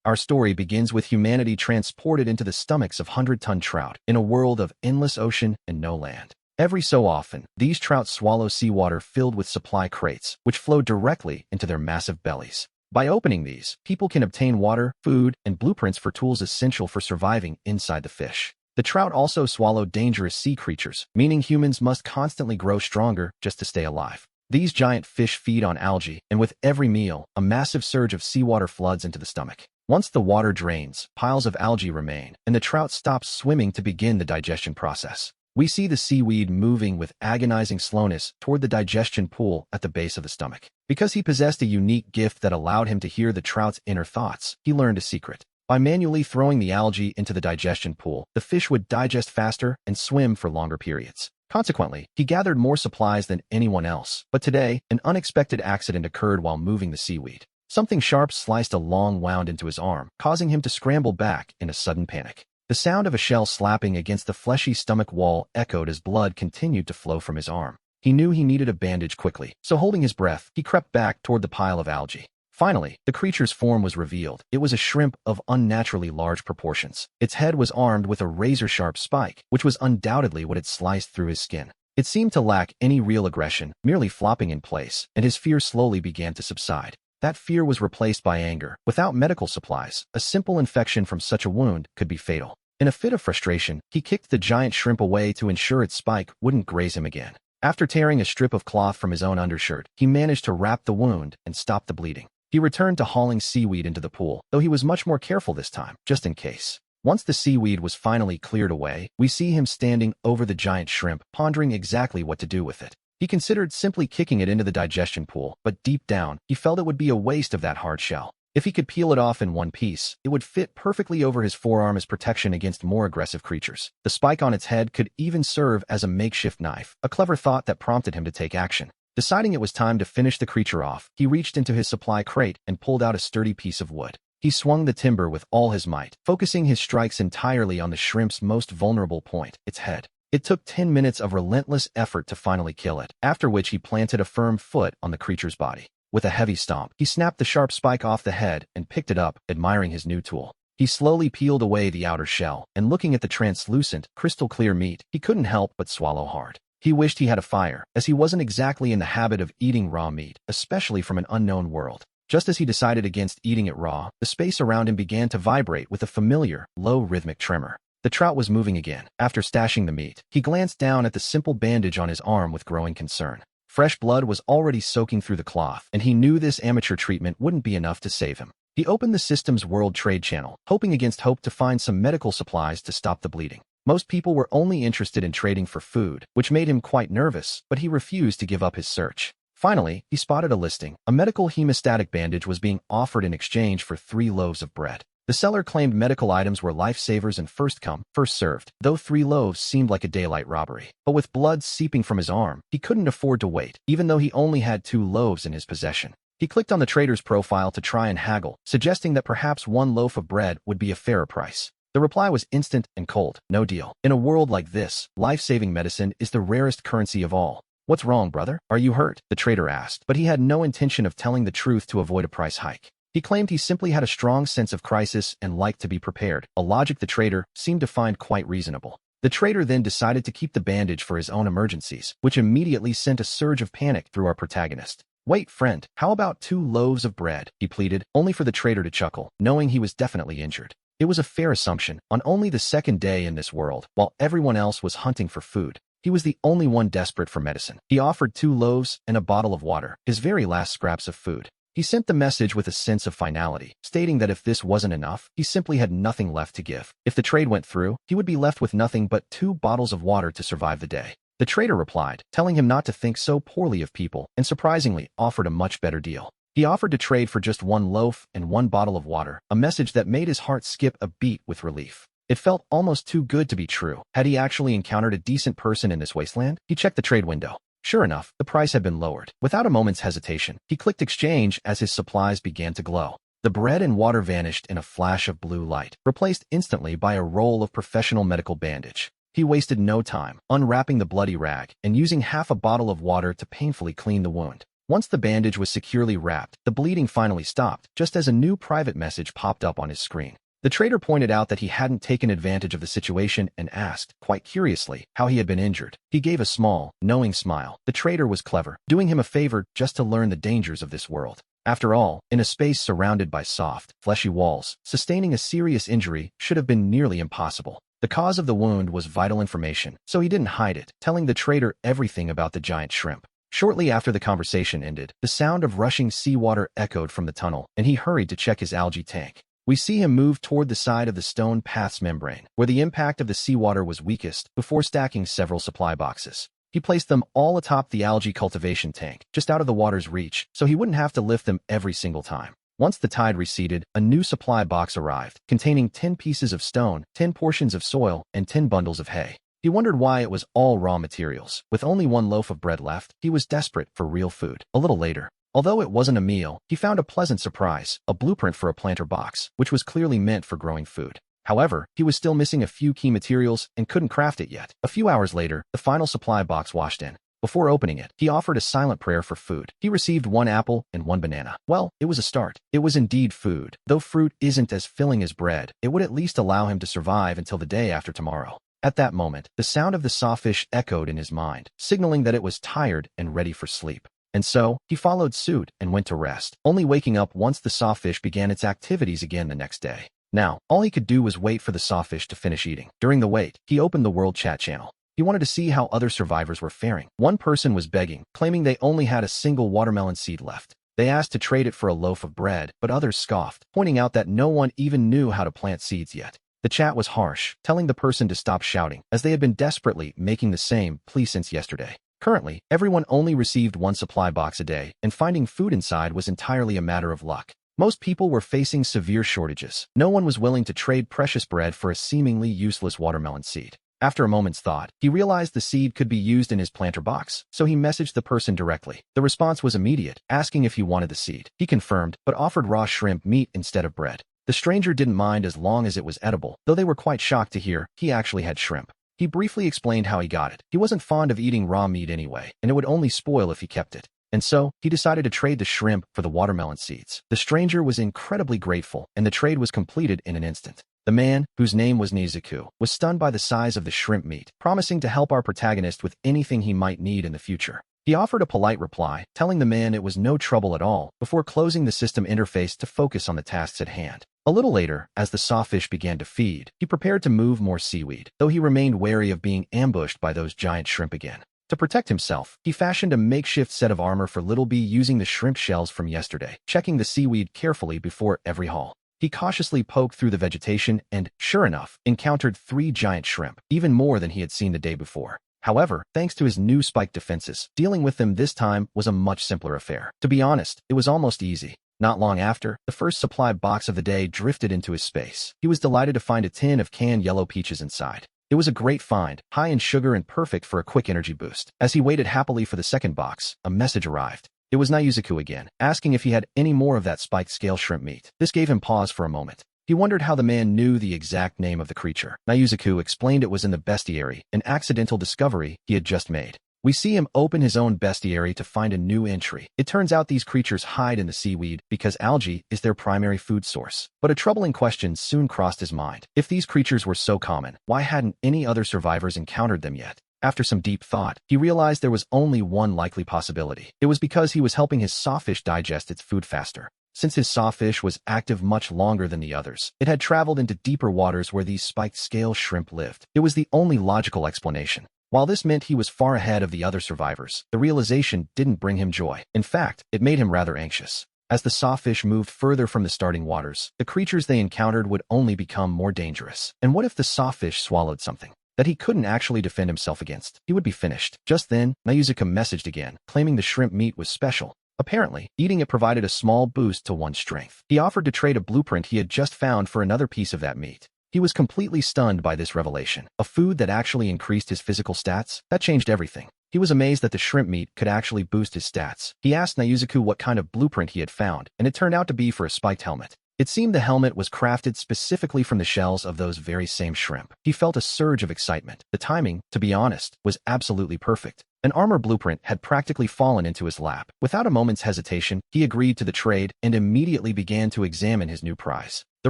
Our story begins with humanity transported into the stomachs of 100-ton trout in a world of endless ocean and no land. Every so often, these trout swallow seawater filled with supply crates, which flow directly into their massive bellies. By opening these, people can obtain water, food, and blueprints for tools essential for surviving inside the fish. The trout also swallow dangerous sea creatures, meaning humans must constantly grow stronger just to stay alive. These giant fish feed on algae, and with every meal, a massive surge of seawater floods into the stomach. Once the water drains, piles of algae remain, and the trout stops swimming to begin the digestion process. We see the seaweed moving with agonizing slowness toward the digestion pool at the base of the stomach. Because he possessed a unique gift that allowed him to hear the trout's inner thoughts, he learned a secret. By manually throwing the algae into the digestion pool, the fish would digest faster and swim for longer periods. Consequently, he gathered more supplies than anyone else. But today, an unexpected accident occurred while moving the seaweed. Something sharp sliced a long wound into his arm, causing him to scramble back in a sudden panic. The sound of a shell slapping against the fleshy stomach wall echoed as blood continued to flow from his arm. He knew he needed a bandage quickly, so holding his breath, he crept back toward the pile of algae. Finally, the creature's form was revealed. It was a shrimp of unnaturally large proportions. Its head was armed with a razor-sharp spike, which was undoubtedly what had sliced through his skin. It seemed to lack any real aggression, merely flopping in place, and his fear slowly began to subside. That fear was replaced by anger. Without medical supplies, a simple infection from such a wound could be fatal. In a fit of frustration, he kicked the giant shrimp away to ensure its spike wouldn't graze him again. After tearing a strip of cloth from his own undershirt, he managed to wrap the wound and stop the bleeding. He returned to hauling seaweed into the pool, though he was much more careful this time, just in case. Once the seaweed was finally cleared away, we see him standing over the giant shrimp, pondering exactly what to do with it. He considered simply kicking it into the digestion pool, but deep down, he felt it would be a waste of that hard shell. If he could peel it off in one piece, it would fit perfectly over his forearm as protection against more aggressive creatures. The spike on its head could even serve as a makeshift knife, a clever thought that prompted him to take action. Deciding it was time to finish the creature off, he reached into his supply crate and pulled out a sturdy piece of wood. He swung the timber with all his might, focusing his strikes entirely on the shrimp's most vulnerable point, its head. It took 10 minutes of relentless effort to finally kill it, after which he planted a firm foot on the creature's body. With a heavy stomp, he snapped the sharp spike off the head and picked it up, admiring his new tool. He slowly peeled away the outer shell, and looking at the translucent, crystal-clear meat, he couldn't help but swallow hard. He wished he had a fire, as he wasn't exactly in the habit of eating raw meat, especially from an unknown world. Just as he decided against eating it raw, the space around him began to vibrate with a familiar, low rhythmic tremor. The trout was moving again. After stashing the meat, he glanced down at the simple bandage on his arm with growing concern. Fresh blood was already soaking through the cloth, and he knew this amateur treatment wouldn't be enough to save him. He opened the system's World Trade Channel, hoping against hope to find some medical supplies to stop the bleeding. Most people were only interested in trading for food, which made him quite nervous, but he refused to give up his search. Finally, he spotted a listing. A medical hemostatic bandage was being offered in exchange for 3 loaves of bread. The seller claimed medical items were lifesavers and first come, first served, though 3 loaves seemed like a daylight robbery. But with blood seeping from his arm, he couldn't afford to wait, even though he only had 2 loaves in his possession. He clicked on the trader's profile to try and haggle, suggesting that perhaps 1 loaf of bread would be a fairer price. The reply was instant and cold. No deal. In a world like this, life-saving medicine is the rarest currency of all. What's wrong, brother? Are you hurt? The trader asked, but he had no intention of telling the truth to avoid a price hike. He claimed he simply had a strong sense of crisis and liked to be prepared, a logic the trader seemed to find quite reasonable. The trader then decided to keep the bandage for his own emergencies, which immediately sent a surge of panic through our protagonist. Wait, friend, how about 2 loaves of bread? He pleaded, only for the trader to chuckle, knowing he was definitely injured. It was a fair assumption. On only the 2nd day in this world, while everyone else was hunting for food, he was the only one desperate for medicine. He offered 2 loaves and a bottle of water, his very last scraps of food. He sent the message with a sense of finality, stating that if this wasn't enough, he simply had nothing left to give. If the trade went through, he would be left with nothing but 2 bottles of water to survive the day. The trader replied, telling him not to think so poorly of people, and surprisingly offered a much better deal. He offered to trade for just 1 loaf and 1 bottle of water, a message that made his heart skip a beat with relief. It felt almost too good to be true. Had he actually encountered a decent person in this wasteland? He checked the trade window. Sure enough, the price had been lowered. Without a moment's hesitation, he clicked exchange as his supplies began to glow. The bread and water vanished in a flash of blue light, replaced instantly by a roll of professional medical bandage. He wasted no time, unwrapping the bloody rag and using half a bottle of water to painfully clean the wound. Once the bandage was securely wrapped, the bleeding finally stopped, just as a new private message popped up on his screen. The trader pointed out that he hadn't taken advantage of the situation and asked, quite curiously, how he had been injured. He gave a small, knowing smile. The trader was clever, doing him a favor just to learn the dangers of this world. After all, in a space surrounded by soft, fleshy walls, sustaining a serious injury should have been nearly impossible. The cause of the wound was vital information, so he didn't hide it, telling the trader everything about the giant shrimp. Shortly after the conversation ended, the sound of rushing seawater echoed from the tunnel, and he hurried to check his algae tank. We see him move toward the side of the stone path's membrane, where the impact of the seawater was weakest, before stacking several supply boxes. He placed them all atop the algae cultivation tank, just out of the water's reach, so he wouldn't have to lift them every single time. Once the tide receded, a new supply box arrived, containing 10 pieces of stone, 10 portions of soil, and 10 bundles of hay. He wondered why it was all raw materials. With only one loaf of bread left, he was desperate for real food. A little later, although it wasn't a meal, he found a pleasant surprise, a blueprint for a planter box, which was clearly meant for growing food. However, he was still missing a few key materials and couldn't craft it yet. A few hours later, the final supply box washed in. Before opening it, he offered a silent prayer for food. He received 1 apple and 1 banana. Well, it was a start. It was indeed food. Though fruit isn't as filling as bread, it would at least allow him to survive until the day after tomorrow. At that moment, the sound of the sawfish echoed in his mind, signaling that it was tired and ready for sleep. And so, he followed suit and went to rest, only waking up once the sawfish began its activities again the next day. Now, all he could do was wait for the sawfish to finish eating. During the wait, he opened the world chat channel. He wanted to see how other survivors were faring. One person was begging, claiming they only had a single watermelon seed left. They asked to trade it for a loaf of bread, but others scoffed, pointing out that no one even knew how to plant seeds yet. The chat was harsh, telling the person to stop shouting, as they had been desperately making the same plea since yesterday. Currently, everyone only received 1 supply box a day, and finding food inside was entirely a matter of luck. Most people were facing severe shortages. No one was willing to trade precious bread for a seemingly useless watermelon seed. After a moment's thought, he realized the seed could be used in his planter box, so he messaged the person directly. The response was immediate, asking if he wanted the seed. He confirmed, but offered raw shrimp meat instead of bread. The stranger didn't mind as long as it was edible, though they were quite shocked to hear he actually had shrimp. He briefly explained how he got it. He wasn't fond of eating raw meat anyway, and it would only spoil if he kept it. And so, he decided to trade the shrimp for the watermelon seeds. The stranger was incredibly grateful, and the trade was completed in an instant. The man, whose name was Nizuku, was stunned by the size of the shrimp meat, promising to help our protagonist with anything he might need in the future. He offered a polite reply, telling the man it was no trouble at all, before closing the system interface to focus on the tasks at hand. A little later, as the sawfish began to feed, he prepared to move more seaweed, though he remained wary of being ambushed by those giant shrimp again. To protect himself, he fashioned a makeshift set of armor for Little B using the shrimp shells from yesterday, checking the seaweed carefully before every haul. He cautiously poked through the vegetation and, sure enough, encountered 3 giant shrimp, even more than he had seen the day before. However, thanks to his new spike defenses, dealing with them this time was a much simpler affair. To be honest, it was almost easy. Not long after, the first supply box of the day drifted into his space. He was delighted to find a tin of canned yellow peaches inside. It was a great find, high in sugar and perfect for a quick energy boost. As he waited happily for the second box, a message arrived. It was Nizuku again, asking if he had any more of that spiked scale shrimp meat. This gave him pause for a moment. He wondered how the man knew the exact name of the creature. Nizuku explained it was in the bestiary, an accidental discovery he had just made. We see him open his own bestiary to find a new entry. It turns out these creatures hide in the seaweed because algae is their primary food source. But a troubling question soon crossed his mind. If these creatures were so common, why hadn't any other survivors encountered them yet? After some deep thought, he realized there was only one likely possibility. It was because he was helping his sawfish digest its food faster. Since his sawfish was active much longer than the others, it had traveled into deeper waters where these spiked scale shrimp lived. It was the only logical explanation. While this meant he was far ahead of the other survivors, the realization didn't bring him joy. In fact, it made him rather anxious. As the sawfish moved further from the starting waters, the creatures they encountered would only become more dangerous. And what if the sawfish swallowed something that he couldn't actually defend himself against? He would be finished. Just then, Nizuka messaged again, claiming the shrimp meat was special. Apparently, eating it provided a small boost to one's strength. He offered to trade a blueprint he had just found for another piece of that meat. He was completely stunned by this revelation. A food that actually increased his physical stats? That changed everything. He was amazed that the shrimp meat could actually boost his stats. He asked Nizuku what kind of blueprint he had found, and it turned out to be for a spiked helmet. It seemed the helmet was crafted specifically from the shells of those very same shrimp. He felt a surge of excitement. The timing, to be honest, was absolutely perfect. An armor blueprint had practically fallen into his lap. Without a moment's hesitation, he agreed to the trade and immediately began to examine his new prize. The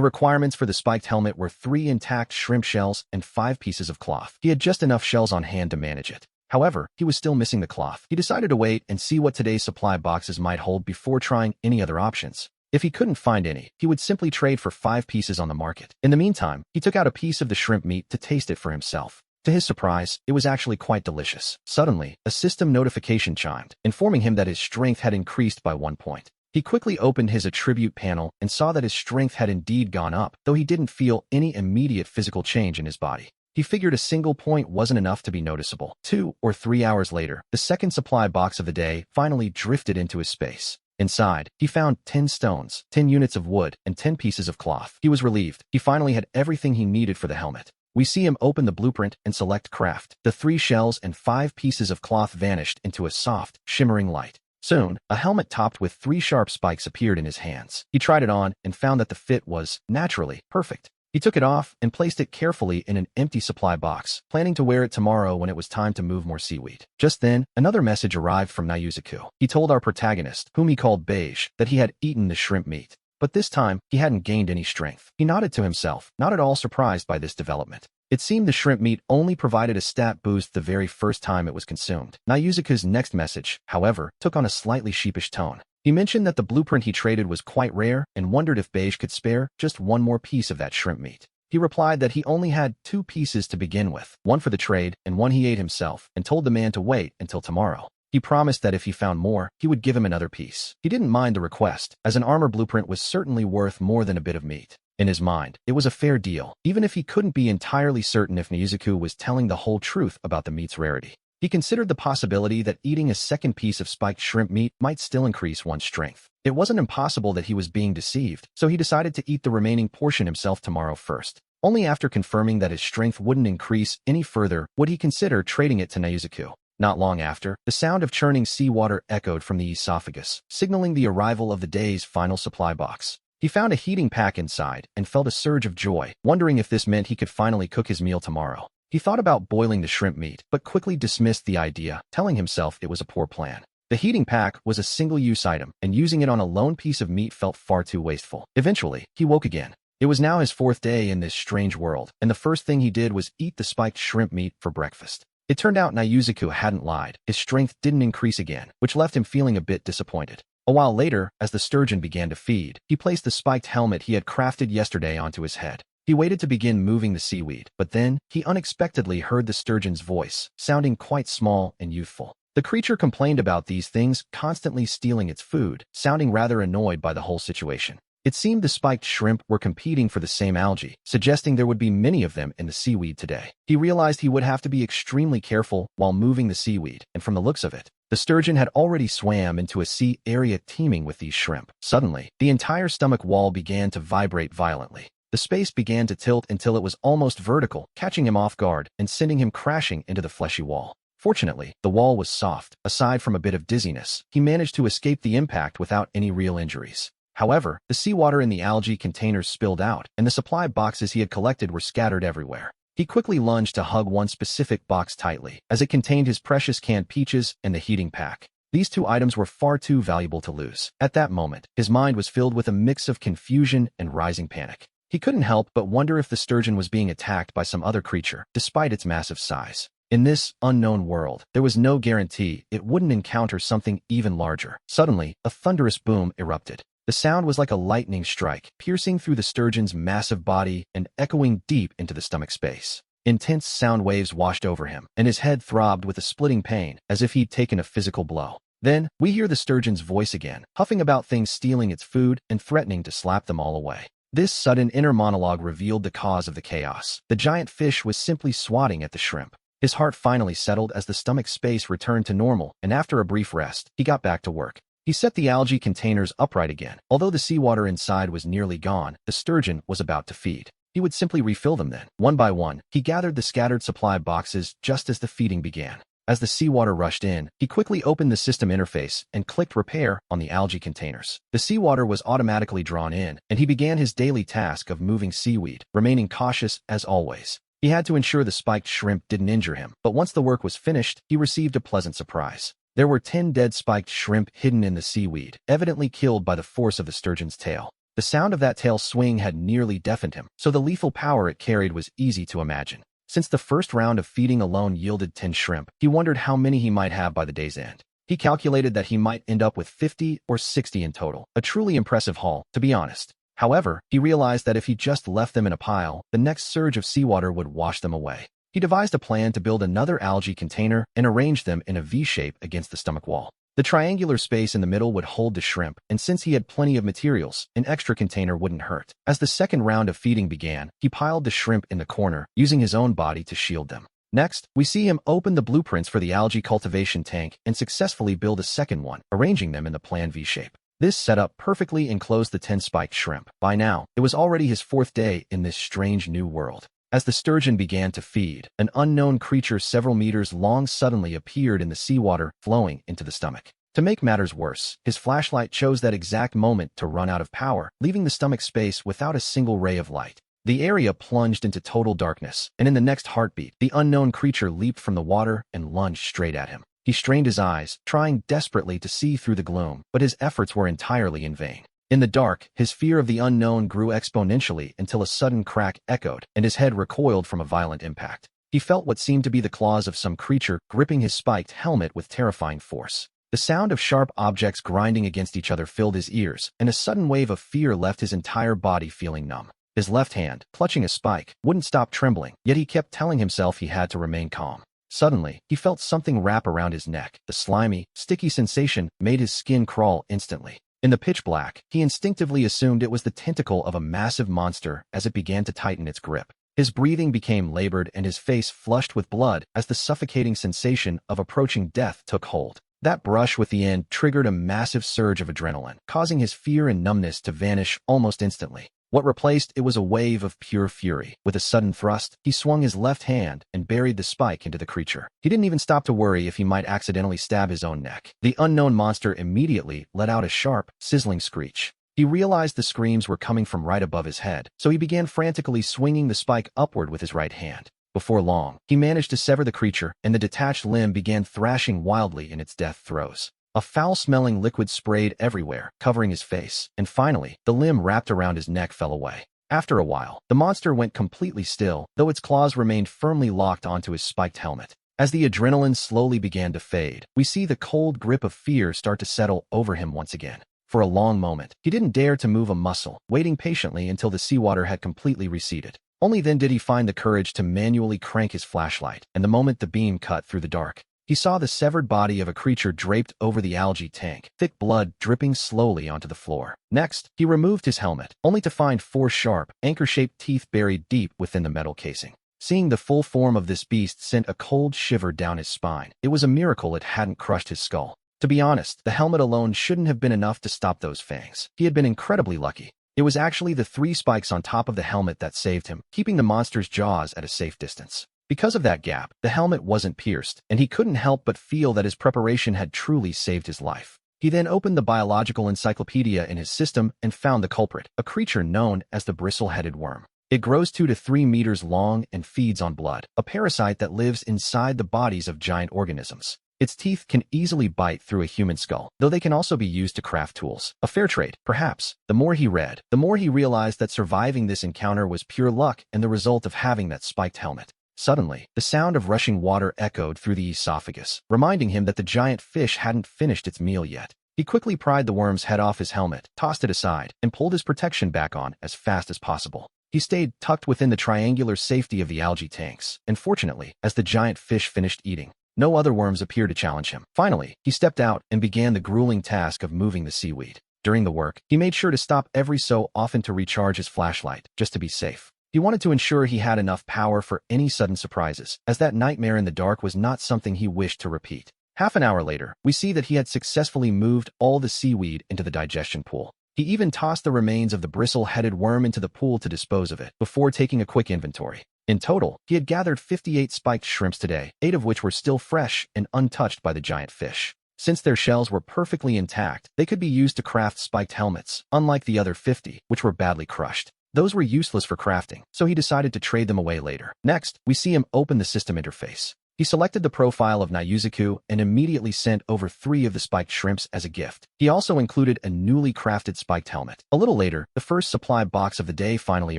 requirements for the spiked helmet were 3 intact shrimp shells and 5 pieces of cloth. He had just enough shells on hand to manage it. However, he was still missing the cloth. He decided to wait and see what today's supply boxes might hold before trying any other options. If he couldn't find any, he would simply trade for 5 pieces on the market. In the meantime, he took out a piece of the shrimp meat to taste it for himself. To his surprise, it was actually quite delicious. Suddenly, a system notification chimed, informing him that his strength had increased by 1 point. He quickly opened his attribute panel and saw that his strength had indeed gone up, though he didn't feel any immediate physical change in his body. He figured a single point wasn't enough to be noticeable. 2 or 3 hours later, the second supply box of the day finally drifted into his space. Inside, he found 10 stones, 10 units of wood, and 10 pieces of cloth. He was relieved. He finally had everything he needed for the helmet. We see him open the blueprint and select craft. The 3 shells and 5 pieces of cloth vanished into a soft, shimmering light. Soon, a helmet topped with 3 sharp spikes appeared in his hands. He tried it on and found that the fit was, naturally, perfect. He took it off and placed it carefully in an empty supply box, planning to wear it tomorrow when it was time to move more seaweed. Just then, another message arrived from Nayuzaku. He told our protagonist, whom he called Beige, that he had eaten the shrimp meat. But this time, he hadn't gained any strength. He nodded to himself, not at all surprised by this development. It seemed the shrimp meat only provided a stat boost the very first time it was consumed. Nayuzaku's next message, however, took on a slightly sheepish tone. He mentioned that the blueprint he traded was quite rare and wondered if Beige could spare just 1 more piece of that shrimp meat. He replied that he only had 2 pieces to begin with, 1 for the trade and 1 he ate himself, and told the man to wait until tomorrow. He promised that if he found more, he would give him another piece. He didn't mind the request, as an armor blueprint was certainly worth more than a bit of meat. In his mind, it was a fair deal, even if he couldn't be entirely certain if Nayuzaku was telling the whole truth about the meat's rarity. He considered the possibility that eating a second piece of spiked shrimp meat might still increase one's strength. It wasn't impossible that he was being deceived, so he decided to eat the remaining portion himself tomorrow first. Only after confirming that his strength wouldn't increase any further would he consider trading it to Nayuzaku. Not long after, the sound of churning seawater echoed from the esophagus, signaling the arrival of the day's final supply box. He found a heating pack inside and felt a surge of joy, wondering if this meant he could finally cook his meal tomorrow. He thought about boiling the shrimp meat, but quickly dismissed the idea, telling himself it was a poor plan. The heating pack was a single-use item, and using it on a lone piece of meat felt far too wasteful. Eventually, he woke again. It was now his 4th day in this strange world, and the first thing he did was eat the spiked shrimp meat for breakfast. It turned out Nayuzaku hadn't lied. His strength didn't increase again, which left him feeling a bit disappointed. A while later, as the sturgeon began to feed, he placed the spiked helmet he had crafted yesterday onto his head. He waited to begin moving the seaweed, but then, he unexpectedly heard the sturgeon's voice, sounding quite small and youthful. The creature complained about these things constantly stealing its food, sounding rather annoyed by the whole situation. It seemed the spiked shrimp were competing for the same algae, suggesting there would be many of them in the seaweed today. He realized he would have to be extremely careful while moving the seaweed, and from the looks of it, the sturgeon had already swam into a sea area teeming with these shrimp. Suddenly, the entire stomach wall began to vibrate violently. The space began to tilt until it was almost vertical, catching him off guard and sending him crashing into the fleshy wall. Fortunately, the wall was soft. Aside from a bit of dizziness, he managed to escape the impact without any real injuries. However, the seawater in the algae containers spilled out, and the supply boxes he had collected were scattered everywhere. He quickly lunged to hug one specific box tightly, as it contained his precious canned peaches and the heating pack. These 2 items were far too valuable to lose. At that moment, his mind was filled with a mix of confusion and rising panic. He couldn't help but wonder if the sturgeon was being attacked by some other creature, despite its massive size. In this unknown world, there was no guarantee it wouldn't encounter something even larger. Suddenly, a thunderous boom erupted. The sound was like a lightning strike, piercing through the sturgeon's massive body and echoing deep into the stomach space. Intense sound waves washed over him, and his head throbbed with a splitting pain, as if he'd taken a physical blow. Then, we hear the sturgeon's voice again, huffing about things stealing its food and threatening to slap them all away. This sudden inner monologue revealed the cause of the chaos. The giant fish was simply swatting at the shrimp. His heart finally settled as the stomach space returned to normal, and after a brief rest, he got back to work. He set the algae containers upright again. Although the seawater inside was nearly gone, the sturgeon was about to feed. He would simply refill them then. One by one, he gathered the scattered supply boxes just as the feeding began. As the seawater rushed in, he quickly opened the system interface and clicked repair on the algae containers. The seawater was automatically drawn in, and he began his daily task of moving seaweed, remaining cautious as always. He had to ensure the spiked shrimp didn't injure him, but once the work was finished, he received a pleasant surprise. There were 10 dead spiked shrimp hidden in the seaweed, evidently killed by the force of the sturgeon's tail. The sound of that tail swing had nearly deafened him, so the lethal power it carried was easy to imagine. Since the first round of feeding alone yielded 10 shrimp, he wondered how many he might have by the day's end. He calculated that he might end up with 50 or 60 in total, a truly impressive haul, to be honest. However, he realized that if he just left them in a pile, the next surge of seawater would wash them away. He devised a plan to build another algae container and arrange them in a V-shape against the stomach wall. The triangular space in the middle would hold the shrimp, and since he had plenty of materials, an extra container wouldn't hurt. As the second round of feeding began, he piled the shrimp in the corner, using his own body to shield them. Next, we see him open the blueprints for the algae cultivation tank and successfully build a second one, arranging them in the planned V-shape. This setup perfectly enclosed the 10 spiked shrimp. By now, it was already his 4th day in this strange new world. As the sturgeon began to feed, an unknown creature several meters long suddenly appeared in the seawater, flowing into the stomach. To make matters worse, his flashlight chose that exact moment to run out of power, leaving the stomach space without a single ray of light. The area plunged into total darkness, and in the next heartbeat, the unknown creature leaped from the water and lunged straight at him. He strained his eyes, trying desperately to see through the gloom, but his efforts were entirely in vain. In the dark, his fear of the unknown grew exponentially until a sudden crack echoed, and his head recoiled from a violent impact. He felt what seemed to be the claws of some creature gripping his spiked helmet with terrifying force. The sound of sharp objects grinding against each other filled his ears, and a sudden wave of fear left his entire body feeling numb. His left hand, clutching a spike, wouldn't stop trembling, yet he kept telling himself he had to remain calm. Suddenly, he felt something wrap around his neck. The slimy, sticky sensation made his skin crawl instantly. In the pitch black, he instinctively assumed it was the tentacle of a massive monster as it began to tighten its grip. His breathing became labored and his face flushed with blood as the suffocating sensation of approaching death took hold. That brush with the end triggered a massive surge of adrenaline, causing his fear and numbness to vanish almost instantly. What replaced it was a wave of pure fury. With a sudden thrust, he swung his left hand and buried the spike into the creature. He didn't even stop to worry if he might accidentally stab his own neck. The unknown monster immediately let out a sharp, sizzling screech. He realized the screams were coming from right above his head, so he began frantically swinging the spike upward with his right hand. Before long, he managed to sever the creature, and the detached limb began thrashing wildly in its death throes. A foul-smelling liquid sprayed everywhere, covering his face, and finally, the limb wrapped around his neck fell away. After a while, the monster went completely still, though its claws remained firmly locked onto his spiked helmet. As the adrenaline slowly began to fade, we see the cold grip of fear start to settle over him once again. For a long moment, he didn't dare to move a muscle, waiting patiently until the seawater had completely receded. Only then did he find the courage to manually crank his flashlight, and the moment the beam cut through the dark, he saw the severed body of a creature draped over the algae tank, thick blood dripping slowly onto the floor. Next, he removed his helmet, only to find 4 sharp, anchor-shaped teeth buried deep within the metal casing. Seeing the full form of this beast sent a cold shiver down his spine. It was a miracle it hadn't crushed his skull. To be honest, the helmet alone shouldn't have been enough to stop those fangs. He had been incredibly lucky. It was actually the 3 spikes on top of the helmet that saved him, keeping the monster's jaws at a safe distance. Because of that gap, the helmet wasn't pierced, and he couldn't help but feel that his preparation had truly saved his life. He then opened the biological encyclopedia in his system and found the culprit, a creature known as the bristle-headed worm. It grows 2 to 3 meters long and feeds on blood, a parasite that lives inside the bodies of giant organisms. Its teeth can easily bite through a human skull, though they can also be used to craft tools. A fair trade, perhaps. The more he read, the more he realized that surviving this encounter was pure luck and the result of having that spiked helmet. Suddenly, the sound of rushing water echoed through the esophagus, reminding him that the giant fish hadn't finished its meal yet. He quickly pried the worm's head off his helmet, tossed it aside, and pulled his protection back on as fast as possible. He stayed tucked within the triangular safety of the algae tanks, and fortunately, as the giant fish finished eating, no other worms appeared to challenge him. Finally, he stepped out and began the grueling task of moving the seaweed. During the work, he made sure to stop every so often to recharge his flashlight, just to be safe. He wanted to ensure he had enough power for any sudden surprises, as that nightmare in the dark was not something he wished to repeat. Half an hour later, we see that he had successfully moved all the seaweed into the digestion pool. He even tossed the remains of the bristle-headed worm into the pool to dispose of it, before taking a quick inventory. In total, he had gathered 58 spiked shrimps today, 8 of which were still fresh and untouched by the giant fish. Since their shells were perfectly intact, they could be used to craft spiked helmets, unlike the other 50, which were badly crushed. Those were useless for crafting, so he decided to trade them away later. Next, we see him open the system interface. He selected the profile of Nyuzuku and immediately sent over 3 of the spiked shrimps as a gift. He also included a newly crafted spiked helmet. A little later, the first supply box of the day finally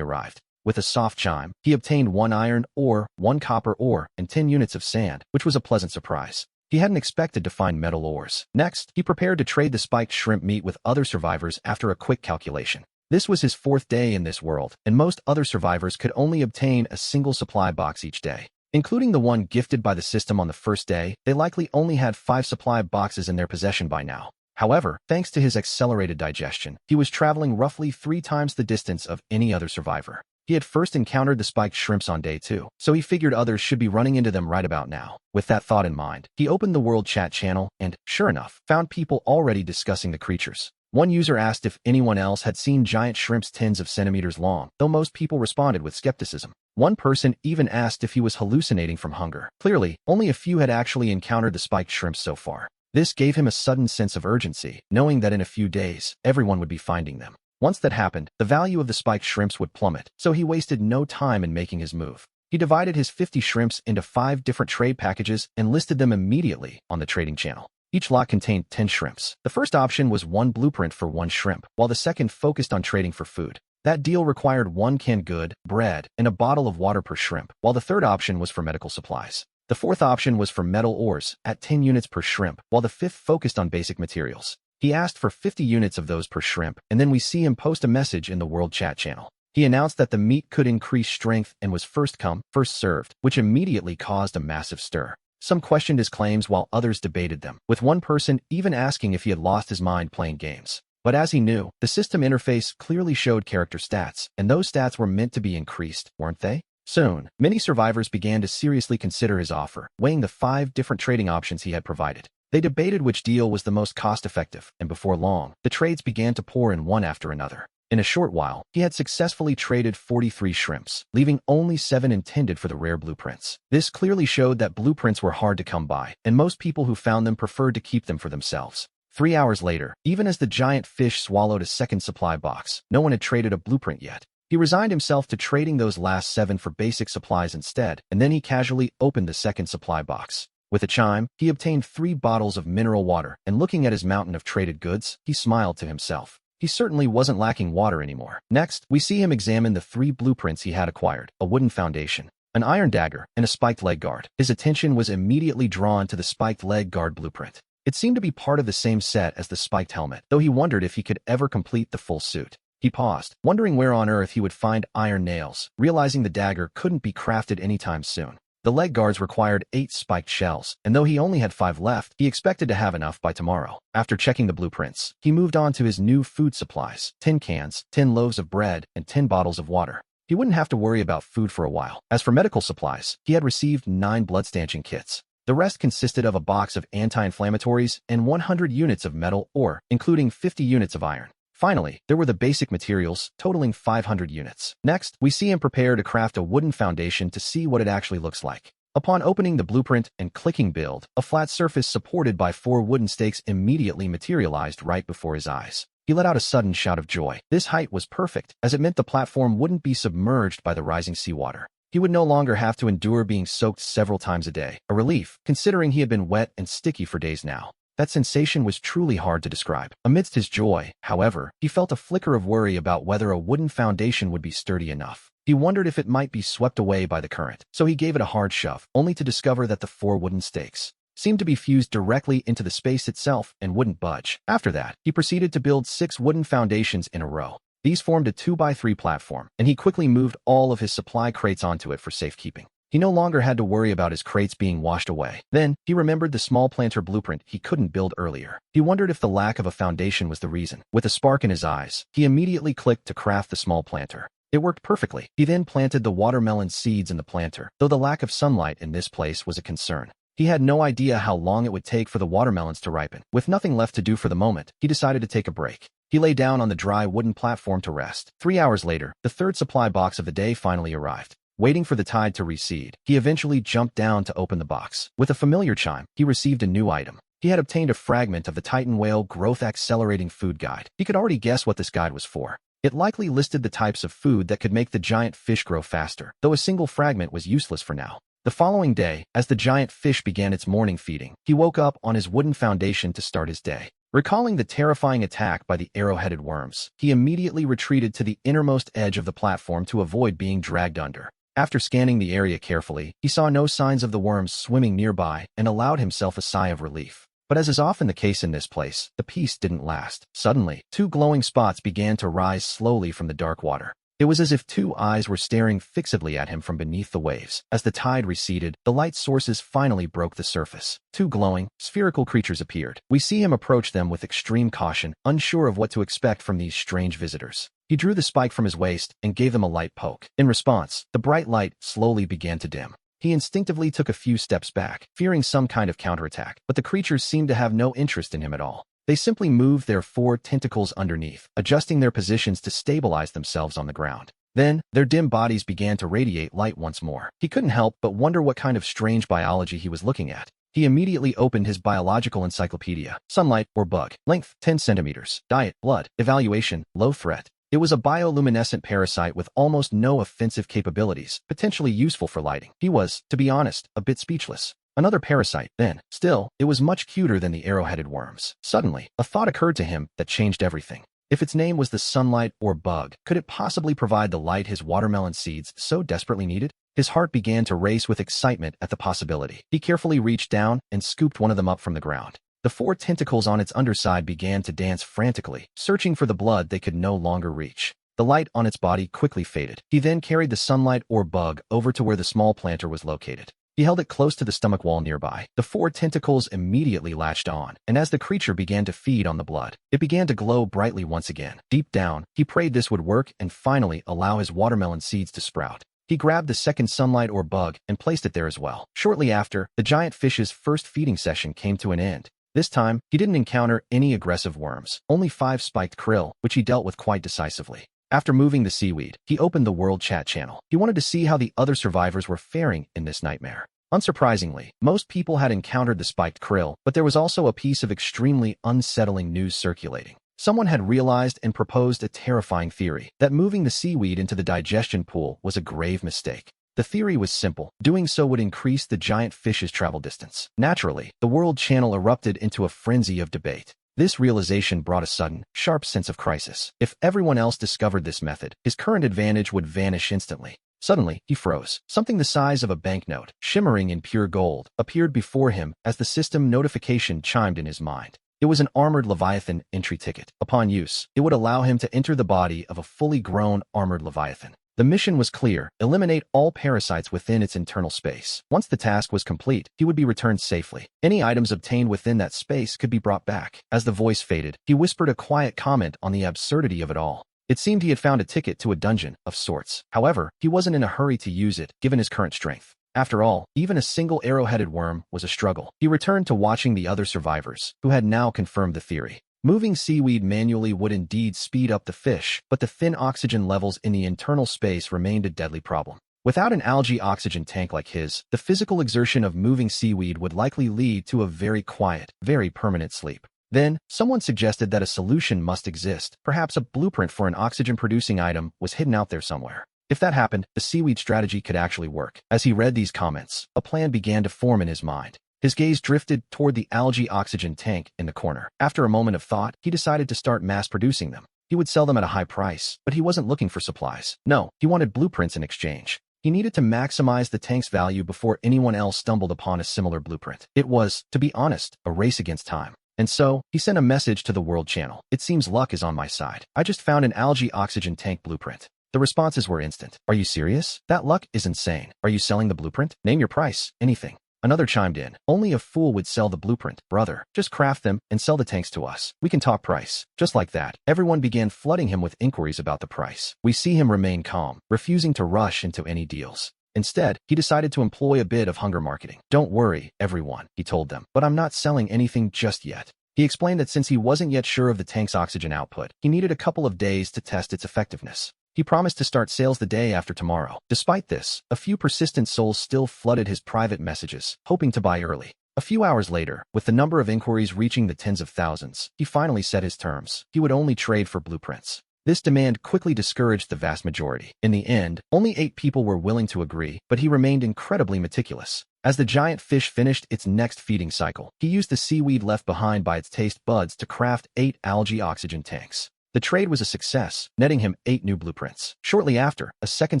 arrived. With a soft chime, he obtained 1 iron ore, 1 copper ore, and 10 units of sand, which was a pleasant surprise. He hadn't expected to find metal ores. Next, he prepared to trade the spiked shrimp meat with other survivors after a quick calculation. This was his 4th day in this world, and most other survivors could only obtain a single supply box each day. Including the one gifted by the system on the first day, they likely only had 5 supply boxes in their possession by now. However, thanks to his accelerated digestion, he was traveling roughly 3 times the distance of any other survivor. He had first encountered the spiked shrimps on day 2, so he figured others should be running into them right about now. With that thought in mind, he opened the world chat channel and, sure enough, found people already discussing the creatures. One user asked if anyone else had seen giant shrimps tens of centimeters long, though most people responded with skepticism. One person even asked if he was hallucinating from hunger. Clearly, only a few had actually encountered the spiked shrimps so far. This gave him a sudden sense of urgency, knowing that in a few days, everyone would be finding them. Once that happened, the value of the spiked shrimps would plummet, so he wasted no time in making his move. He divided his 50 shrimps into 5 different trade packages and listed them immediately on the trading channel. Each lot contained 10 shrimps. The first option was 1 blueprint for 1 shrimp, while the second focused on trading for food. That deal required 1 canned good, bread, and a bottle of water per shrimp, while the third option was for medical supplies. The fourth option was for metal ores, at 10 units per shrimp, while the fifth focused on basic materials. He asked for 50 units of those per shrimp, and then we see him post a message in the world chat channel. He announced that the meat could increase strength and was first come, first served, which immediately caused a massive stir. Some questioned his claims while others debated them, with one person even asking if he had lost his mind playing games. But as he knew, the system interface clearly showed character stats, and those stats were meant to be increased, weren't they? Soon, many survivors began to seriously consider his offer, weighing the 5 different trading options he had provided. They debated which deal was the most cost-effective, and before long, the trades began to pour in one after another. In a short while, he had successfully traded 43 shrimps, leaving only 7 intended for the rare blueprints. This clearly showed that blueprints were hard to come by, and most people who found them preferred to keep them for themselves. 3 hours later, even as the giant fish swallowed a second supply box, no one had traded a blueprint yet. He resigned himself to trading those last 7 for basic supplies instead, and then he casually opened the second supply box. With a chime, he obtained 3 bottles of mineral water, and looking at his mountain of traded goods, he smiled to himself. He certainly wasn't lacking water anymore. Next, we see him examine the 3 blueprints he had acquired, a wooden foundation, an iron dagger, and a spiked leg guard. His attention was immediately drawn to the spiked leg guard blueprint. It seemed to be part of the same set as the spiked helmet, though he wondered if he could ever complete the full suit. He paused, wondering where on earth he would find iron nails, realizing the dagger couldn't be crafted anytime soon. The leg guards required 8 spiked shells, and though he only had 5 left, he expected to have enough by tomorrow. After checking the blueprints, he moved on to his new food supplies, 10 cans, 10 loaves of bread, and 10 bottles of water. He wouldn't have to worry about food for a while. As for medical supplies, he had received 9 blood-stanching kits. The rest consisted of a box of anti-inflammatories and 100 units of metal ore, including 50 units of iron. Finally, there were the basic materials, totaling 500 units. Next, we see him prepare to craft a wooden foundation to see what it actually looks like. Upon opening the blueprint and clicking build, a flat surface supported by 4 wooden stakes immediately materialized right before his eyes. He let out a sudden shout of joy. This height was perfect, as it meant the platform wouldn't be submerged by the rising seawater. He would no longer have to endure being soaked several times a day, a relief, considering he had been wet and sticky for days now. That sensation was truly hard to describe. Amidst his joy, however, he felt a flicker of worry about whether a wooden foundation would be sturdy enough. He wondered if it might be swept away by the current, so he gave it a hard shove, only to discover that the 4 wooden stakes seemed to be fused directly into the space itself and wouldn't budge. After that, he proceeded to build 6 wooden foundations in a row. These formed a 2x3 platform, and he quickly moved all of his supply crates onto it for safekeeping. He no longer had to worry about his crates being washed away. Then, he remembered the small planter blueprint he couldn't build earlier. He wondered if the lack of a foundation was the reason. With a spark in his eyes, he immediately clicked to craft the small planter. It worked perfectly. He then planted the watermelon seeds in the planter, though the lack of sunlight in this place was a concern. He had no idea how long it would take for the watermelons to ripen. With nothing left to do for the moment, he decided to take a break. He lay down on the dry wooden platform to rest. 3 hours later, the third supply box of the day finally arrived. Waiting for the tide to recede, he eventually jumped down to open the box. With a familiar chime, he received a new item. He had obtained a fragment of the Titan Whale Growth Accelerating Food Guide. He could already guess what this guide was for. It likely listed the types of food that could make the giant fish grow faster, though a single fragment was useless for now. The following day, as the giant fish began its morning feeding, he woke up on his wooden foundation to start his day. Recalling the terrifying attack by the arrow-headed worms, he immediately retreated to the innermost edge of the platform to avoid being dragged under. After scanning the area carefully, he saw no signs of the worms swimming nearby and allowed himself a sigh of relief. But as is often the case in this place, the peace didn't last. Suddenly, two glowing spots began to rise slowly from the dark water. It was as if two eyes were staring fixedly at him from beneath the waves. As the tide receded, the light sources finally broke the surface. Two glowing, spherical creatures appeared. We see him approach them with extreme caution, unsure of what to expect from these strange visitors. He drew the spike from his waist and gave them a light poke. In response, the bright light slowly began to dim. He instinctively took a few steps back, fearing some kind of counterattack, but the creatures seemed to have no interest in him at all. They simply moved their four tentacles underneath, adjusting their positions to stabilize themselves on the ground. Then, their dim bodies began to radiate light once more. He couldn't help but wonder what kind of strange biology he was looking at. He immediately opened his biological encyclopedia. Sunlight or bug. Length, 10 centimeters. Diet, blood. Evaluation, low threat. It was a bioluminescent parasite with almost no offensive capabilities, potentially useful for lighting. He was, to be honest, a bit speechless. Another parasite, then. Still, it was much cuter than the arrow-headed worms. Suddenly, a thought occurred to him that changed everything. If its name was the sunlight or bug, could it possibly provide the light his watermelon seeds so desperately needed? His heart began to race with excitement at the possibility. He carefully reached down and scooped one of them up from the ground. The four tentacles on its underside began to dance frantically, searching for the blood they could no longer reach. The light on its body quickly faded. He then carried the sunlight or bug over to where the small planter was located. He held it close to the stomach wall nearby. The four tentacles immediately latched on, and as the creature began to feed on the blood, it began to glow brightly once again. Deep down, he prayed this would work and finally allow his watermelon seeds to sprout. He grabbed the second sunlight or bug and placed it there as well. Shortly after, the giant fish's first feeding session came to an end. This time, he didn't encounter any aggressive worms, only 5 spiked krill, which he dealt with quite decisively. After moving the seaweed, he opened the world chat channel. He wanted to see how the other survivors were faring in this nightmare. Unsurprisingly, most people had encountered the spiked krill, but there was also a piece of extremely unsettling news circulating. Someone had realized and proposed a terrifying theory that moving the seaweed into the digestion pool was a grave mistake. The theory was simple. Doing so would increase the giant fish's travel distance. Naturally, the world channel erupted into a frenzy of debate. This realization brought a sudden, sharp sense of crisis. If everyone else discovered this method, his current advantage would vanish instantly. Suddenly, he froze. Something the size of a banknote, shimmering in pure gold, appeared before him as the system notification chimed in his mind. It was an armored Leviathan entry ticket. Upon use, it would allow him to enter the body of a fully grown armored Leviathan. The mission was clear: eliminate all parasites within its internal space. Once the task was complete, he would be returned safely. Any items obtained within that space could be brought back. As the voice faded, he whispered a quiet comment on the absurdity of it all. It seemed he had found a ticket to a dungeon, of sorts. However, he wasn't in a hurry to use it, given his current strength. After all, even a single arrow-headed worm was a struggle. He returned to watching the other survivors, who had now confirmed the theory. Moving seaweed manually would indeed speed up the fish, but the thin oxygen levels in the internal space remained a deadly problem. Without an algae oxygen tank like his, the physical exertion of moving seaweed would likely lead to a very quiet, very permanent sleep. Then, someone suggested that a solution must exist. Perhaps a blueprint for an oxygen-producing item was hidden out there somewhere. If that happened, the seaweed strategy could actually work. As he read these comments, a plan began to form in his mind. His gaze drifted toward the algae oxygen tank in the corner. After a moment of thought, he decided to start mass-producing them. He would sell them at a high price, but he wasn't looking for supplies. No, he wanted blueprints in exchange. He needed to maximize the tank's value before anyone else stumbled upon a similar blueprint. It was, to be honest, a race against time. And so, he sent a message to the world channel. It seems luck is on my side. I just found an algae oxygen tank blueprint. The responses were instant. Are you serious? That luck is insane. Are you selling the blueprint? Name your price. Anything. Another chimed in. Only a fool would sell the blueprint. Brother, just craft them and sell the tanks to us. We can talk price. Just like that, everyone began flooding him with inquiries about the price. We see him remain calm, refusing to rush into any deals. Instead, he decided to employ a bit of hunger marketing. Don't worry, everyone, he told them, but I'm not selling anything just yet. He explained that since he wasn't yet sure of the tank's oxygen output, he needed a couple of days to test its effectiveness. He promised to start sales the day after tomorrow. Despite this, a few persistent souls still flooded his private messages, hoping to buy early. A few hours later, with the number of inquiries reaching the tens of thousands, he finally set his terms. He would only trade for blueprints. This demand quickly discouraged the vast majority. In the end, only 8 people were willing to agree, but he remained incredibly meticulous. As the giant fish finished its next feeding cycle, he used the seaweed left behind by its taste buds to craft 8 algae oxygen tanks. The trade was a success, netting him 8 new blueprints. Shortly after, a second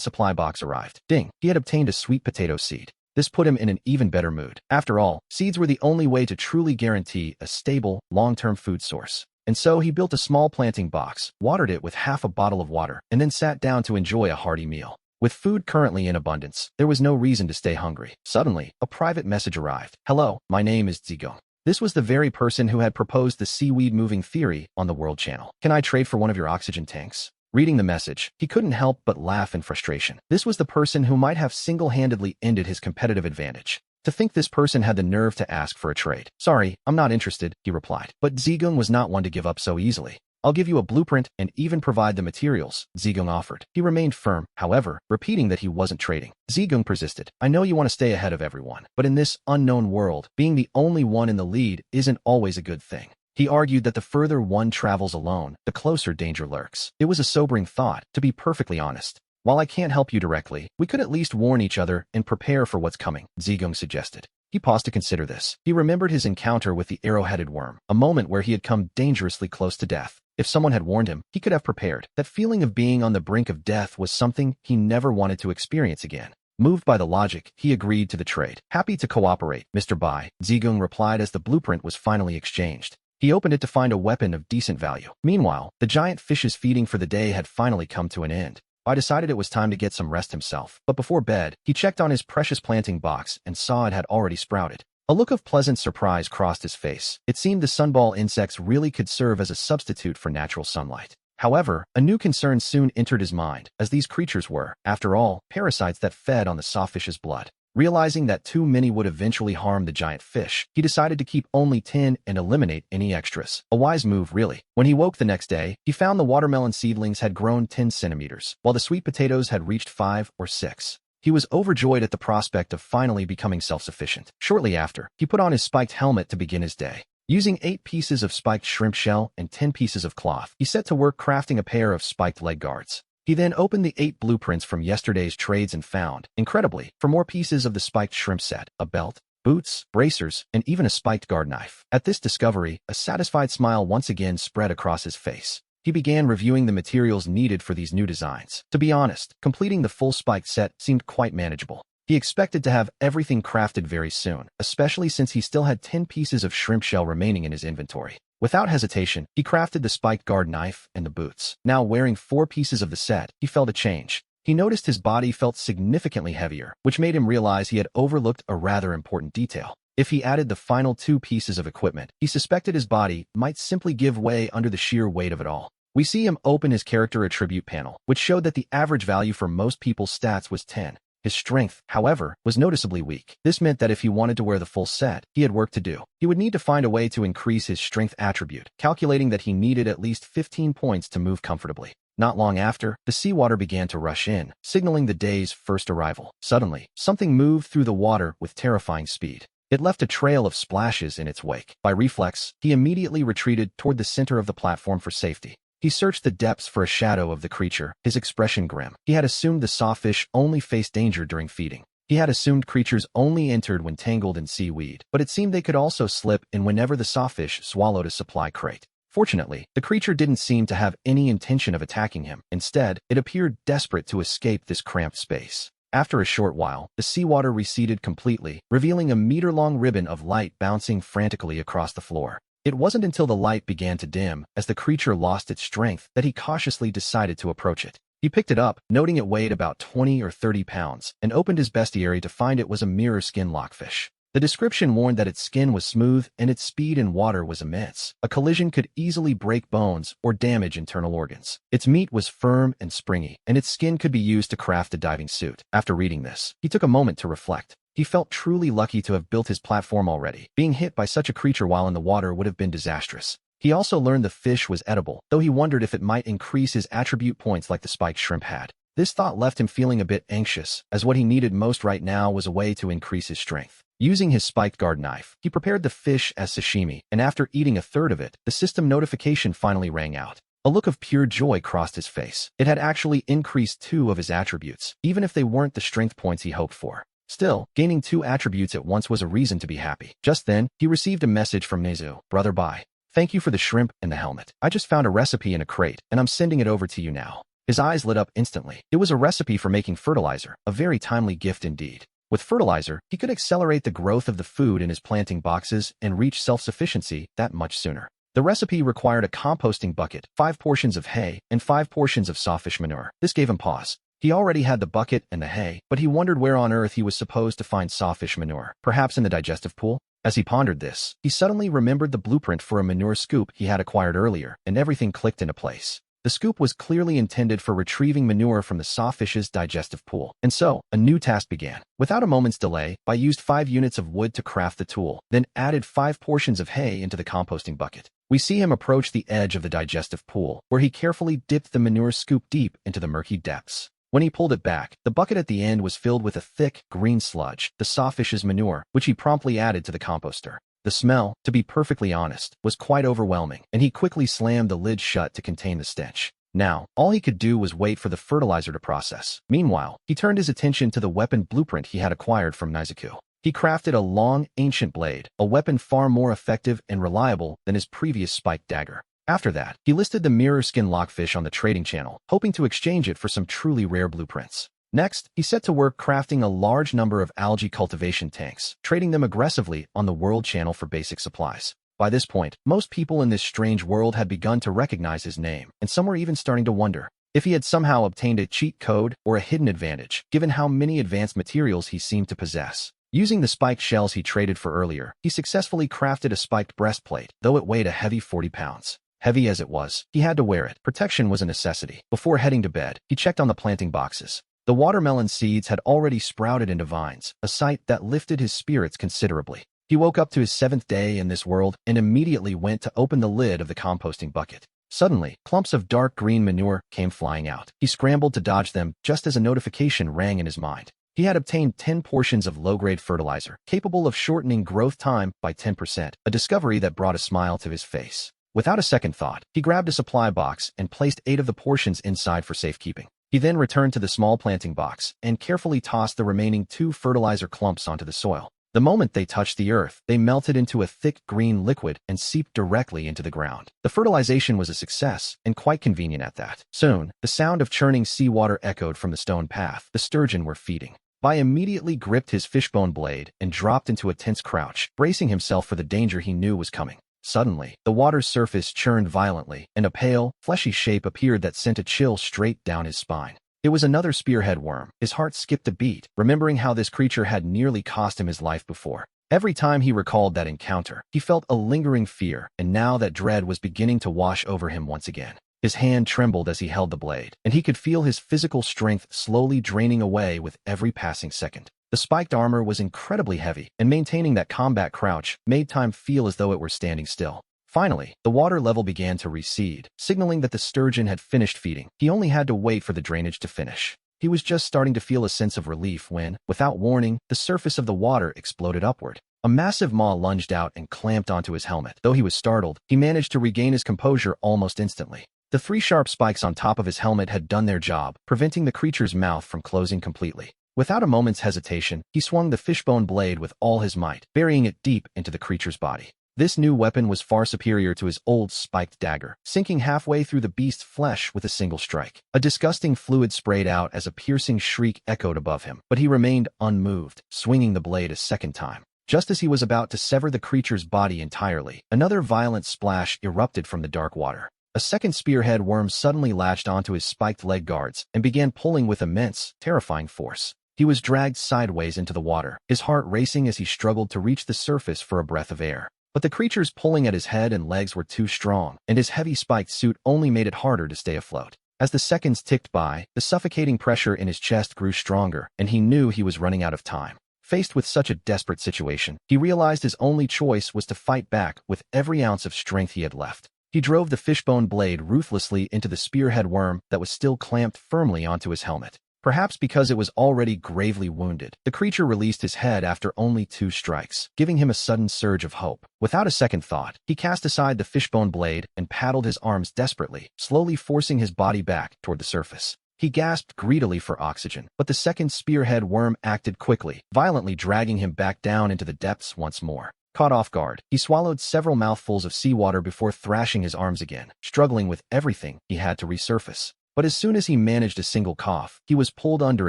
supply box arrived. Ding! He had obtained a sweet potato seed. This put him in an even better mood. After all, seeds were the only way to truly guarantee a stable, long-term food source. And so he built a small planting box, watered it with half a bottle of water, and then sat down to enjoy a hearty meal. With food currently in abundance, there was no reason to stay hungry. Suddenly, a private message arrived. "Hello, my name is Zigong." This was the very person who had proposed the seaweed-moving theory on the World Channel. "Can I trade for one of your oxygen tanks?" Reading the message, he couldn't help but laugh in frustration. This was the person who might have single-handedly ended his competitive advantage. To think this person had the nerve to ask for a trade. "Sorry, I'm not interested," he replied. But Zigong was not one to give up so easily. "I'll give you a blueprint and even provide the materials," Zigong offered. He remained firm, however, repeating that he wasn't trading. Zigong persisted. "I know you want to stay ahead of everyone, but in this unknown world, being the only one in the lead isn't always a good thing." He argued that the further one travels alone, the closer danger lurks. It was a sobering thought, to be perfectly honest. "While I can't help you directly, we could at least warn each other and prepare for what's coming," Zigong suggested. He paused to consider this. He remembered his encounter with the arrow-headed worm, a moment where he had come dangerously close to death. If someone had warned him, he could have prepared. That feeling of being on the brink of death was something he never wanted to experience again. Moved by the logic, he agreed to the trade. "Happy to cooperate, Mr. Bai," Zigong replied as the blueprint was finally exchanged. He opened it to find a weapon of decent value. Meanwhile, the giant fish's feeding for the day had finally come to an end. Bai decided it was time to get some rest himself, but before bed, he checked on his precious planting box and saw it had already sprouted. A look of pleasant surprise crossed his face. It seemed the sunball insects really could serve as a substitute for natural sunlight. However, a new concern soon entered his mind, as these creatures were, after all, parasites that fed on the sawfish's blood. Realizing that too many would eventually harm the giant fish, he decided to keep only 10 and eliminate any extras. A wise move, really. When he woke the next day, he found the watermelon seedlings had grown 10 centimeters, while the sweet potatoes had reached 5 or 6. He was overjoyed at the prospect of finally becoming self-sufficient. Shortly after, he put on his spiked helmet to begin his day. Using 8 pieces of spiked shrimp shell and 10 pieces of cloth, he set to work crafting a pair of spiked leg guards. He then opened the 8 blueprints from yesterday's trades and found, incredibly, 4 more pieces of the spiked shrimp set, a belt, boots, bracers, and even a spiked guard knife. At this discovery, a satisfied smile once again spread across his face. He began reviewing the materials needed for these new designs. To be honest, completing the full spiked set seemed quite manageable. He expected to have everything crafted very soon, especially since he still had 10 pieces of shrimp shell remaining in his inventory. Without hesitation, he crafted the spiked guard knife and the boots. Now wearing 4 pieces of the set, he felt a change. He noticed his body felt significantly heavier, which made him realize he had overlooked a rather important detail. If he added the final 2 pieces of equipment, he suspected his body might simply give way under the sheer weight of it all. We see him open his character attribute panel, which showed that the average value for most people's stats was 10. His strength, however, was noticeably weak. This meant that if he wanted to wear the full set, he had work to do. He would need to find a way to increase his strength attribute, calculating that he needed at least 15 points to move comfortably. Not long after, the seawater began to rush in, signaling the day's first arrival. Suddenly, something moved through the water with terrifying speed. It left a trail of splashes in its wake. By reflex, he immediately retreated toward the center of the platform for safety. He searched the depths for a shadow of the creature, his expression grim. He had assumed the sawfish only faced danger during feeding. He had assumed creatures only entered when tangled in seaweed, but it seemed they could also slip in whenever the sawfish swallowed a supply crate. Fortunately, the creature didn't seem to have any intention of attacking him. Instead, it appeared desperate to escape this cramped space. After a short while, the seawater receded completely, revealing a meter-long ribbon of light bouncing frantically across the floor. It wasn't until the light began to dim, as the creature lost its strength, that he cautiously decided to approach it. He picked it up, noting it weighed about 20 or 30 pounds, and opened his bestiary to find it was a mirror skin lockfish. The description warned that its skin was smooth and its speed in water was immense. A collision could easily break bones or damage internal organs. Its meat was firm and springy, and its skin could be used to craft a diving suit. After reading this, he took a moment to reflect. He felt truly lucky to have built his platform already. Being hit by such a creature while in the water would have been disastrous. He also learned the fish was edible, though he wondered if it might increase his attribute points like the spiked shrimp had. This thought left him feeling a bit anxious, as what he needed most right now was a way to increase his strength. Using his spiked guard knife, he prepared the fish as sashimi, and after eating a third of it, the system notification finally rang out. A look of pure joy crossed his face. It had actually increased 2 of his attributes, even if they weren't the strength points he hoped for. Still, gaining 2 attributes at once was a reason to be happy. Just then, he received a message from Nezu. Brother Bai. Thank you for the shrimp and the helmet. I just found a recipe in a crate, and I'm sending it over to you now. His eyes lit up instantly. It was a recipe for making fertilizer, a very timely gift indeed. With fertilizer, he could accelerate the growth of the food in his planting boxes and reach self-sufficiency that much sooner. The recipe required a composting bucket, 5 portions of hay, and 5 portions of sawfish manure. This gave him pause. He already had the bucket and the hay, but he wondered where on earth he was supposed to find sawfish manure. Perhaps in the digestive pool? As he pondered this, he suddenly remembered the blueprint for a manure scoop he had acquired earlier, and everything clicked into place. The scoop was clearly intended for retrieving manure from the sawfish's digestive pool. And so, a new task began. Without a moment's delay, Bai used 5 units of wood to craft the tool, then added 5 portions of hay into the composting bucket. We see him approach the edge of the digestive pool, where he carefully dipped the manure scoop deep into the murky depths. When he pulled it back, the bucket at the end was filled with a thick, green sludge, the sawfish's manure, which he promptly added to the composter. The smell, to be perfectly honest, was quite overwhelming, and he quickly slammed the lid shut to contain the stench. Now, all he could do was wait for the fertilizer to process. Meanwhile, he turned his attention to the weapon blueprint he had acquired from Nizuku. He crafted a long, ancient blade, a weapon far more effective and reliable than his previous spiked dagger. After that, he listed the mirror skin lockfish on the trading channel, hoping to exchange it for some truly rare blueprints. Next, he set to work crafting a large number of algae cultivation tanks, trading them aggressively on the world channel for basic supplies. By this point, most people in this strange world had begun to recognize his name, and some were even starting to wonder if he had somehow obtained a cheat code or a hidden advantage, given how many advanced materials he seemed to possess. Using the spiked shells he traded for earlier, he successfully crafted a spiked breastplate, though it weighed a heavy 40 pounds. Heavy as it was, he had to wear it. Protection was a necessity. Before heading to bed, he checked on the planting boxes. The watermelon seeds had already sprouted into vines, a sight that lifted his spirits considerably. He woke up to his 7th day in this world and immediately went to open the lid of the composting bucket. Suddenly, clumps of dark green manure came flying out. He scrambled to dodge them just as a notification rang in his mind. He had obtained 10 portions of low-grade fertilizer, capable of shortening growth time by 10%, a discovery that brought a smile to his face. Without a second thought, he grabbed a supply box and placed 8 of the portions inside for safekeeping. He then returned to the small planting box and carefully tossed the remaining 2 fertilizer clumps onto the soil. The moment they touched the earth, they melted into a thick green liquid and seeped directly into the ground. The fertilization was a success, and quite convenient at that. Soon, the sound of churning seawater echoed from the stone path the sturgeon were feeding. Bai immediately gripped his fishbone blade and dropped into a tense crouch, bracing himself for the danger he knew was coming. Suddenly, the water's surface churned violently, and a pale, fleshy shape appeared that sent a chill straight down his spine. It was another spearhead worm. His heart skipped a beat, remembering how this creature had nearly cost him his life before. Every time he recalled that encounter, he felt a lingering fear, and now that dread was beginning to wash over him once again. His hand trembled as he held the blade, and he could feel his physical strength slowly draining away with every passing second. The spiked armor was incredibly heavy, and maintaining that combat crouch made time feel as though it were standing still. Finally, the water level began to recede, signaling that the sturgeon had finished feeding. He only had to wait for the drainage to finish. He was just starting to feel a sense of relief when, without warning, the surface of the water exploded upward. A massive maw lunged out and clamped onto his helmet. Though he was startled, he managed to regain his composure almost instantly. The 3 sharp spikes on top of his helmet had done their job, preventing the creature's mouth from closing completely. Without a moment's hesitation, he swung the fishbone blade with all his might, burying it deep into the creature's body. This new weapon was far superior to his old spiked dagger, sinking halfway through the beast's flesh with a single strike. A disgusting fluid sprayed out as a piercing shriek echoed above him, but he remained unmoved, swinging the blade a second time. Just as he was about to sever the creature's body entirely, another violent splash erupted from the dark water. A second spearhead worm suddenly latched onto his spiked leg guards and began pulling with immense, terrifying force. He was dragged sideways into the water, his heart racing as he struggled to reach the surface for a breath of air. But the creature's pulling at his head and legs were too strong, and his heavy spiked suit only made it harder to stay afloat. As the seconds ticked by, the suffocating pressure in his chest grew stronger, and he knew he was running out of time. Faced with such a desperate situation, he realized his only choice was to fight back with every ounce of strength he had left. He drove the fishbone blade ruthlessly into the spearhead worm that was still clamped firmly onto his helmet. Perhaps because it was already gravely wounded, the creature released his head after only 2 strikes, giving him a sudden surge of hope. Without a second thought, he cast aside the fishbone blade and paddled his arms desperately, slowly forcing his body back toward the surface. He gasped greedily for oxygen, but the second spearhead worm acted quickly, violently dragging him back down into the depths once more. Caught off guard, he swallowed several mouthfuls of seawater before thrashing his arms again, struggling with everything he had to resurface. But as soon as he managed a single cough, he was pulled under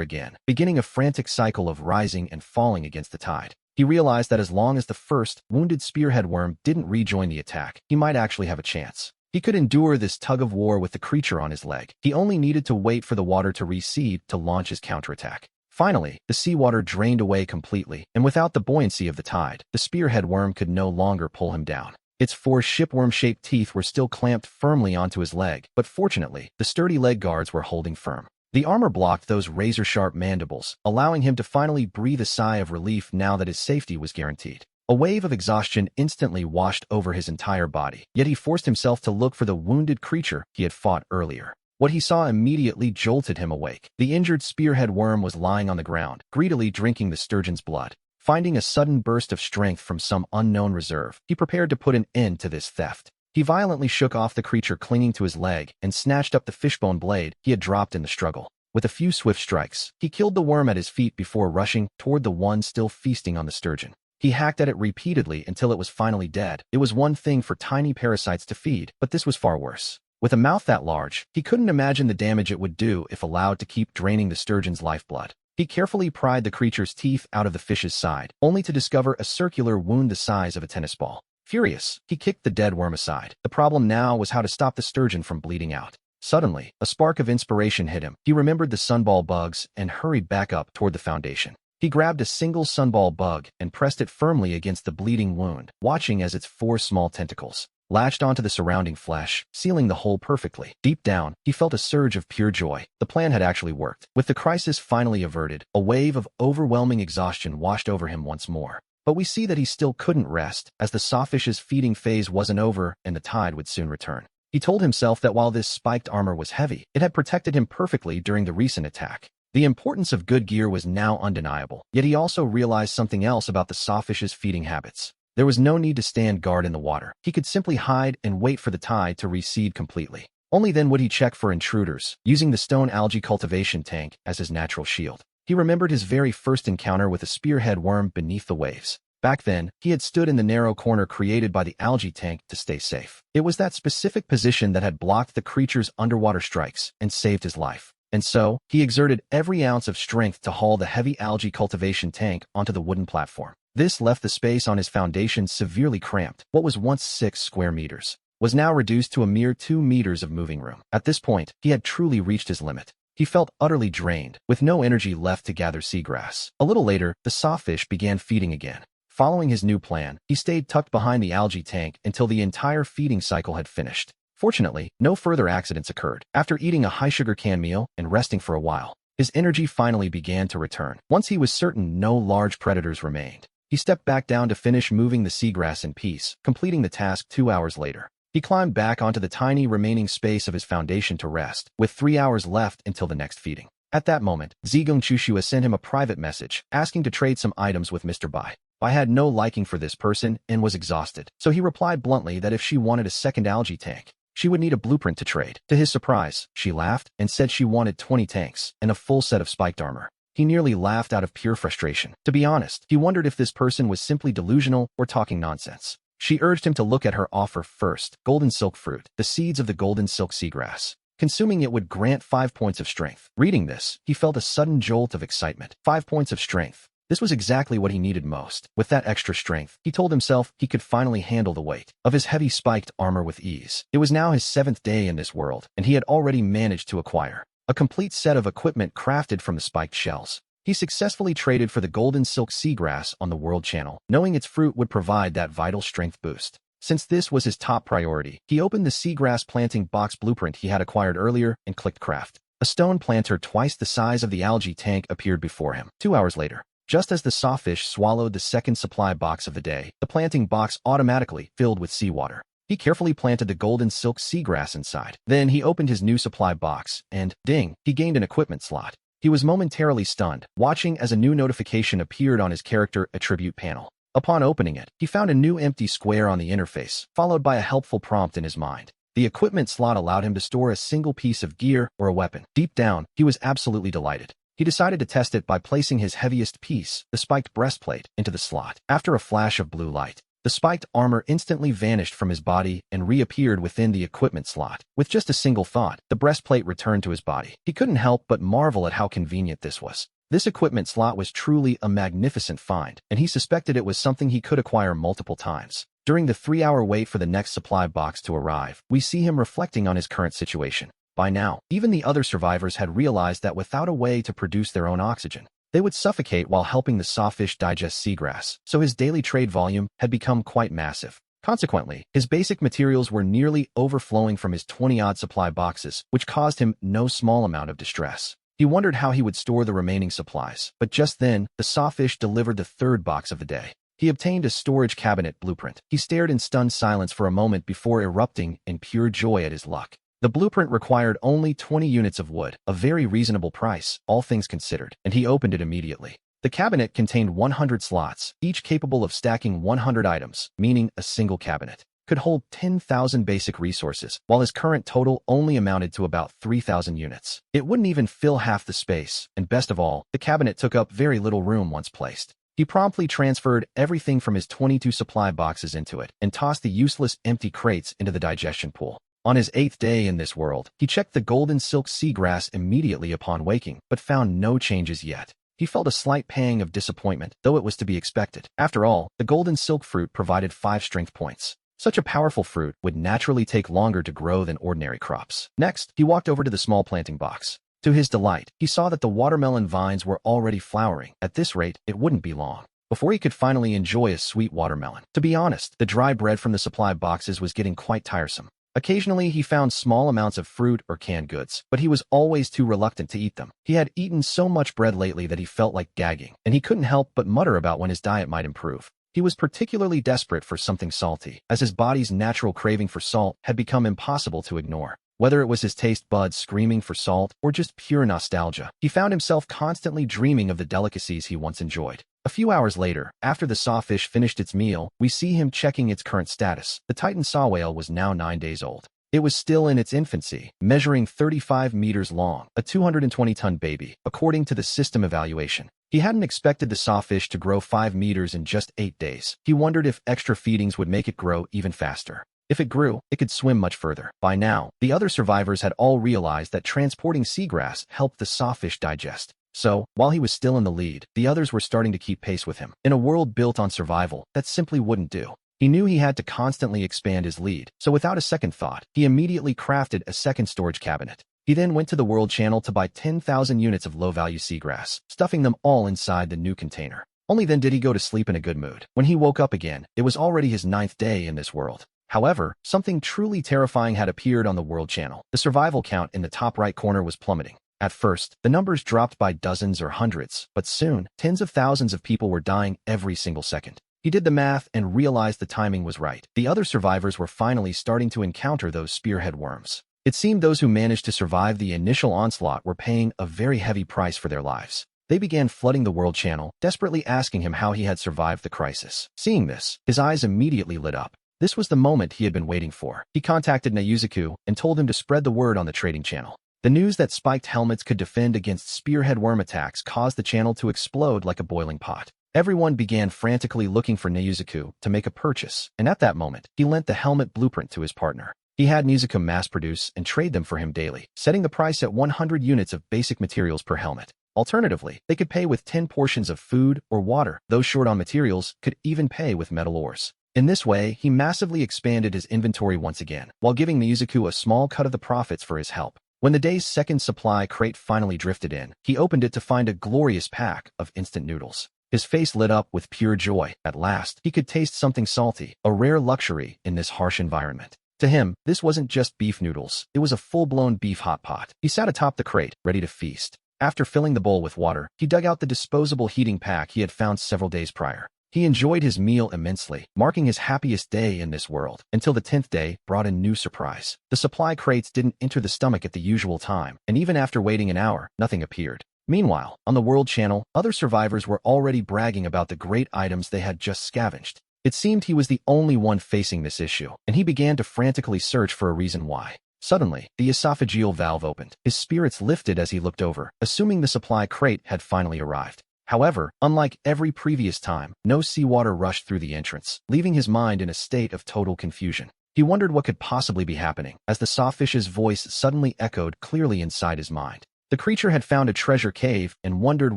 again, beginning a frantic cycle of rising and falling against the tide. He realized that as long as the first, wounded spearhead worm didn't rejoin the attack, he might actually have a chance. He could endure this tug-of-war with the creature on his leg. He only needed to wait for the water to recede to launch his counterattack. Finally, the seawater drained away completely, and without the buoyancy of the tide, the spearhead worm could no longer pull him down. Its 4 shipworm-shaped teeth were still clamped firmly onto his leg, but fortunately, the sturdy leg guards were holding firm. The armor blocked those razor-sharp mandibles, allowing him to finally breathe a sigh of relief now that his safety was guaranteed. A wave of exhaustion instantly washed over his entire body, yet he forced himself to look for the wounded creature he had fought earlier. What he saw immediately jolted him awake. The injured spearhead worm was lying on the ground, greedily drinking the sturgeon's blood. Finding a sudden burst of strength from some unknown reserve, he prepared to put an end to this theft. He violently shook off the creature clinging to his leg and snatched up the fishbone blade he had dropped in the struggle. With a few swift strikes, he killed the worm at his feet before rushing toward the one still feasting on the sturgeon. He hacked at it repeatedly until it was finally dead. It was one thing for tiny parasites to feed, but this was far worse. With a mouth that large, he couldn't imagine the damage it would do if allowed to keep draining the sturgeon's lifeblood. He carefully pried the creature's teeth out of the fish's side, only to discover a circular wound the size of a tennis ball. Furious, he kicked the dead worm aside. The problem now was how to stop the sturgeon from bleeding out. Suddenly, a spark of inspiration hit him. He remembered the sunball bugs and hurried back up toward the foundation. He grabbed a single sunball bug and pressed it firmly against the bleeding wound, watching as its 4 small tentacles latched onto the surrounding flesh, sealing the hole perfectly. Deep down, he felt a surge of pure joy. The plan had actually worked. With the crisis finally averted, a wave of overwhelming exhaustion washed over him once more. But we see that he still couldn't rest, as the sawfish's feeding phase wasn't over and the tide would soon return. He told himself that while this spiked armor was heavy, it had protected him perfectly during the recent attack. The importance of good gear was now undeniable, yet he also realized something else about the sawfish's feeding habits. There was no need to stand guard in the water. He could simply hide and wait for the tide to recede completely. Only then would he check for intruders, using the stone algae cultivation tank as his natural shield. He remembered his very first encounter with a spearhead worm beneath the waves. Back then, he had stood in the narrow corner created by the algae tank to stay safe. It was that specific position that had blocked the creature's underwater strikes and saved his life. And so, he exerted every ounce of strength to haul the heavy algae cultivation tank onto the wooden platform. This left the space on his foundation severely cramped. What was once 6 square meters was now reduced to a mere 2 meters of moving room. At this point, he had truly reached his limit. He felt utterly drained, with no energy left to gather seagrass. A little later, the sawfish began feeding again. Following his new plan, he stayed tucked behind the algae tank until the entire feeding cycle had finished. Fortunately, no further accidents occurred. After eating a high-sugar canned meal and resting for a while, his energy finally began to return. Once he was certain no large predators remained, he stepped back down to finish moving the seagrass in peace, completing the task 2 hours later. He climbed back onto the tiny remaining space of his foundation to rest, with 3 hours left until the next feeding. At that moment, Zigong Chushua sent him a private message, asking to trade some items with Mr. Bai. Bai had no liking for this person and was exhausted, so he replied bluntly that if she wanted a second algae tank, she would need a blueprint to trade. To his surprise, she laughed and said she wanted 20 tanks and a full set of spiked armor. He nearly laughed out of pure frustration. To be honest, he wondered if this person was simply delusional or talking nonsense. She urged him to look at her offer first. Golden silk fruit, the seeds of the golden silk seagrass. Consuming it would grant 5 points of strength. Reading this, he felt a sudden jolt of excitement. 5 points of strength. This was exactly what he needed most. With that extra strength, he told himself he could finally handle the weight of his heavy spiked armor with ease. It was now his 7th day in this world, and he had already managed to acquire a complete set of equipment crafted from the spiked shells. He successfully traded for the golden silk seagrass on the world channel, knowing its fruit would provide that vital strength boost. Since this was his top priority, he opened the seagrass planting box blueprint he had acquired earlier and clicked craft. A stone planter twice the size of the algae tank appeared before him. 2 hours later, just as the sawfish swallowed the second supply box of the day, the planting box automatically filled with seawater. He carefully planted the golden silk seagrass inside. Then he opened his new supply box, and, ding, he gained an equipment slot. He was momentarily stunned, watching as a new notification appeared on his character attribute panel. Upon opening it, he found a new empty square on the interface, followed by a helpful prompt in his mind. The equipment slot allowed him to store a single piece of gear or a weapon. Deep down, he was absolutely delighted. He decided to test it by placing his heaviest piece, the spiked breastplate, into the slot. After a flash of blue light, the spiked armor instantly vanished from his body and reappeared within the equipment slot. With just a single thought, the breastplate returned to his body. He couldn't help but marvel at how convenient this was. This equipment slot was truly a magnificent find, and he suspected it was something he could acquire multiple times. During the 3-hour wait for the next supply box to arrive, we see him reflecting on his current situation. By now, even the other survivors had realized that without a way to produce their own oxygen, they would suffocate while helping the sawfish digest seagrass, so his daily trade volume had become quite massive. Consequently, his basic materials were nearly overflowing from his 20-odd supply boxes, which caused him no small amount of distress. He wondered how he would store the remaining supplies, but just then, the sawfish delivered the third box of the day. He obtained a storage cabinet blueprint. He stared in stunned silence for a moment before erupting in pure joy at his luck. The blueprint required only 20 units of wood, a very reasonable price, all things considered, and he opened it immediately. The cabinet contained 100 slots, each capable of stacking 100 items, meaning a single cabinet could hold 10,000 basic resources, while his current total only amounted to about 3,000 units. It wouldn't even fill half the space, and best of all, the cabinet took up very little room once placed. He promptly transferred everything from his 22 supply boxes into it, and tossed the useless empty crates into the digestion pool. On his 8th day in this world, he checked the golden silk seagrass immediately upon waking, but found no changes yet. He felt a slight pang of disappointment, though it was to be expected. After all, the golden silk fruit provided 5 strength points. Such a powerful fruit would naturally take longer to grow than ordinary crops. Next, he walked over to the small planting box. To his delight, he saw that the watermelon vines were already flowering. At this rate, it wouldn't be long before he could finally enjoy a sweet watermelon. To be honest, the dry bread from the supply boxes was getting quite tiresome. Occasionally, he found small amounts of fruit or canned goods, but he was always too reluctant to eat them. He had eaten so much bread lately that he felt like gagging, and he couldn't help but mutter about when his diet might improve. He was particularly desperate for something salty, as his body's natural craving for salt had become impossible to ignore. Whether it was his taste buds screaming for salt or just pure nostalgia, he found himself constantly dreaming of the delicacies he once enjoyed. A few hours later, after the sawfish finished its meal, we see him checking its current status. The Titan saw whale was now 9 days old. It was still in its infancy, measuring 35 meters long, a 220-ton baby, according to the system evaluation. He hadn't expected the sawfish to grow 5 meters in just 8 days. He wondered if extra feedings would make it grow even faster. If it grew, it could swim much further. By now, the other survivors had all realized that transporting seagrass helped the sawfish digest. So, while he was still in the lead, the others were starting to keep pace with him. In a world built on survival, that simply wouldn't do. He knew he had to constantly expand his lead, so without a second thought, he immediately crafted a second storage cabinet. He then went to the world channel to buy 10,000 units of low-value seagrass, stuffing them all inside the new container. Only then did he go to sleep in a good mood. When he woke up again, it was already his 9th day in this world. However, something truly terrifying had appeared on the world channel. The survival count in the top right corner was plummeting. At first, the numbers dropped by dozens or hundreds, but soon, tens of thousands of people were dying every single second. He did the math and realized the timing was right. The other survivors were finally starting to encounter those spearhead worms. It seemed those who managed to survive the initial onslaught were paying a very heavy price for their lives. They began flooding the world channel, desperately asking him how he had survived the crisis. Seeing this, his eyes immediately lit up. This was the moment he had been waiting for. He contacted Nayuzuku and told him to spread the word on the trading channel. The news that spiked helmets could defend against spearhead worm attacks caused the channel to explode like a boiling pot. Everyone began frantically looking for Nayuzuku to make a purchase, and at that moment, he lent the helmet blueprint to his partner. He had Nayuzuku mass-produce and trade them for him daily, setting the price at 100 units of basic materials per helmet. Alternatively, they could pay with 10 portions of food or water. Those short on materials could even pay with metal ores. In this way, he massively expanded his inventory once again, while giving Nayuzuku a small cut of the profits for his help. When the day's second supply crate finally drifted in, he opened it to find a glorious pack of instant noodles. His face lit up with pure joy. At last, he could taste something salty, a rare luxury in this harsh environment. To him, this wasn't just beef noodles, it was a full-blown beef hot pot. He sat atop the crate, ready to feast. After filling the bowl with water, he dug out the disposable heating pack he had found several days prior. He enjoyed his meal immensely, marking his happiest day in this world, until the 10th day brought a new surprise. The supply crates didn't enter the stomach at the usual time, and even after waiting an hour, nothing appeared. Meanwhile, on the World Channel, other survivors were already bragging about the great items they had just scavenged. It seemed he was the only one facing this issue, and he began to frantically search for a reason why. Suddenly, the esophageal valve opened. His spirits lifted as he looked over, assuming the supply crate had finally arrived. However, unlike every previous time, no seawater rushed through the entrance, leaving his mind in a state of total confusion. He wondered what could possibly be happening, as the sawfish's voice suddenly echoed clearly inside his mind. The creature had found a treasure cave and wondered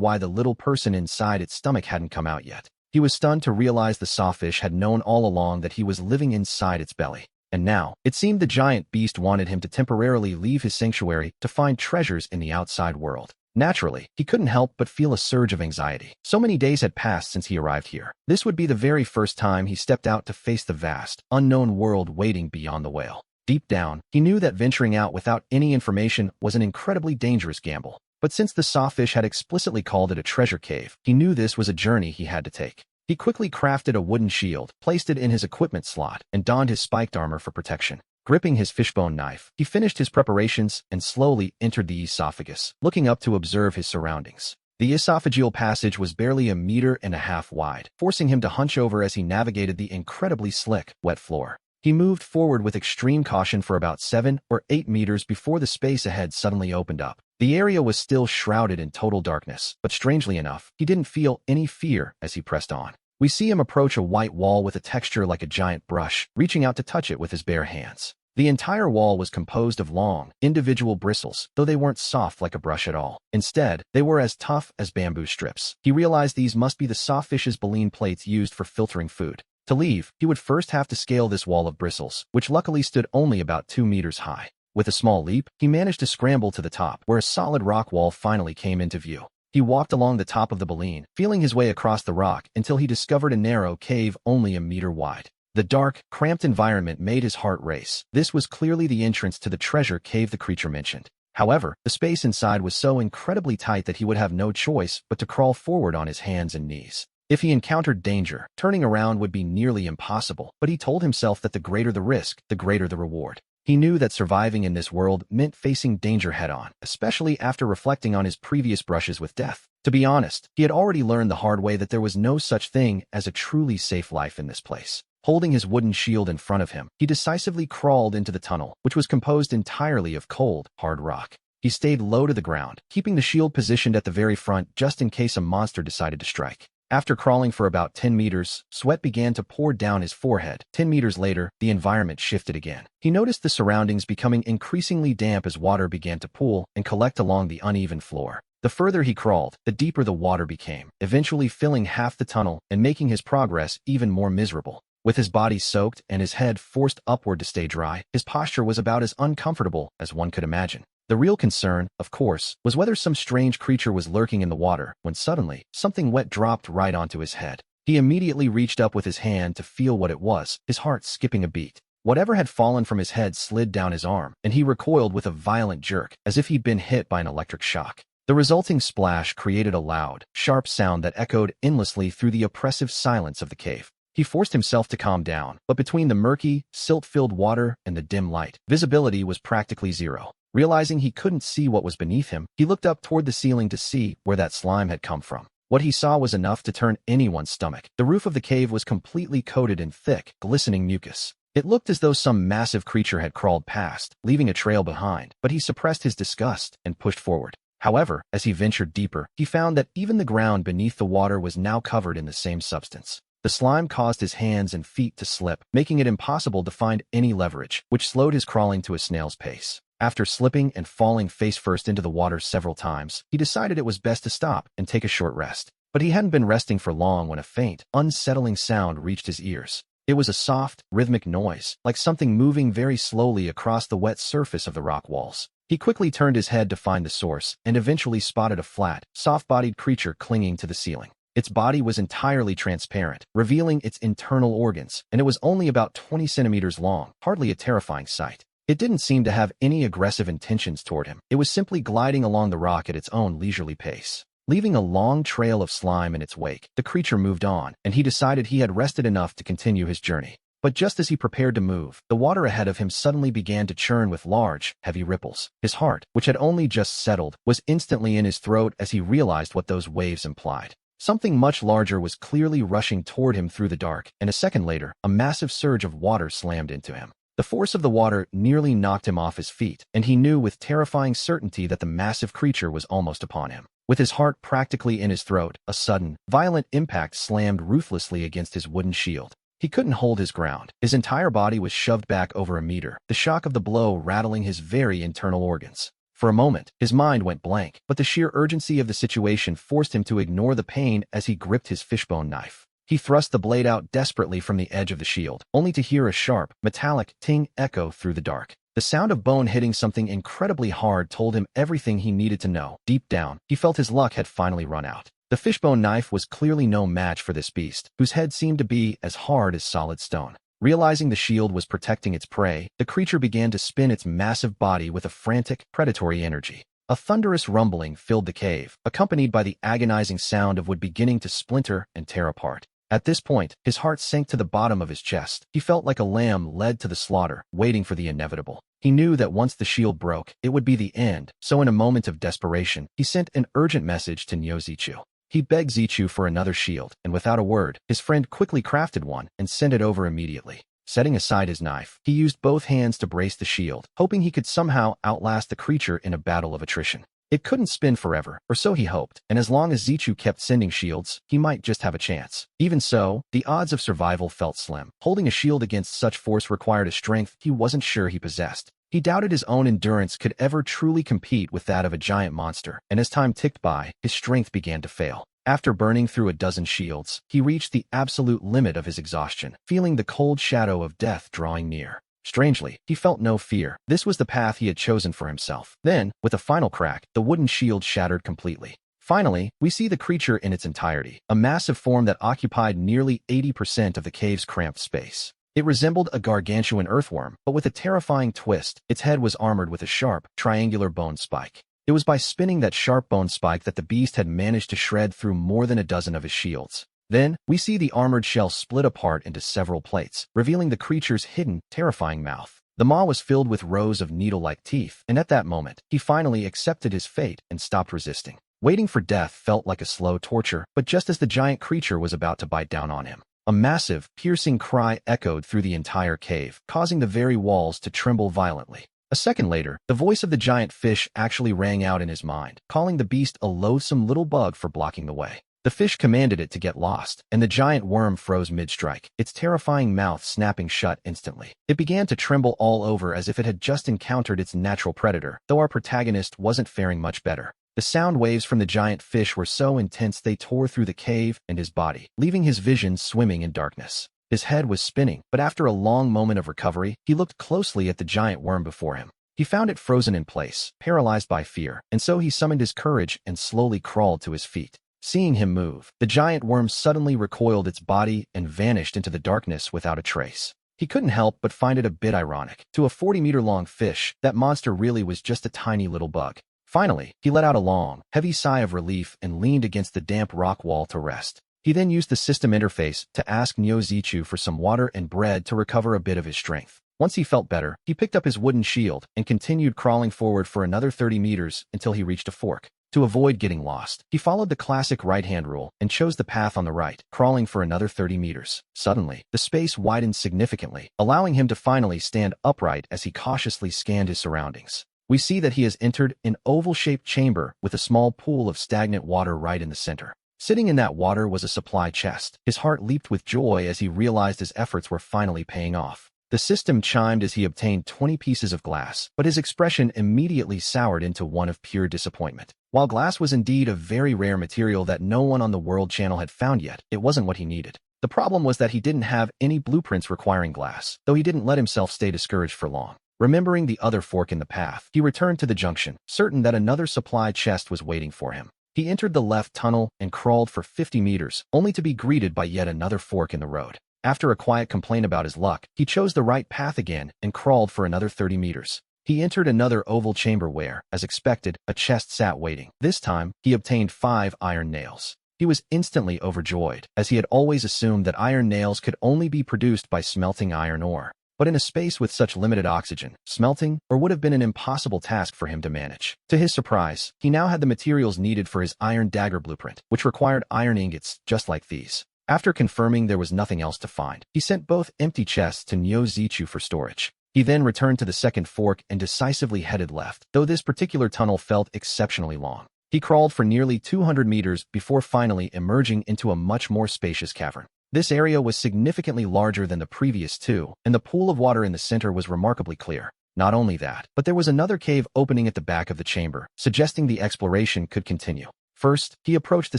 why the little person inside its stomach hadn't come out yet. He was stunned to realize the sawfish had known all along that he was living inside its belly. And now, it seemed the giant beast wanted him to temporarily leave his sanctuary to find treasures in the outside world. Naturally, he couldn't help but feel a surge of anxiety. So many days had passed since he arrived here. This would be the very first time he stepped out to face the vast, unknown world waiting beyond the whale. Deep down, he knew that venturing out without any information was an incredibly dangerous gamble. But since the sawfish had explicitly called it a treasure cave, he knew this was a journey he had to take. He quickly crafted a wooden shield, placed it in his equipment slot, and donned his spiked armor for protection. Gripping his fishbone knife, he finished his preparations and slowly entered the esophagus, looking up to observe his surroundings. The esophageal passage was barely 1.5 meters wide, forcing him to hunch over as he navigated the incredibly slick, wet floor. He moved forward with extreme caution for about 7 or 8 meters before the space ahead suddenly opened up. The area was still shrouded in total darkness, but strangely enough, he didn't feel any fear as he pressed on. We see him approach a white wall with a texture like a giant brush, reaching out to touch it with his bare hands. The entire wall was composed of long, individual bristles, though they weren't soft like a brush at all. Instead, they were as tough as bamboo strips. He realized these must be the sawfish's baleen plates used for filtering food. To leave, he would first have to scale this wall of bristles, which luckily stood only about 2 meters high. With a small leap, he managed to scramble to the top, where a solid rock wall finally came into view. He walked along the top of the baleen, feeling his way across the rock until he discovered a narrow cave only 1 meter wide. The dark, cramped environment made his heart race. This was clearly the entrance to the treasure cave the creature mentioned. However, the space inside was so incredibly tight that he would have no choice but to crawl forward on his hands and knees. If he encountered danger, turning around would be nearly impossible, but he told himself that the greater the risk, the greater the reward. He knew that surviving in this world meant facing danger head-on, especially after reflecting on his previous brushes with death. To be honest, he had already learned the hard way that there was no such thing as a truly safe life in this place. Holding his wooden shield in front of him, he decisively crawled into the tunnel, which was composed entirely of cold, hard rock. He stayed low to the ground, keeping the shield positioned at the very front just in case a monster decided to strike. After crawling for about 10 meters, sweat began to pour down his forehead. 10 meters later, the environment shifted again. He noticed the surroundings becoming increasingly damp as water began to pool and collect along the uneven floor. The further he crawled, the deeper the water became, eventually filling half the tunnel and making his progress even more miserable. With his body soaked and his head forced upward to stay dry, his posture was about as uncomfortable as one could imagine. The real concern, of course, was whether some strange creature was lurking in the water, when suddenly, something wet dropped right onto his head. He immediately reached up with his hand to feel what it was, his heart skipping a beat. Whatever had fallen from his head slid down his arm, and he recoiled with a violent jerk, as if he'd been hit by an electric shock. The resulting splash created a loud, sharp sound that echoed endlessly through the oppressive silence of the cave. He forced himself to calm down, but between the murky, silt-filled water and the dim light, visibility was practically zero. Realizing he couldn't see what was beneath him, he looked up toward the ceiling to see where that slime had come from. What he saw was enough to turn anyone's stomach. The roof of the cave was completely coated in thick, glistening mucus. It looked as though some massive creature had crawled past, leaving a trail behind, but he suppressed his disgust and pushed forward. However, as he ventured deeper, he found that even the ground beneath the water was now covered in the same substance. The slime caused his hands and feet to slip, making it impossible to find any leverage, which slowed his crawling to a snail's pace. After slipping and falling face-first into the water several times, he decided it was best to stop and take a short rest. But he hadn't been resting for long when a faint, unsettling sound reached his ears. It was a soft, rhythmic noise, like something moving very slowly across the wet surface of the rock walls. He quickly turned his head to find the source, and eventually spotted a flat, soft-bodied creature clinging to the ceiling. Its body was entirely transparent, revealing its internal organs, and it was only about 20 centimeters long, hardly a terrifying sight. It didn't seem to have any aggressive intentions toward him. It was simply gliding along the rock at its own leisurely pace. Leaving a long trail of slime in its wake, the creature moved on, and he decided he had rested enough to continue his journey. But just as he prepared to move, the water ahead of him suddenly began to churn with large, heavy ripples. His heart, which had only just settled, was instantly in his throat as he realized what those waves implied. Something much larger was clearly rushing toward him through the dark, and a second later, a massive surge of water slammed into him. The force of the water nearly knocked him off his feet, and he knew with terrifying certainty that the massive creature was almost upon him. With his heart practically in his throat, a sudden, violent impact slammed ruthlessly against his wooden shield. He couldn't hold his ground. His entire body was shoved back over a meter, the shock of the blow rattling his very internal organs. For a moment, his mind went blank, but the sheer urgency of the situation forced him to ignore the pain as he gripped his fishbone knife. He thrust the blade out desperately from the edge of the shield, only to hear a sharp, metallic ting echo through the dark. The sound of bone hitting something incredibly hard told him everything he needed to know. Deep down, he felt his luck had finally run out. The fishbone knife was clearly no match for this beast, whose head seemed to be as hard as solid stone. Realizing the shield was protecting its prey, the creature began to spin its massive body with a frantic, predatory energy. A thunderous rumbling filled the cave, accompanied by the agonizing sound of wood beginning to splinter and tear apart. At this point, his heart sank to the bottom of his chest. He felt like a lamb led to the slaughter, waiting for the inevitable. He knew that once the shield broke, it would be the end, so in a moment of desperation, he sent an urgent message to Nyozichu. He begged Zichu for another shield, and without a word, his friend quickly crafted one and sent it over immediately. Setting aside his knife, he used both hands to brace the shield, hoping he could somehow outlast the creature in a battle of attrition. It couldn't spin forever, or so he hoped, and as long as Zichu kept sending shields, he might just have a chance. Even so, the odds of survival felt slim. Holding a shield against such force required a strength he wasn't sure he possessed. He doubted his own endurance could ever truly compete with that of a giant monster, and as time ticked by, his strength began to fail. After burning through a dozen shields, he reached the absolute limit of his exhaustion, feeling the cold shadow of death drawing near. Strangely, he felt no fear. This was the path he had chosen for himself. Then, with a final crack, the wooden shield shattered completely. Finally, we see the creature in its entirety, a massive form that occupied nearly 80% of the cave's cramped space. It resembled a gargantuan earthworm, but with a terrifying twist. Its head was armored with a sharp, triangular bone spike. It was by spinning that sharp bone spike that the beast had managed to shred through more than a dozen of his shields. Then, we see the armored shell split apart into several plates, revealing the creature's hidden, terrifying mouth. The maw was filled with rows of needle-like teeth, and at that moment, he finally accepted his fate and stopped resisting. Waiting for death felt like a slow torture, but just as the giant creature was about to bite down on him, a massive, piercing cry echoed through the entire cave, causing the very walls to tremble violently. A second later, the voice of the giant fish actually rang out in his mind, calling the beast a loathsome little bug for blocking the way. The fish commanded it to get lost, and the giant worm froze mid-strike, its terrifying mouth snapping shut instantly. It began to tremble all over as if it had just encountered its natural predator, though our protagonist wasn't faring much better. The sound waves from the giant fish were so intense they tore through the cave and his body, leaving his vision swimming in darkness. His head was spinning, but after a long moment of recovery, he looked closely at the giant worm before him. He found it frozen in place, paralyzed by fear, and so he summoned his courage and slowly crawled to his feet. Seeing him move, the giant worm suddenly recoiled its body and vanished into the darkness without a trace. He couldn't help but find it a bit ironic. To a 40-meter-long fish, that monster really was just a tiny little bug. Finally, he let out a long, heavy sigh of relief and leaned against the damp rock wall to rest. He then used the system interface to ask Nyozichu for some water and bread to recover a bit of his strength. Once he felt better, he picked up his wooden shield and continued crawling forward for another 30 meters until he reached a fork. To avoid getting lost, he followed the classic right-hand rule and chose the path on the right, crawling for another 30 meters. Suddenly, the space widened significantly, allowing him to finally stand upright as he cautiously scanned his surroundings. We see that he has entered an oval-shaped chamber with a small pool of stagnant water right in the center. Sitting in that water was a supply chest. His heart leaped with joy as he realized his efforts were finally paying off. The system chimed as he obtained 20 pieces of glass, but his expression immediately soured into one of pure disappointment. While glass was indeed a very rare material that no one on the World Channel had found yet, it wasn't what he needed. The problem was that he didn't have any blueprints requiring glass, though he didn't let himself stay discouraged for long. Remembering the other fork in the path, he returned to the junction, certain that another supply chest was waiting for him. He entered the left tunnel and crawled for 50 meters, only to be greeted by yet another fork in the road. After a quiet complaint about his luck, he chose the right path again and crawled for another 30 meters. He entered another oval chamber where, as expected, a chest sat waiting. This time, he obtained 5 iron nails. He was instantly overjoyed, as he had always assumed that iron nails could only be produced by smelting iron ore. But in a space with such limited oxygen, smelting or would have been an impossible task for him to manage. To his surprise, he now had the materials needed for his iron dagger blueprint, which required iron ingots just like these. After confirming there was nothing else to find, he sent both empty chests to Nyozichu for storage. He then returned to the second fork and decisively headed left, though this particular tunnel felt exceptionally long. He crawled for nearly 200 meters before finally emerging into a much more spacious cavern. This area was significantly larger than the previous two, and the pool of water in the center was remarkably clear. Not only that, but there was another cave opening at the back of the chamber, suggesting the exploration could continue. First, he approached the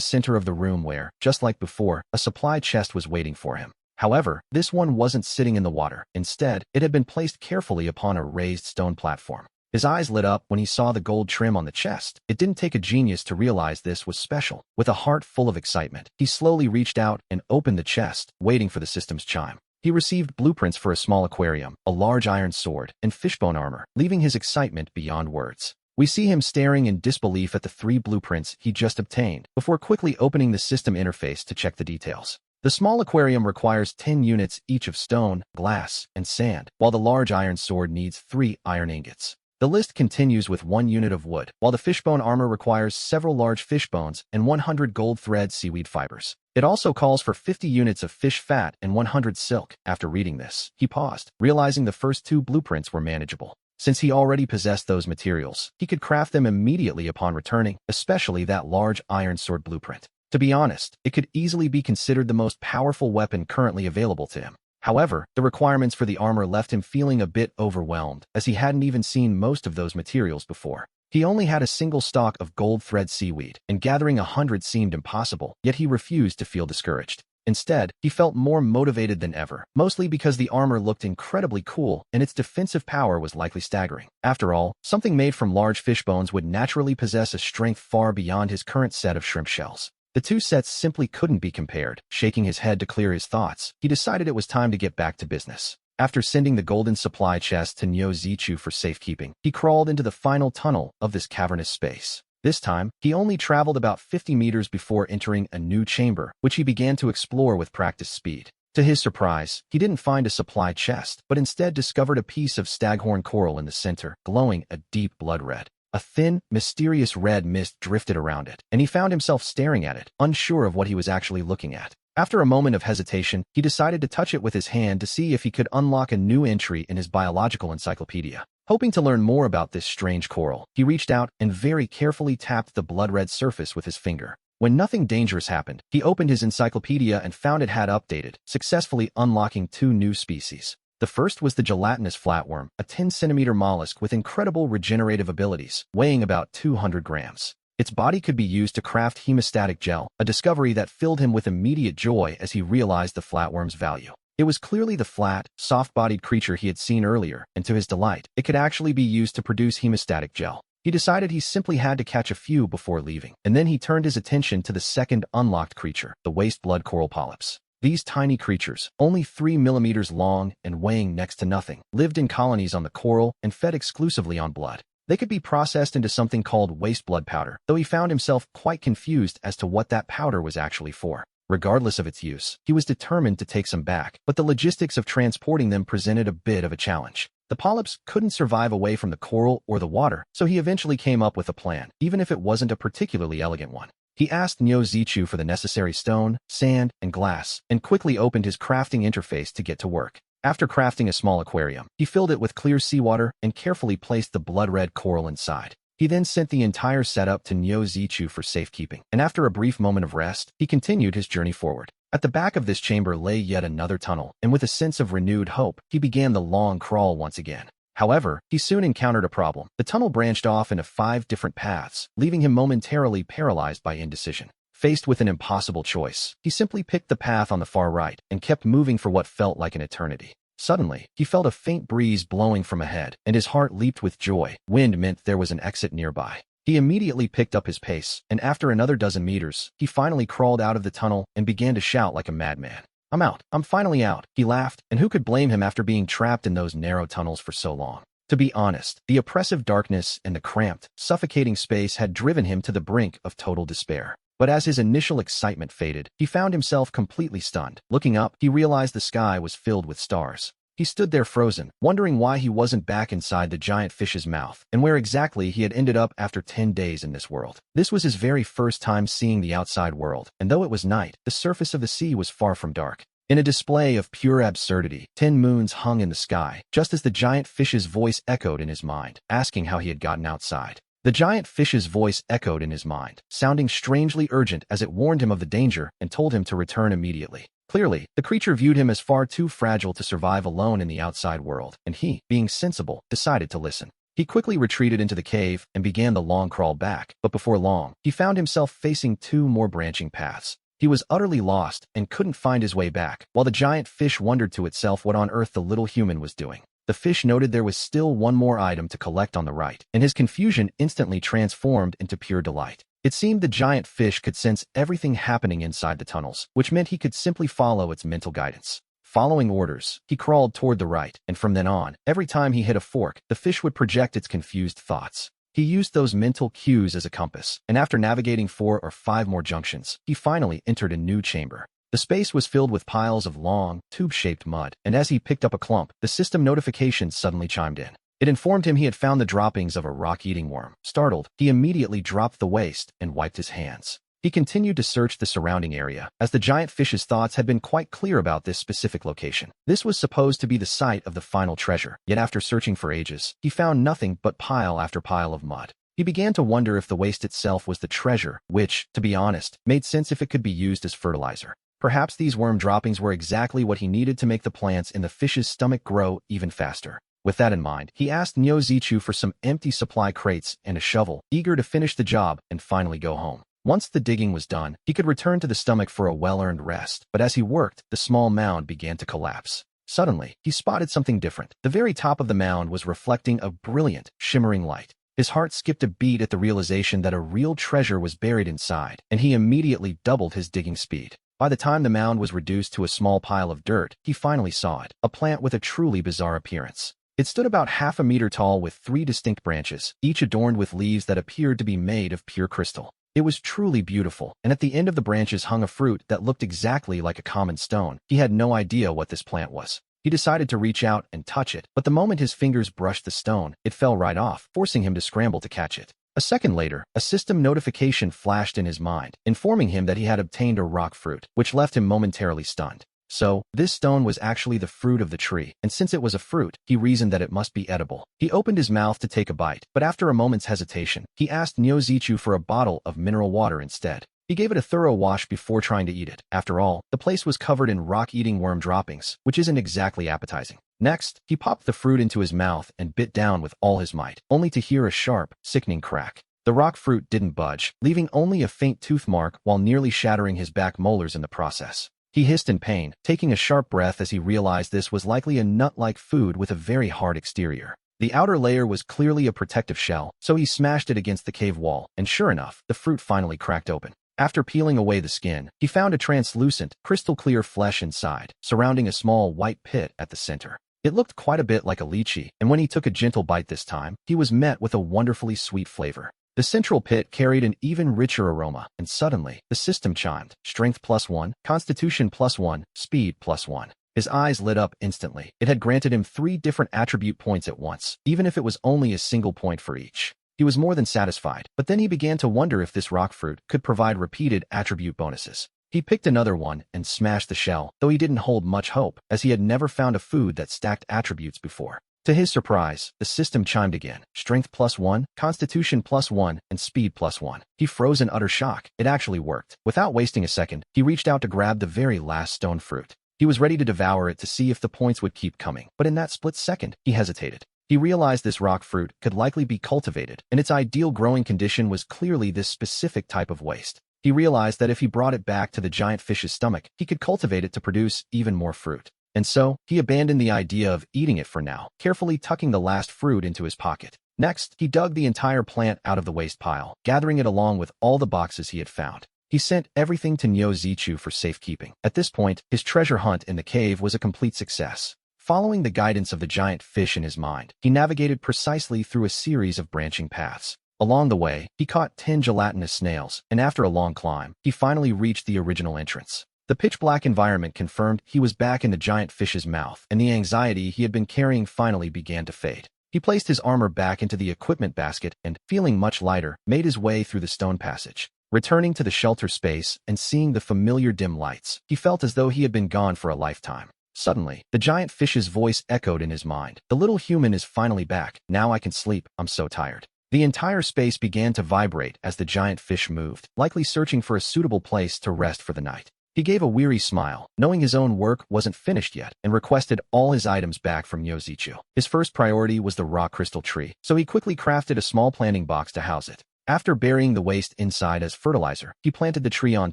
center of the room where, just like before, a supply chest was waiting for him. However, this one wasn't sitting in the water. Instead, it had been placed carefully upon a raised stone platform. His eyes lit up when he saw the gold trim on the chest. It didn't take a genius to realize this was special. With a heart full of excitement, he slowly reached out and opened the chest, waiting for the system's chime. He received blueprints for a small aquarium, a large iron sword, and fishbone armor, leaving his excitement beyond words. We see him staring in disbelief at the 3 blueprints he just obtained, before quickly opening the system interface to check the details. The small aquarium requires 10 units each of stone, glass, and sand, while the large iron sword needs 3 iron ingots. The list continues with 1 unit of wood, while the fishbone armor requires several large fish bones and 100 gold thread seaweed fibers. It also calls for 50 units of fish fat and 100 silk. After reading this, he paused, realizing the first 2 blueprints were manageable. Since he already possessed those materials, he could craft them immediately upon returning, especially that large iron sword blueprint. To be honest, it could easily be considered the most powerful weapon currently available to him. However, the requirements for the armor left him feeling a bit overwhelmed, as he hadn't even seen most of those materials before. He only had a single stock of gold thread seaweed, and gathering 100 seemed impossible, yet he refused to feel discouraged. Instead, he felt more motivated than ever, mostly because the armor looked incredibly cool and its defensive power was likely staggering. After all, something made from large fish bones would naturally possess a strength far beyond his current set of shrimp shells. The 2 sets simply couldn't be compared. Shaking his head to clear his thoughts, he decided it was time to get back to business. After sending the golden supply chest to Nyozichu for safekeeping, he crawled into the final tunnel of this cavernous space. This time, he only traveled about 50 meters before entering a new chamber, which he began to explore with practiced speed. To his surprise, he didn't find a supply chest, but instead discovered a piece of staghorn coral in the center, glowing a deep blood red. A thin, mysterious red mist drifted around it, and he found himself staring at it, unsure of what he was actually looking at. After a moment of hesitation, he decided to touch it with his hand to see if he could unlock a new entry in his biological encyclopedia. Hoping to learn more about this strange coral, he reached out and very carefully tapped the blood-red surface with his finger. When nothing dangerous happened, he opened his encyclopedia and found it had updated, successfully unlocking 2 new species. The first was the gelatinous flatworm, a 10-centimeter mollusk with incredible regenerative abilities, weighing about 200 grams. Its body could be used to craft hemostatic gel, a discovery that filled him with immediate joy as he realized the flatworm's value. It was clearly the flat, soft-bodied creature he had seen earlier, and to his delight, it could actually be used to produce hemostatic gel. He decided he simply had to catch a few before leaving, and then he turned his attention to the second unlocked creature, the waste blood coral polyps. These tiny creatures, only 3 millimeters long and weighing next to nothing, lived in colonies on the coral and fed exclusively on blood. They could be processed into something called waste blood powder, though he found himself quite confused as to what that powder was actually for. Regardless of its use, he was determined to take some back, but the logistics of transporting them presented a bit of a challenge. The polyps couldn't survive away from the coral or the water, so he eventually came up with a plan, even if it wasn't a particularly elegant one. He asked Nyozichu for the necessary stone, sand, and glass, and quickly opened his crafting interface to get to work. After crafting a small aquarium, he filled it with clear seawater and carefully placed the blood-red coral inside. He then sent the entire setup to Nyozichu for safekeeping, and after a brief moment of rest, he continued his journey forward. At the back of this chamber lay yet another tunnel, and with a sense of renewed hope, he began the long crawl once again. However, he soon encountered a problem. The tunnel branched off into 5 different paths, leaving him momentarily paralyzed by indecision. Faced with an impossible choice, he simply picked the path on the far right and kept moving for what felt like an eternity. Suddenly, he felt a faint breeze blowing from ahead, and his heart leaped with joy. Wind meant there was an exit nearby. He immediately picked up his pace, and after another dozen meters, he finally crawled out of the tunnel and began to shout like a madman. "I'm out. I'm finally out," he laughed, and who could blame him after being trapped in those narrow tunnels for so long? To be honest, the oppressive darkness and the cramped, suffocating space had driven him to the brink of total despair. But as his initial excitement faded, he found himself completely stunned. Looking up, he realized the sky was filled with stars. He stood there frozen, wondering why he wasn't back inside the giant fish's mouth, and where exactly he had ended up after 10 days in this world. This was his very first time seeing the outside world, and though it was night, the surface of the sea was far from dark. In a display of pure absurdity, 10 moons hung in the sky, just as the giant fish's voice echoed in his mind, asking how he had gotten outside. The giant fish's voice echoed in his mind, sounding strangely urgent as it warned him of the danger and told him to return immediately. Clearly, the creature viewed him as far too fragile to survive alone in the outside world, and he, being sensible, decided to listen. He quickly retreated into the cave and began the long crawl back, but before long, he found himself facing 2 more branching paths. He was utterly lost and couldn't find his way back, while the giant fish wondered to itself what on earth the little human was doing. The fish noted there was still 1 more item to collect on the right, and his confusion instantly transformed into pure delight. It seemed the giant fish could sense everything happening inside the tunnels, which meant he could simply follow its mental guidance. Following orders, he crawled toward the right, and from then on, every time he hit a fork, the fish would project its confused thoughts. He used those mental cues as a compass, and after navigating 4 or 5 more junctions, he finally entered a new chamber. The space was filled with piles of long, tube-shaped mud, and as he picked up a clump, the system notification suddenly chimed in. It informed him he had found the droppings of a rock-eating worm. Startled, he immediately dropped the waste and wiped his hands. He continued to search the surrounding area, as the giant fish's thoughts had been quite clear about this specific location. This was supposed to be the site of the final treasure, yet after searching for ages, he found nothing but pile after pile of mud. He began to wonder if the waste itself was the treasure, which, to be honest, made sense if it could be used as fertilizer. Perhaps these worm droppings were exactly what he needed to make the plants in the fish's stomach grow even faster. With that in mind, he asked Nyozichu for some empty supply crates and a shovel, eager to finish the job and finally go home. Once the digging was done, he could return to the stomach for a well-earned rest, but as he worked, the small mound began to collapse. Suddenly, he spotted something different. The very top of the mound was reflecting a brilliant, shimmering light. His heart skipped a beat at the realization that a real treasure was buried inside, and he immediately doubled his digging speed. By the time the mound was reduced to a small pile of dirt, he finally saw it, a plant with a truly bizarre appearance. It stood about half a meter tall with 3 distinct branches, each adorned with leaves that appeared to be made of pure crystal. It was truly beautiful, and at the end of the branches hung a fruit that looked exactly like a common stone. He had no idea what this plant was. He decided to reach out and touch it, but the moment his fingers brushed the stone, it fell right off, forcing him to scramble to catch it. A second later, a system notification flashed in his mind, informing him that he had obtained a rock fruit, which left him momentarily stunned. So, this stone was actually the fruit of the tree, and since it was a fruit, he reasoned that it must be edible. He opened his mouth to take a bite, but after a moment's hesitation, he asked Nyozichu for a bottle of mineral water instead. He gave it a thorough wash before trying to eat it. After all, the place was covered in rock-eating worm droppings, which isn't exactly appetizing. Next, he popped the fruit into his mouth and bit down with all his might, only to hear a sharp, sickening crack. The rock fruit didn't budge, leaving only a faint tooth mark while nearly shattering his back molars in the process. He hissed in pain, taking a sharp breath as he realized this was likely a nut-like food with a very hard exterior. The outer layer was clearly a protective shell, so he smashed it against the cave wall, and sure enough, the fruit finally cracked open. After peeling away the skin, he found a translucent, crystal-clear flesh inside, surrounding a small white pit at the center. It looked quite a bit like a lychee, and when he took a gentle bite this time, he was met with a wonderfully sweet flavor. The central pit carried an even richer aroma, and suddenly, the system chimed, strength +1, constitution +1, speed +1. His eyes lit up instantly. It had granted him 3 different attribute points at once, even if it was only a single point for each. He was more than satisfied, but then he began to wonder if this rock fruit could provide repeated attribute bonuses. He picked another one and smashed the shell, though he didn't hold much hope, as he had never found a food that stacked attributes before. To his surprise, the system chimed again, strength +1, constitution +1, and speed +1. He froze in utter shock. It actually worked. Without wasting a second, he reached out to grab the very last stone fruit. He was ready to devour it to see if the points would keep coming, but in that split second, he hesitated. He realized this rock fruit could likely be cultivated, and its ideal growing condition was clearly this specific type of waste. He realized that if he brought it back to the giant fish's stomach, he could cultivate it to produce even more fruit. And so, he abandoned the idea of eating it for now, carefully tucking the last fruit into his pocket. Next, he dug the entire plant out of the waste pile, gathering it along with all the boxes he had found. He sent everything to Nyozichu for safekeeping. At this point, his treasure hunt in the cave was a complete success. Following the guidance of the giant fish in his mind, he navigated precisely through a series of branching paths. Along the way, he caught 10 gelatinous snails, and after a long climb, he finally reached the original entrance. The pitch-black environment confirmed he was back in the giant fish's mouth, and the anxiety he had been carrying finally began to fade. He placed his armor back into the equipment basket and, feeling much lighter, made his way through the stone passage. Returning to the shelter space and seeing the familiar dim lights, he felt as though he had been gone for a lifetime. Suddenly, the giant fish's voice echoed in his mind. The little human is finally back. Now I can sleep. I'm so tired. The entire space began to vibrate as the giant fish moved, likely searching for a suitable place to rest for the night. He gave a weary smile, knowing his own work wasn't finished yet, and requested all his items back from Yozichu. His first priority was the raw crystal tree, so he quickly crafted a small planting box to house it. After burying the waste inside as fertilizer, he planted the tree on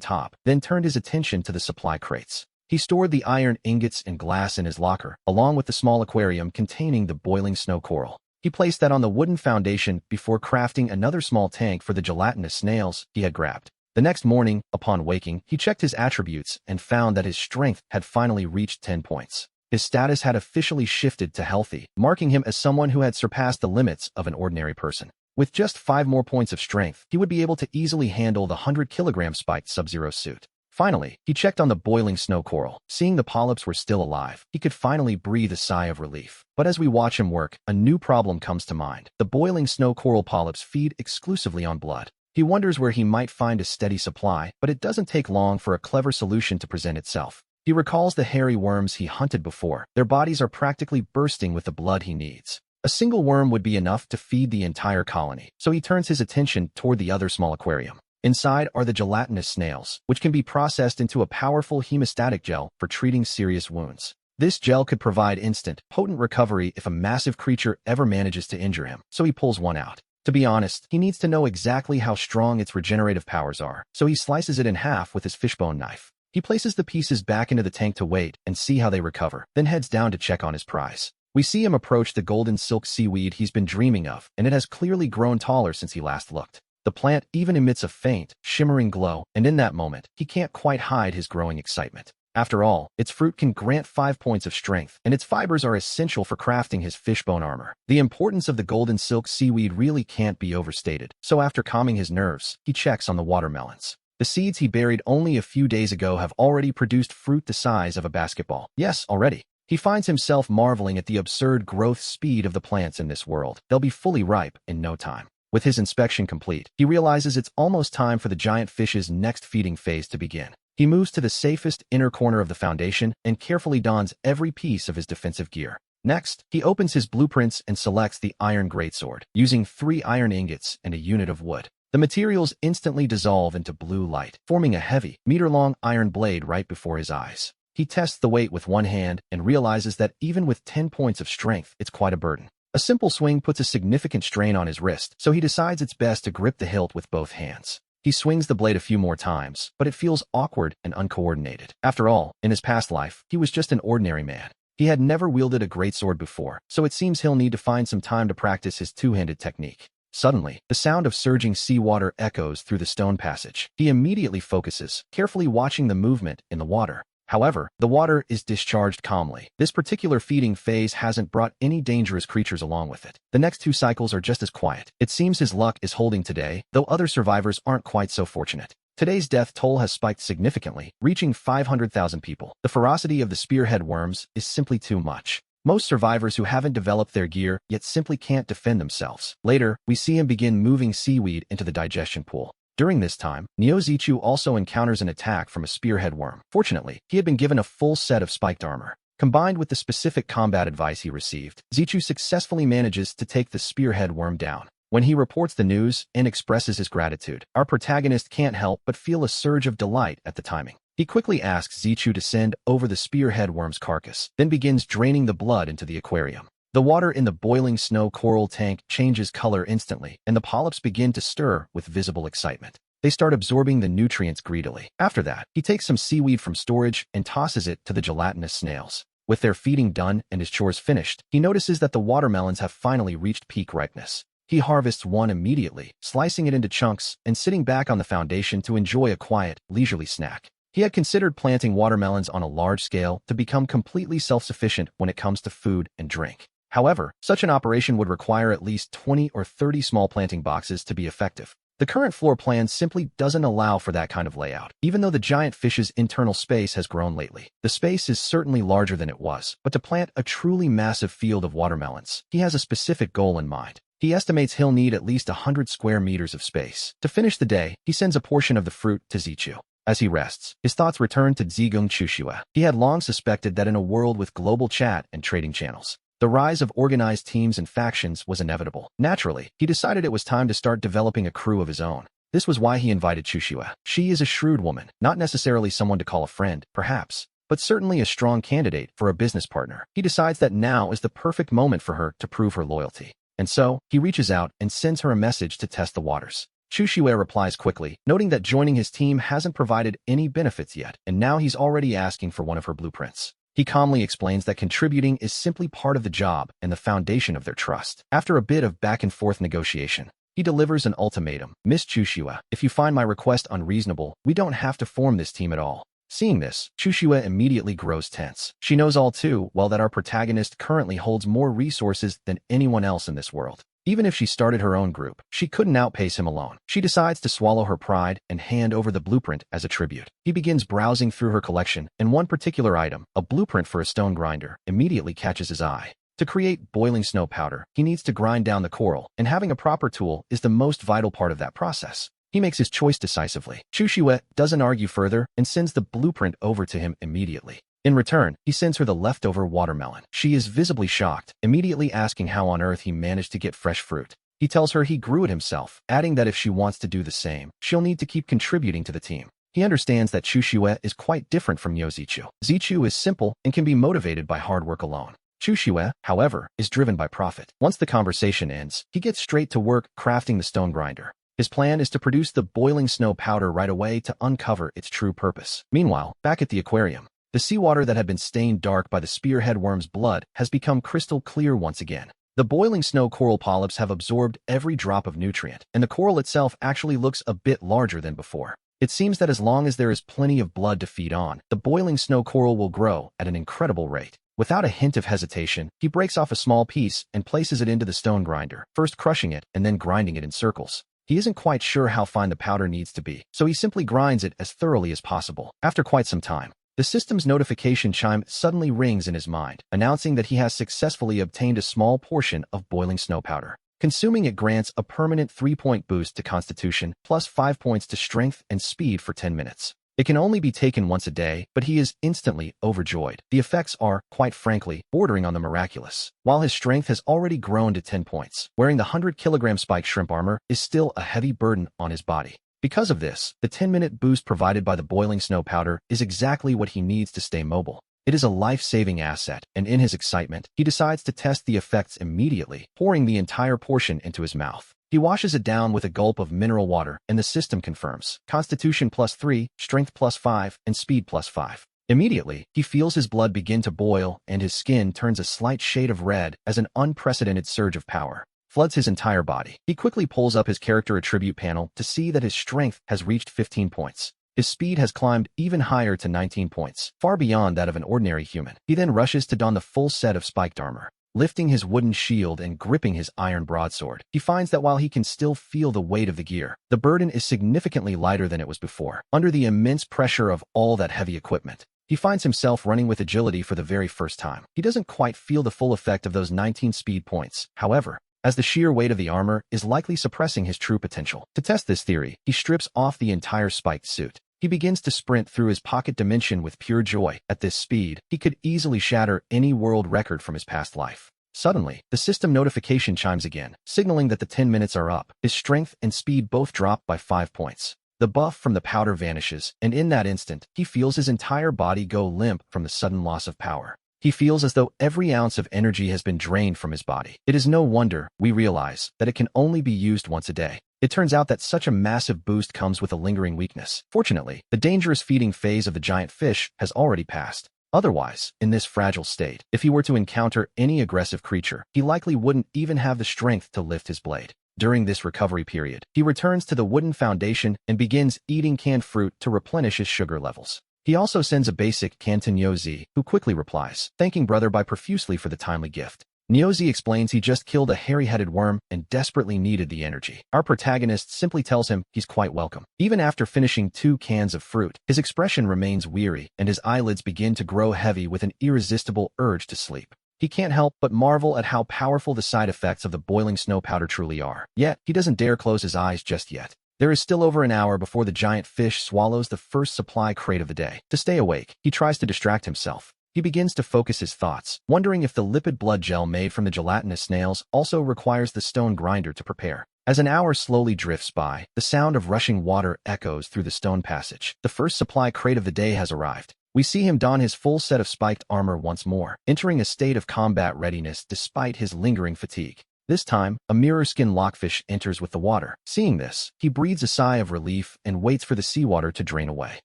top, then turned his attention to the supply crates. He stored the iron ingots and glass in his locker, along with the small aquarium containing the boiling snow coral. He placed that on the wooden foundation before crafting another small tank for the gelatinous snails he had grabbed. The next morning, upon waking, he checked his attributes and found that his strength had finally reached 10 points. His status had officially shifted to healthy, marking him as someone who had surpassed the limits of an ordinary person. With just 5 more points of strength, he would be able to easily handle the 100-kilogram spiked Sub-Zero suit. Finally, he checked on the boiling snow coral. Seeing the polyps were still alive, he could finally breathe a sigh of relief. But as we watch him work, a new problem comes to mind. The boiling snow coral polyps feed exclusively on blood. He wonders where he might find a steady supply, but it doesn't take long for a clever solution to present itself. He recalls the hairy worms he hunted before. Their bodies are practically bursting with the blood he needs. A single worm would be enough to feed the entire colony, so he turns his attention toward the other small aquarium. Inside are the gelatinous snails, which can be processed into a powerful hemostatic gel for treating serious wounds. This gel could provide instant, potent recovery if a massive creature ever manages to injure him, so he pulls one out. To be honest, he needs to know exactly how strong its regenerative powers are, so he slices it in half with his fishbone knife. He places the pieces back into the tank to wait and see how they recover, then heads down to check on his prize. We see him approach the golden silk seaweed he's been dreaming of, and it has clearly grown taller since he last looked. The plant even emits a faint, shimmering glow, and in that moment, he can't quite hide his growing excitement. After all, its fruit can grant 5 points of strength, and its fibers are essential for crafting his fishbone armor. The importance of the golden silk seaweed really can't be overstated, so after calming his nerves, he checks on the watermelons. The seeds he buried only a few days ago have already produced fruit the size of a basketball. Yes, already. He finds himself marveling at the absurd growth speed of the plants in this world. They'll be fully ripe in no time. With his inspection complete, he realizes it's almost time for the giant fish's next feeding phase to begin. He moves to the safest inner corner of the foundation and carefully dons every piece of his defensive gear. Next, he opens his blueprints and selects the iron greatsword, using 3 iron ingots and a unit of wood. The materials instantly dissolve into blue light, forming a heavy, meter-long iron blade right before his eyes. He tests the weight with one hand and realizes that even with 10 points of strength, it's quite a burden. A simple swing puts a significant strain on his wrist, so he decides it's best to grip the hilt with both hands. He swings the blade a few more times, but it feels awkward and uncoordinated. After all, in his past life, he was just an ordinary man. He had never wielded a greatsword before, so it seems he'll need to find some time to practice his two-handed technique. Suddenly, the sound of surging seawater echoes through the stone passage. He immediately focuses, carefully watching the movement in the water. However, the water is discharged calmly. This particular feeding phase hasn't brought any dangerous creatures along with it. The next 2 cycles are just as quiet. It seems his luck is holding today, though other survivors aren't quite so fortunate. Today's death toll has spiked significantly, reaching 500,000 people. The ferocity of the spearhead worms is simply too much. Most survivors who haven't developed their gear yet simply can't defend themselves. Later, we see him begin moving seaweed into the digestion pool. During this time, Nyozichu also encounters an attack from a spearhead worm. Fortunately, he had been given a full set of spiked armor. Combined with the specific combat advice he received, Zichu successfully manages to take the spearhead worm down. When he reports the news and expresses his gratitude, our protagonist can't help but feel a surge of delight at the timing. He quickly asks Zichu to send over the spearhead worm's carcass, then begins draining the blood into the aquarium. The water in the boiling snow coral tank changes color instantly, and the polyps begin to stir with visible excitement. They start absorbing the nutrients greedily. After that, he takes some seaweed from storage and tosses it to the gelatinous snails. With their feeding done and his chores finished, he notices that the watermelons have finally reached peak ripeness. He harvests one immediately, slicing it into chunks and sitting back on the foundation to enjoy a quiet, leisurely snack. He had considered planting watermelons on a large scale to become completely self-sufficient when it comes to food and drink. However, such an operation would require at least 20 or 30 small planting boxes to be effective. The current floor plan simply doesn't allow for that kind of layout, even though the giant fish's internal space has grown lately. The space is certainly larger than it was, but to plant a truly massive field of watermelons, he has a specific goal in mind. He estimates he'll need at least 100 square meters of space. To finish the day, he sends a portion of the fruit to Zichu. As he rests, his thoughts return to Zigung Chushua. He had long suspected that in a world with global chat and trading channels, the rise of organized teams and factions was inevitable. Naturally, he decided it was time to start developing a crew of his own. This was why he invited Chushua. She is a shrewd woman, not necessarily someone to call a friend, perhaps, but certainly a strong candidate for a business partner. He decides that now is the perfect moment for her to prove her loyalty. And so, he reaches out and sends her a message to test the waters. Chushue replies quickly, noting that joining his team hasn't provided any benefits yet, and now he's already asking for one of her blueprints. He calmly explains that contributing is simply part of the job and the foundation of their trust. After a bit of back-and-forth negotiation, he delivers an ultimatum. Miss Chushue, if you find my request unreasonable, we don't have to form this team at all. Seeing this, Chushue immediately grows tense. She knows all too well that our protagonist currently holds more resources than anyone else in this world. Even if she started her own group, she couldn't outpace him alone. She decides to swallow her pride and hand over the blueprint as a tribute. He begins browsing through her collection, and one particular item, a blueprint for a stone grinder, immediately catches his eye. To create boiling snow powder, he needs to grind down the coral, and having a proper tool is the most vital part of that process. He makes his choice decisively. Chushue doesn't argue further and sends the blueprint over to him immediately. In return, he sends her the leftover watermelon. She is visibly shocked, immediately asking how on earth he managed to get fresh fruit. He tells her he grew it himself, adding that if she wants to do the same, she'll need to keep contributing to the team. He understands that Chushue is quite different from Zichu. Zichu is simple and can be motivated by hard work alone. Chushue, however, is driven by profit. Once the conversation ends, he gets straight to work crafting the stone grinder. His plan is to produce the boiling snow powder right away to uncover its true purpose. Meanwhile, back at the aquarium, the seawater that had been stained dark by the spearhead worm's blood has become crystal clear once again. The boiling snow coral polyps have absorbed every drop of nutrient, and the coral itself actually looks a bit larger than before. It seems that as long as there is plenty of blood to feed on, the boiling snow coral will grow at an incredible rate. Without a hint of hesitation, he breaks off a small piece and places it into the stone grinder, first crushing it and then grinding it in circles. He isn't quite sure how fine the powder needs to be, so he simply grinds it as thoroughly as possible. After quite some time, the system's notification chime suddenly rings in his mind, announcing that he has successfully obtained a small portion of boiling snow powder. Consuming it grants a permanent 3-point boost to Constitution, plus 5 points to Strength and Speed for 10 minutes. It can only be taken once a day, but he is instantly overjoyed. The effects are, quite frankly, bordering on the miraculous. While his strength has already grown to 10 points, wearing the 100-kilogram spike shrimp armor is still a heavy burden on his body. Because of this, the 10-minute boost provided by the boiling snow powder is exactly what he needs to stay mobile. It is a life-saving asset, and in his excitement, he decides to test the effects immediately, pouring the entire portion into his mouth. He washes it down with a gulp of mineral water, and the system confirms Constitution plus 3, Strength plus 5, and Speed plus 5. Immediately, he feels his blood begin to boil, and his skin turns a slight shade of red as an unprecedented surge of power floods his entire body. He quickly pulls up his character attribute panel to see that his strength has reached 15 points. His speed has climbed even higher to 19 points, far beyond that of an ordinary human. He then rushes to don the full set of spiked armor. Lifting his wooden shield and gripping his iron broadsword, he finds that while he can still feel the weight of the gear, the burden is significantly lighter than it was before. Under the immense pressure of all that heavy equipment, he finds himself running with agility for the very first time. He doesn't quite feel the full effect of those 19 speed points, however, as the sheer weight of the armor is likely suppressing his true potential. To test this theory, he strips off the entire spiked suit. He begins to sprint through his pocket dimension with pure joy. At this speed, he could easily shatter any world record from his past life. Suddenly, the system notification chimes again, signaling that the 10 minutes are up. His strength and speed both drop by 5 points. The buff from the powder vanishes, and in that instant, he feels his entire body go limp from the sudden loss of power. He feels as though every ounce of energy has been drained from his body. It is no wonder we realize that it can only be used once a day. It turns out that such a massive boost comes with a lingering weakness. Fortunately, the dangerous feeding phase of the giant fish has already passed. Otherwise, in this fragile state, if he were to encounter any aggressive creature, he likely wouldn't even have the strength to lift his blade. During this recovery period, he returns to the wooden foundation and begins eating canned fruit to replenish his sugar levels. He also sends a basic Canton Yozi, who quickly replies, thanking brother by profusely for the timely gift. Nyozi explains he just killed a hairy-headed worm and desperately needed the energy. Our protagonist simply tells him he's quite welcome. Even after finishing 2 cans of fruit, his expression remains weary and his eyelids begin to grow heavy with an irresistible urge to sleep. He can't help but marvel at how powerful the side effects of the boiling snow powder truly are. Yet, he doesn't dare close his eyes just yet. There is still over an hour before the giant fish swallows the first supply crate of the day. To stay awake, he tries to distract himself. He begins to focus his thoughts, wondering if the lipid blood gel made from the gelatinous snails also requires the stone grinder to prepare. As an hour slowly drifts by, the sound of rushing water echoes through the stone passage. The first supply crate of the day has arrived. We see him don his full set of spiked armor once more, entering a state of combat readiness despite his lingering fatigue. This time, a mirror-skin lockfish enters with the water. Seeing this, he breathes a sigh of relief and waits for the seawater to drain away.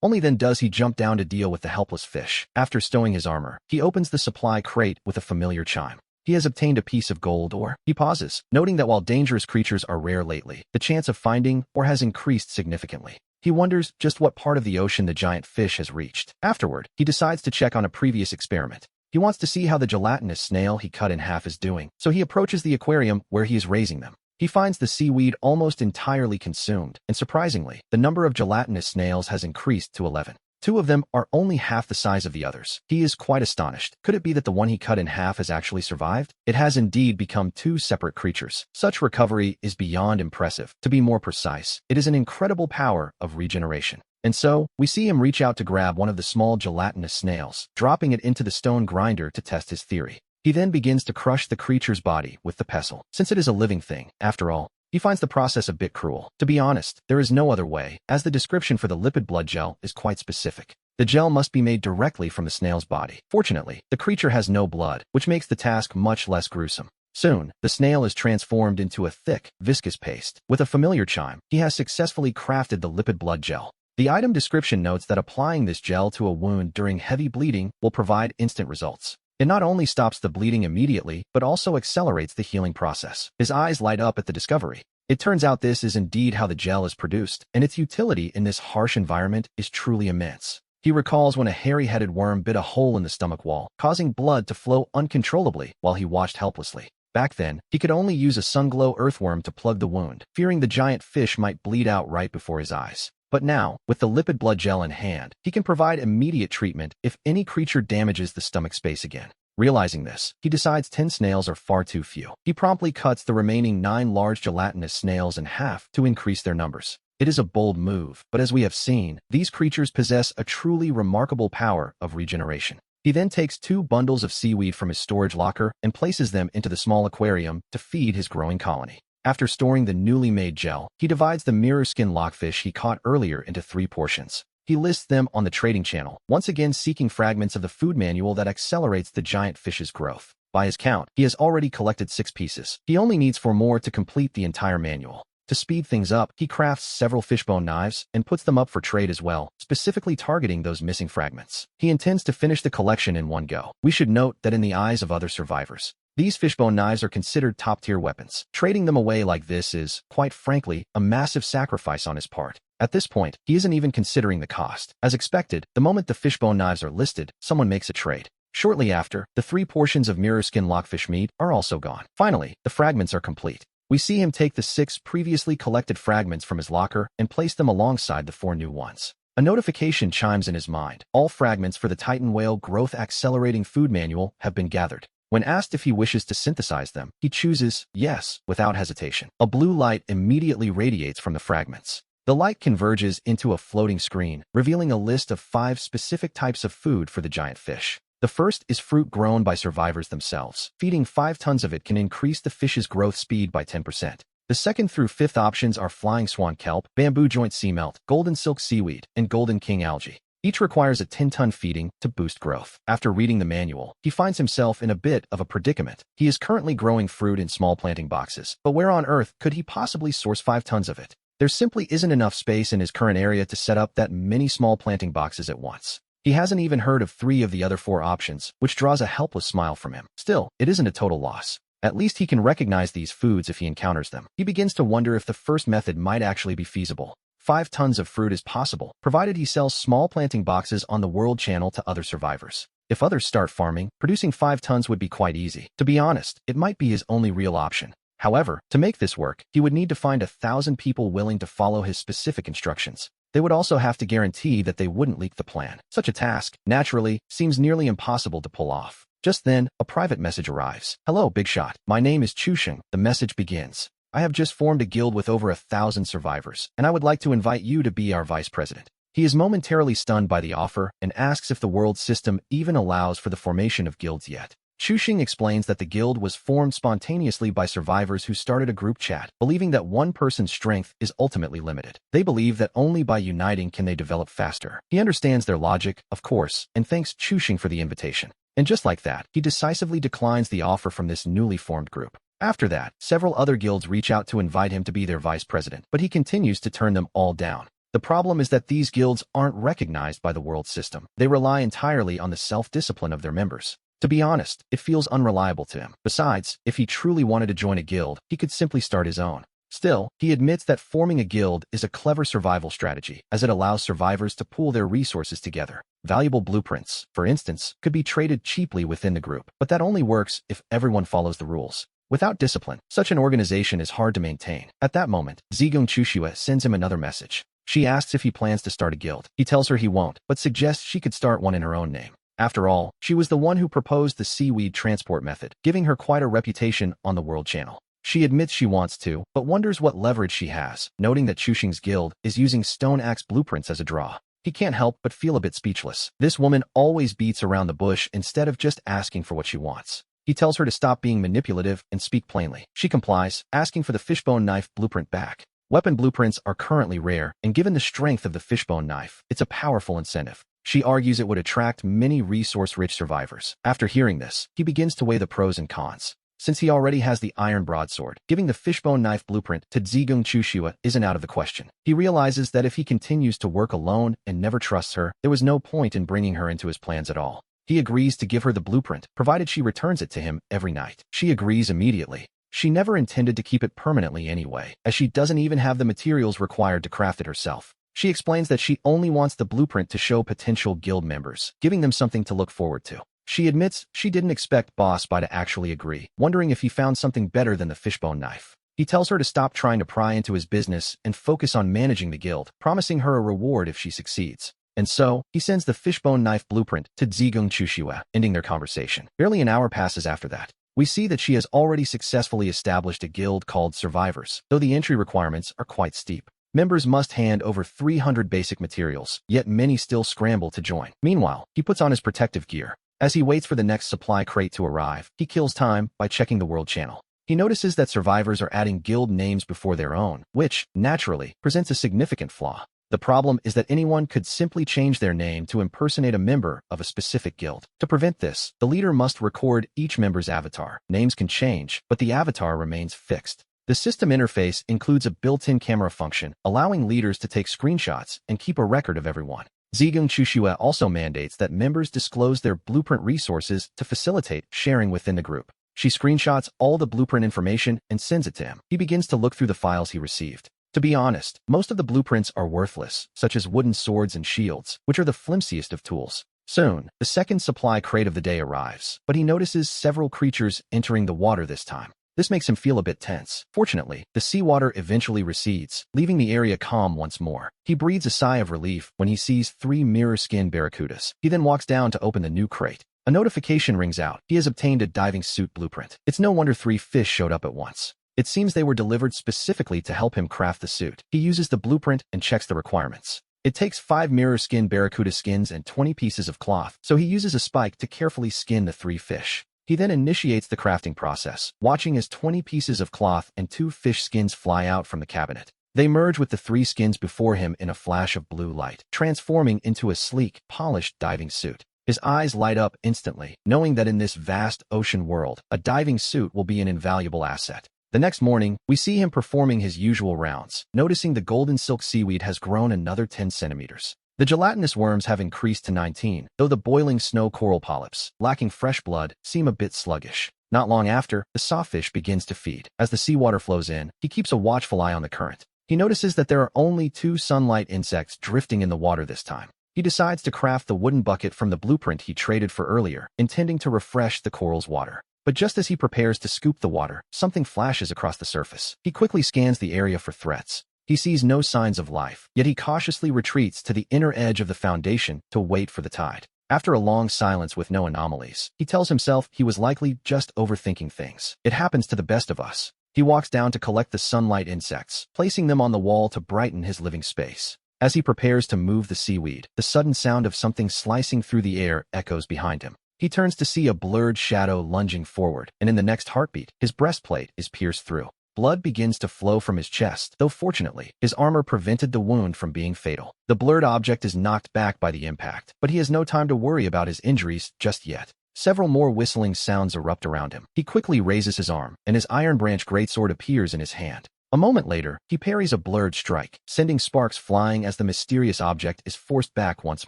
Only then does he jump down to deal with the helpless fish. After stowing his armor, he opens the supply crate with a familiar chime. He has obtained a piece of gold ore. He pauses, noting that while dangerous creatures are rare lately, the chance of finding ore has increased significantly. He wonders just what part of the ocean the giant fish has reached. Afterward, he decides to check on a previous experiment. He wants to see how the gelatinous snail he cut in half is doing, so he approaches the aquarium where he is raising them. He finds the seaweed almost entirely consumed, and surprisingly, the number of gelatinous snails has increased to 11. 2 of them are only half the size of the others. He is quite astonished. Could it be that the one he cut in half has actually survived? It has indeed become 2 separate creatures. Such recovery is beyond impressive. To be more precise, it is an incredible power of regeneration. And so, we see him reach out to grab one of the small gelatinous snails, dropping it into the stone grinder to test his theory. He then begins to crush the creature's body with the pestle. Since it is a living thing, after all, he finds the process a bit cruel. To be honest, there is no other way, as the description for the lipid blood gel is quite specific. The gel must be made directly from the snail's body. Fortunately, the creature has no blood, which makes the task much less gruesome. Soon, the snail is transformed into a thick, viscous paste. With a familiar chime, he has successfully crafted the lipid blood gel. The item description notes that applying this gel to a wound during heavy bleeding will provide instant results. It not only stops the bleeding immediately, but also accelerates the healing process. His eyes light up at the discovery. It turns out this is indeed how the gel is produced, and its utility in this harsh environment is truly immense. He recalls when a hairy-headed worm bit a hole in the stomach wall, causing blood to flow uncontrollably while he watched helplessly. Back then, he could only use a sunglow earthworm to plug the wound, fearing the giant fish might bleed out right before his eyes. But now, with the lipid blood gel in hand, he can provide immediate treatment if any creature damages the stomach space again. Realizing this, he decides 10 snails are far too few. He promptly cuts the remaining 9 large gelatinous snails in half to increase their numbers. It is a bold move, but as we have seen, these creatures possess a truly remarkable power of regeneration. He then takes 2 bundles of seaweed from his storage locker and places them into the small aquarium to feed his growing colony. After storing the newly made gel, he divides the mirror skin lockfish he caught earlier into 3 portions. He lists them on the trading channel, once again seeking fragments of the food manual that accelerates the giant fish's growth. By his count, he has already collected 6 pieces. He only needs 4 more to complete the entire manual. To speed things up, he crafts several fishbone knives and puts them up for trade as well, specifically targeting those missing fragments. He intends to finish the collection in one go. We should note that in the eyes of other survivors, these fishbone knives are considered top-tier weapons. Trading them away like this is, quite frankly, a massive sacrifice on his part. At this point, he isn't even considering the cost. As expected, the moment the fishbone knives are listed, someone makes a trade. Shortly after, the 3 portions of mirror skin lockfish meat are also gone. Finally, the fragments are complete. We see him take the 6 previously collected fragments from his locker and place them alongside the 4 new ones. A notification chimes in his mind. All fragments for the Titan Whale Growth Accelerating Food Manual have been gathered. When asked if he wishes to synthesize them, he chooses yes without hesitation. A blue light immediately radiates from the fragments. The light converges into a floating screen, revealing a list of 5 specific types of food for the giant fish. The first is fruit grown by survivors themselves. Feeding 5 tons of it can increase the fish's growth speed by 10%. The second through 5th options are flying swan kelp, bamboo joint sea melt, golden silk seaweed, and golden king algae. Each requires a 10-ton feeding to boost growth. After reading the manual, he finds himself in a bit of a predicament. He is currently growing fruit in small planting boxes, but where on earth could he possibly source 5 tons of it? There simply isn't enough space in his current area to set up that many small planting boxes at once. He hasn't even heard of 3 of the other 4 options, which draws a helpless smile from him. Still, it isn't a total loss. At least he can recognize these foods if he encounters them. He begins to wonder if the first method might actually be feasible. 5 tons of fruit is possible, provided he sells small planting boxes on the World Channel to other survivors. If others start farming, producing 5 tons would be quite easy. To be honest, it might be his only real option. However, to make this work, he would need to find 1,000 people willing to follow his specific instructions. They would also have to guarantee that they wouldn't leak the plan. Such a task, naturally, seems nearly impossible to pull off. Just then, a private message arrives. "Hello, Big Shot. My name is Chusheng." The message begins. "I have just formed a guild with over 1,000 survivors, and I would like to invite you to be our vice president." He is momentarily stunned by the offer and asks if the world system even allows for the formation of guilds yet. Chusheng explains that the guild was formed spontaneously by survivors who started a group chat, believing that one person's strength is ultimately limited. They believe that only by uniting can they develop faster. He understands their logic, of course, and thanks Chusheng for the invitation. And just like that, he decisively declines the offer from this newly formed group. After that, several other guilds reach out to invite him to be their vice president, but he continues to turn them all down. The problem is that these guilds aren't recognized by the world system. They rely entirely on the self-discipline of their members. To be honest, it feels unreliable to him. Besides, if he truly wanted to join a guild, he could simply start his own. Still, he admits that forming a guild is a clever survival strategy, as it allows survivors to pool their resources together. Valuable blueprints, for instance, could be traded cheaply within the group, but that only works if everyone follows the rules. Without discipline, such an organization is hard to maintain. At that moment, Zigung Chushua sends him another message. She asks if he plans to start a guild. He tells her he won't, but suggests she could start one in her own name. After all, she was the one who proposed the seaweed transport method, giving her quite a reputation on the world channel. She admits she wants to, but wonders what leverage she has, noting that Chusheng's guild is using stone axe blueprints as a draw. He can't help but feel a bit speechless. This woman always beats around the bush instead of just asking for what she wants. He tells her to stop being manipulative and speak plainly. She complies, asking for the fishbone knife blueprint back. Weapon blueprints are currently rare, and given the strength of the fishbone knife, it's a powerful incentive. She argues it would attract many resource-rich survivors. After hearing this, he begins to weigh the pros and cons. Since he already has the iron broadsword, giving the fishbone knife blueprint to Zigung Chushua isn't out of the question. He realizes that if he continues to work alone and never trusts her, there was no point in bringing her into his plans at all. He agrees to give her the blueprint, provided she returns it to him every night. She agrees immediately. She never intended to keep it permanently anyway, as she doesn't even have the materials required to craft it herself. She explains that she only wants the blueprint to show potential guild members, giving them something to look forward to. She admits she didn't expect Boss Bai to actually agree, wondering if he found something better than the fishbone knife. He tells her to stop trying to pry into his business and focus on managing the guild, promising her a reward if she succeeds. And so, he sends the fishbone knife blueprint to Zigung Chushua, ending their conversation. Barely an hour passes after that. We see that she has already successfully established a guild called Survivors, though the entry requirements are quite steep. Members must hand over 300 basic materials, yet many still scramble to join. Meanwhile, he puts on his protective gear. As he waits for the next supply crate to arrive, he kills time by checking the world channel. He notices that survivors are adding guild names before their own, which, naturally, presents a significant flaw. The problem is that anyone could simply change their name to impersonate a member of a specific guild. To prevent this, the leader must record each member's avatar. Names can change, but the avatar remains fixed. The system interface includes a built-in camera function, allowing leaders to take screenshots and keep a record of everyone. Zigung Chushua also mandates that members disclose their blueprint resources to facilitate sharing within the group. She screenshots all the blueprint information and sends it to him. He begins to look through the files he received. To be honest, most of the blueprints are worthless, such as wooden swords and shields, which are the flimsiest of tools. Soon, the second supply crate of the day arrives, but he notices several creatures entering the water this time. This makes him feel a bit tense. Fortunately, the seawater eventually recedes, leaving the area calm once more. He breathes a sigh of relief when he sees 3 mirror-skinned barracudas. He then walks down to open the new crate. A notification rings out. He has obtained a diving suit blueprint. It's no wonder 3 fish showed up at once. It seems they were delivered specifically to help him craft the suit. He uses the blueprint and checks the requirements. It takes 5 mirror-skinned barracuda skins and 20 pieces of cloth, so he uses a spike to carefully skin the 3 fish. He then initiates the crafting process, watching as 20 pieces of cloth and 2 fish skins fly out from the cabinet. They merge with the 3 skins before him in a flash of blue light, transforming into a sleek, polished diving suit. His eyes light up instantly, knowing that in this vast ocean world, a diving suit will be an invaluable asset. The next morning, we see him performing his usual rounds, noticing the golden silk seaweed has grown another 10 centimeters. The gelatinous worms have increased to 19, though the boiling snow coral polyps, lacking fresh blood, seem a bit sluggish. Not long after, the sawfish begins to feed. As the seawater flows in, he keeps a watchful eye on the current. He notices that there are only 2 sunlight insects drifting in the water this time. He decides to craft the wooden bucket from the blueprint he traded for earlier, intending to refresh the coral's water. But just as he prepares to scoop the water, something flashes across the surface. He quickly scans the area for threats. He sees no signs of life, yet he cautiously retreats to the inner edge of the foundation to wait for the tide. After a long silence with no anomalies, he tells himself he was likely just overthinking things. It happens to the best of us. He walks down to collect the sunlight insects, placing them on the wall to brighten his living space. As he prepares to move the seaweed, the sudden sound of something slicing through the air echoes behind him. He turns to see a blurred shadow lunging forward, and in the next heartbeat, his breastplate is pierced through. Blood begins to flow from his chest, though fortunately, his armor prevented the wound from being fatal. The blurred object is knocked back by the impact, but he has no time to worry about his injuries just yet. Several more whistling sounds erupt around him. He quickly raises his arm, and his iron branch greatsword appears in his hand. A moment later, he parries a blurred strike, sending sparks flying as the mysterious object is forced back once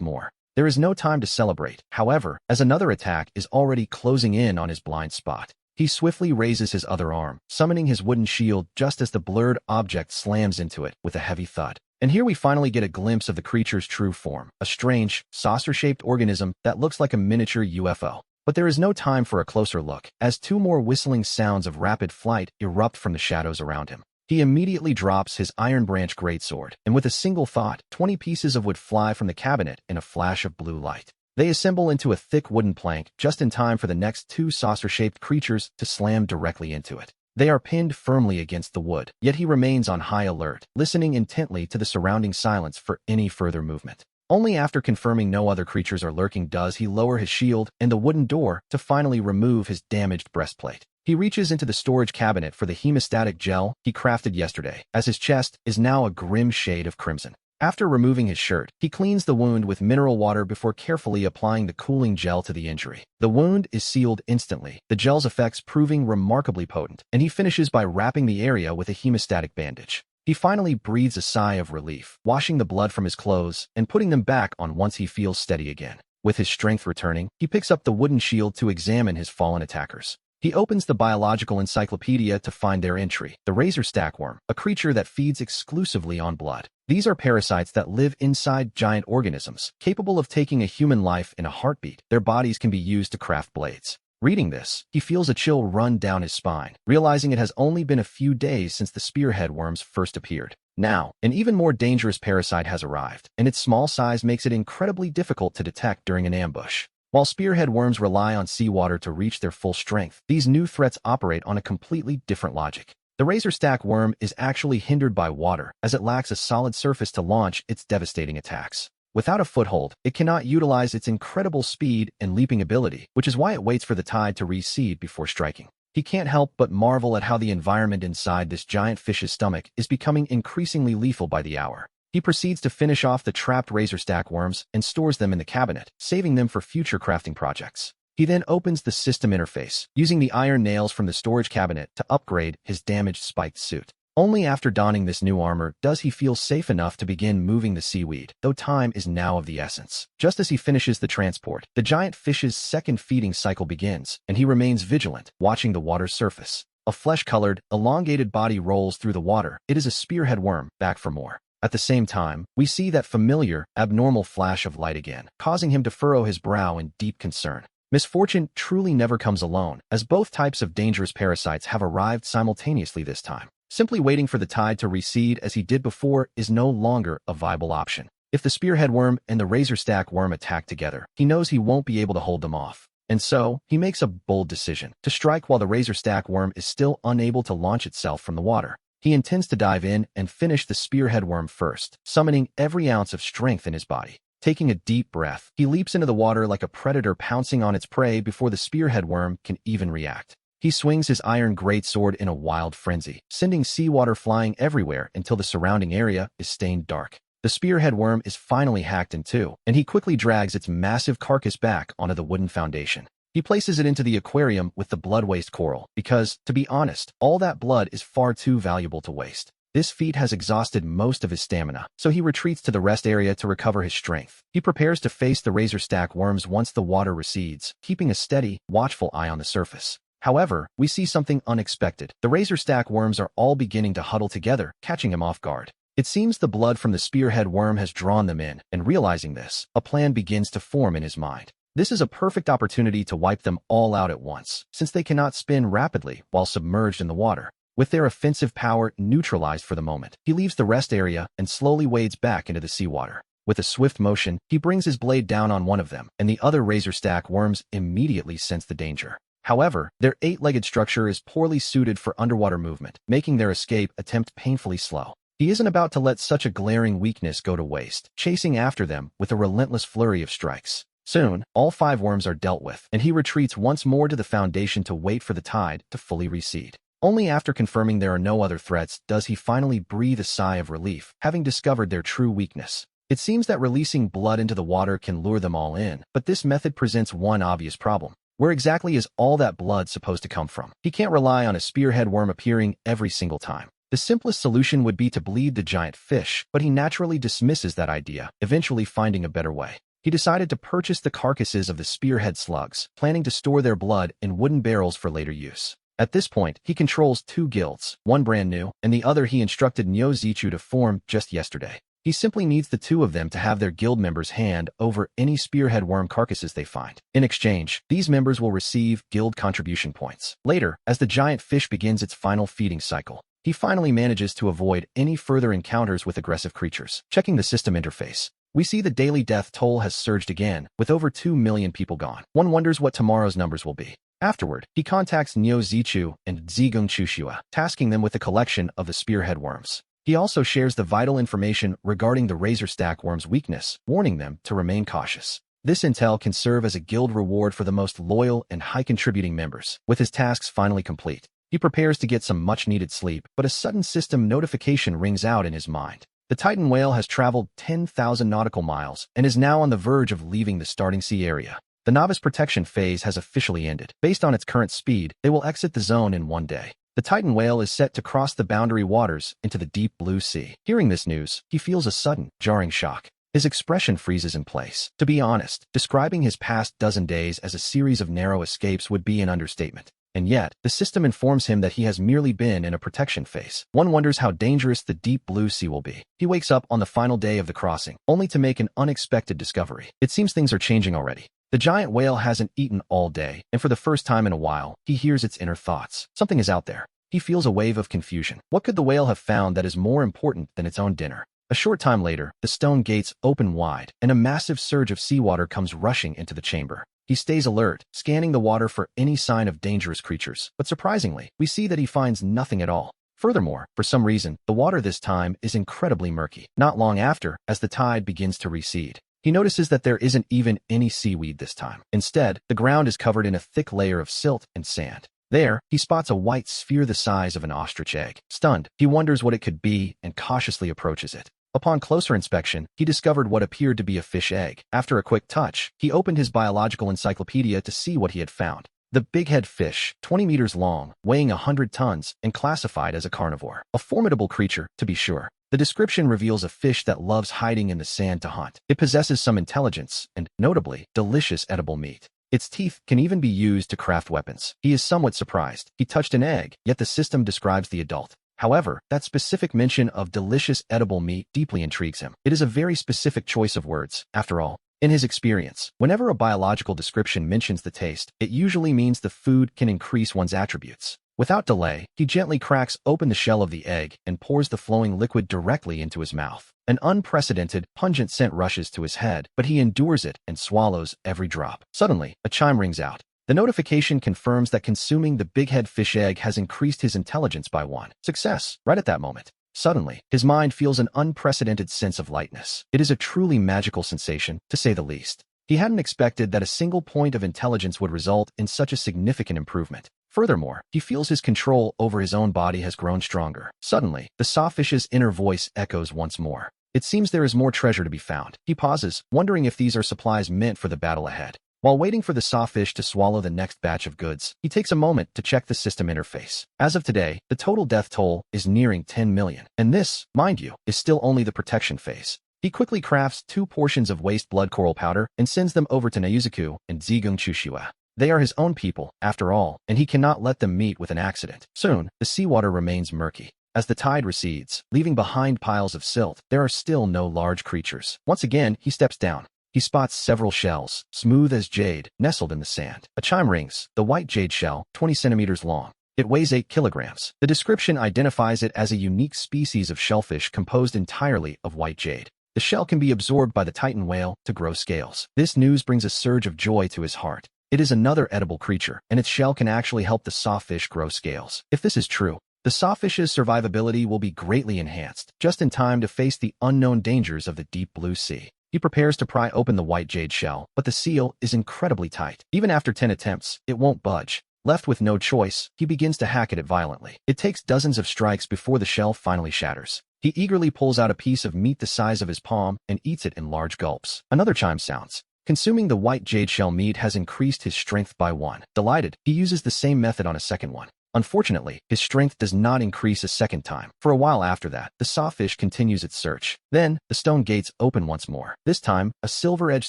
more. There is no time to celebrate, however, as another attack is already closing in on his blind spot. He swiftly raises his other arm, summoning his wooden shield just as the blurred object slams into it with a heavy thud. And here we finally get a glimpse of the creature's true form, a strange, saucer-shaped organism that looks like a miniature UFO. But there is no time for a closer look, as two more whistling sounds of rapid flight erupt from the shadows around him. He immediately drops his Iron Branch greatsword, and with a single thought, 20 pieces of wood fly from the cabinet in a flash of blue light. They assemble into a thick wooden plank just in time for the next two saucer-shaped creatures to slam directly into it. They are pinned firmly against the wood, yet he remains on high alert, listening intently to the surrounding silence for any further movement. Only after confirming no other creatures are lurking does he lower his shield and the wooden door to finally remove his damaged breastplate. He reaches into the storage cabinet for the hemostatic gel he crafted yesterday, as his chest is now a grim shade of crimson. After removing his shirt, he cleans the wound with mineral water before carefully applying the cooling gel to the injury. The wound is sealed instantly, the gel's effects proving remarkably potent, and he finishes by wrapping the area with a hemostatic bandage. He finally breathes a sigh of relief, washing the blood from his clothes and putting them back on once he feels steady again. With his strength returning, he picks up the wooden shield to examine his fallen attackers. He opens the biological encyclopedia to find their entry, the razor stackworm, a creature that feeds exclusively on blood. These are parasites that live inside giant organisms, capable of taking a human life in a heartbeat. Their bodies can be used to craft blades. Reading this, he feels a chill run down his spine, realizing it has only been a few days since the spearhead worms first appeared. Now, an even more dangerous parasite has arrived, and its small size makes it incredibly difficult to detect during an ambush. While spearhead worms rely on seawater to reach their full strength, these new threats operate on a completely different logic. The razor stack worm is actually hindered by water, as it lacks a solid surface to launch its devastating attacks. Without a foothold, it cannot utilize its incredible speed and leaping ability, which is why it waits for the tide to recede before striking. He can't help but marvel at how the environment inside this giant fish's stomach is becoming increasingly lethal by the hour. He proceeds to finish off the trapped razor stack worms and stores them in the cabinet, saving them for future crafting projects. He then opens the system interface, using the iron nails from the storage cabinet to upgrade his damaged spiked suit. Only after donning this new armor does he feel safe enough to begin moving the seaweed, though time is now of the essence. Just as he finishes the transport, the giant fish's second feeding cycle begins, and he remains vigilant, watching the water's surface. A flesh-colored, elongated body rolls through the water. It is a spearhead worm, back for more. At the same time, we see that familiar, abnormal flash of light again, causing him to furrow his brow in deep concern. Misfortune truly never comes alone, as both types of dangerous parasites have arrived simultaneously this time. Simply waiting for the tide to recede as he did before is no longer a viable option. If the spearhead worm and the razor stack worm attack together, he knows he won't be able to hold them off. And so, he makes a bold decision to strike while the razor stack worm is still unable to launch itself from the water. He intends to dive in and finish the spearhead worm first, summoning every ounce of strength in his body. Taking a deep breath, he leaps into the water like a predator pouncing on its prey before the spearhead worm can even react. He swings his iron greatsword in a wild frenzy, sending seawater flying everywhere until the surrounding area is stained dark. The spearhead worm is finally hacked in two, and he quickly drags its massive carcass back onto the wooden foundation. He places it into the aquarium with the blood-waste coral, because, to be honest, all that blood is far too valuable to waste. This feat has exhausted most of his stamina, so he retreats to the rest area to recover his strength. He prepares to face the razor stack worms once the water recedes, keeping a steady, watchful eye on the surface. However, we see something unexpected. The razor stack worms are all beginning to huddle together, catching him off guard. It seems the blood from the spearhead worm has drawn them in, and realizing this, a plan begins to form in his mind. This is a perfect opportunity to wipe them all out at once, since they cannot spin rapidly while submerged in the water. With their offensive power neutralized for the moment, he leaves the rest area and slowly wades back into the seawater. With a swift motion, he brings his blade down on one of them, and the other razor stack worms immediately sense the danger. However, their 8-legged structure is poorly suited for underwater movement, making their escape attempt painfully slow. He isn't about to let such a glaring weakness go to waste, chasing after them with a relentless flurry of strikes. Soon, all 5 worms are dealt with, and he retreats once more to the foundation to wait for the tide to fully recede. Only after confirming there are no other threats does he finally breathe a sigh of relief, having discovered their true weakness. It seems that releasing blood into the water can lure them all in, but this method presents one obvious problem. Where exactly is all that blood supposed to come from? He can't rely on a spearhead worm appearing every single time. The simplest solution would be to bleed the giant fish, but he naturally dismisses that idea, eventually finding a better way. He decided to purchase the carcasses of the spearhead slugs, planning to store their blood in wooden barrels for later use. At this point, he controls 2 guilds, one brand new, and the other he instructed Nyo Zichu to form just yesterday. He simply needs the 2 of them to have their guild members hand over any spearhead worm carcasses they find. In exchange, these members will receive guild contribution points. Later, as the giant fish begins its final feeding cycle, he finally manages to avoid any further encounters with aggressive creatures. Checking the system interface, we see the daily death toll has surged again, with over 2 million people gone. One wonders what tomorrow's numbers will be. Afterward, he contacts Nyo Zichu and Zigung Chushua, tasking them with the collection of the spearhead worms. He also shares the vital information regarding the razor stack worm's weakness, warning them to remain cautious. This intel can serve as a guild reward for the most loyal and high-contributing members. With his tasks finally complete, he prepares to get some much-needed sleep, but a sudden system notification rings out in his mind. The Titan whale has traveled 10,000 nautical miles and is now on the verge of leaving the starting sea area. The novice protection phase has officially ended. Based on its current speed, they will exit the zone in 1 day. The Titan whale is set to cross the boundary waters into the deep blue sea. Hearing this news, he feels a sudden, jarring shock. His expression freezes in place. To be honest, describing his past dozen days as a series of narrow escapes would be an understatement. And yet, the system informs him that he has merely been in a protection phase. One wonders how dangerous the deep blue sea will be. He wakes up on the final day of the crossing, only to make an unexpected discovery. It seems things are changing already. The giant whale hasn't eaten all day, and for the first time in a while, he hears its inner thoughts. Something is out there. He feels a wave of confusion. What could the whale have found that is more important than its own dinner? A short time later, the stone gates open wide, and a massive surge of seawater comes rushing into the chamber. He stays alert, scanning the water for any sign of dangerous creatures, but surprisingly, we see that he finds nothing at all. Furthermore, for some reason, the water this time is incredibly murky. Not long after, as the tide begins to recede, he notices that there isn't even any seaweed this time. Instead, the ground is covered in a thick layer of silt and sand. There, he spots a white sphere the size of an ostrich egg. Stunned, he wonders what it could be and cautiously approaches it. Upon closer inspection, he discovered what appeared to be a fish egg. After a quick touch, he opened his biological encyclopedia to see what he had found. The bighead fish, 20 meters long, weighing 100 tons, and classified as a carnivore. A formidable creature, to be sure. The description reveals a fish that loves hiding in the sand to hunt. It possesses some intelligence and, notably, delicious edible meat. Its teeth can even be used to craft weapons. He is somewhat surprised. He touched an egg, yet the system describes the adult. However, that specific mention of delicious edible meat deeply intrigues him. It is a very specific choice of words, after all. In his experience, whenever a biological description mentions the taste, it usually means the food can increase one's attributes. Without delay, he gently cracks open the shell of the egg and pours the flowing liquid directly into his mouth. An unprecedented, pungent scent rushes to his head, but he endures it and swallows every drop. Suddenly, a chime rings out. The notification confirms that consuming the bighead fish egg has increased his intelligence by 1. Success! Right at that moment. Suddenly, his mind feels an unprecedented sense of lightness. It is a truly magical sensation, to say the least. He hadn't expected that a single point of intelligence would result in such a significant improvement. Furthermore, he feels his control over his own body has grown stronger. Suddenly, the sawfish's inner voice echoes once more. It seems there is more treasure to be found. He pauses, wondering if these are supplies meant for the battle ahead. While waiting for the sawfish to swallow the next batch of goods, he takes a moment to check the system interface. As of today, the total death toll is nearing 10 million. And this, mind you, is still only the protection phase. He quickly crafts 2 portions of waste blood coral powder and sends them over to Nayuzaku and Zigung Chushua. They are his own people, after all, and he cannot let them meet with an accident. Soon, the seawater remains murky. As the tide recedes, leaving behind piles of silt, there are still no large creatures. Once again, he steps down. He spots several shells, smooth as jade, nestled in the sand. A chime rings, the white jade shell, 20 centimeters long. It weighs 8 kilograms. The description identifies it as a unique species of shellfish composed entirely of white jade. The shell can be absorbed by the Titan whale to grow scales. This news brings a surge of joy to his heart. It is another edible creature, and its shell can actually help the sawfish grow scales. If this is true, the sawfish's survivability will be greatly enhanced, just in time to face the unknown dangers of the deep blue sea. He prepares to pry open the white jade shell, but the seal is incredibly tight. Even after 10 attempts, it won't budge. Left with no choice, he begins to hack at it violently. It takes dozens of strikes before the shell finally shatters. He eagerly pulls out a piece of meat the size of his palm and eats it in large gulps. Another chime sounds. Consuming the white jade shell meat has increased his strength by 1. Delighted, he uses the same method on a second one. Unfortunately, his strength does not increase a second time. For a while after that, the sawfish continues its search. Then, the stone gates open once more. This time, a silver-edged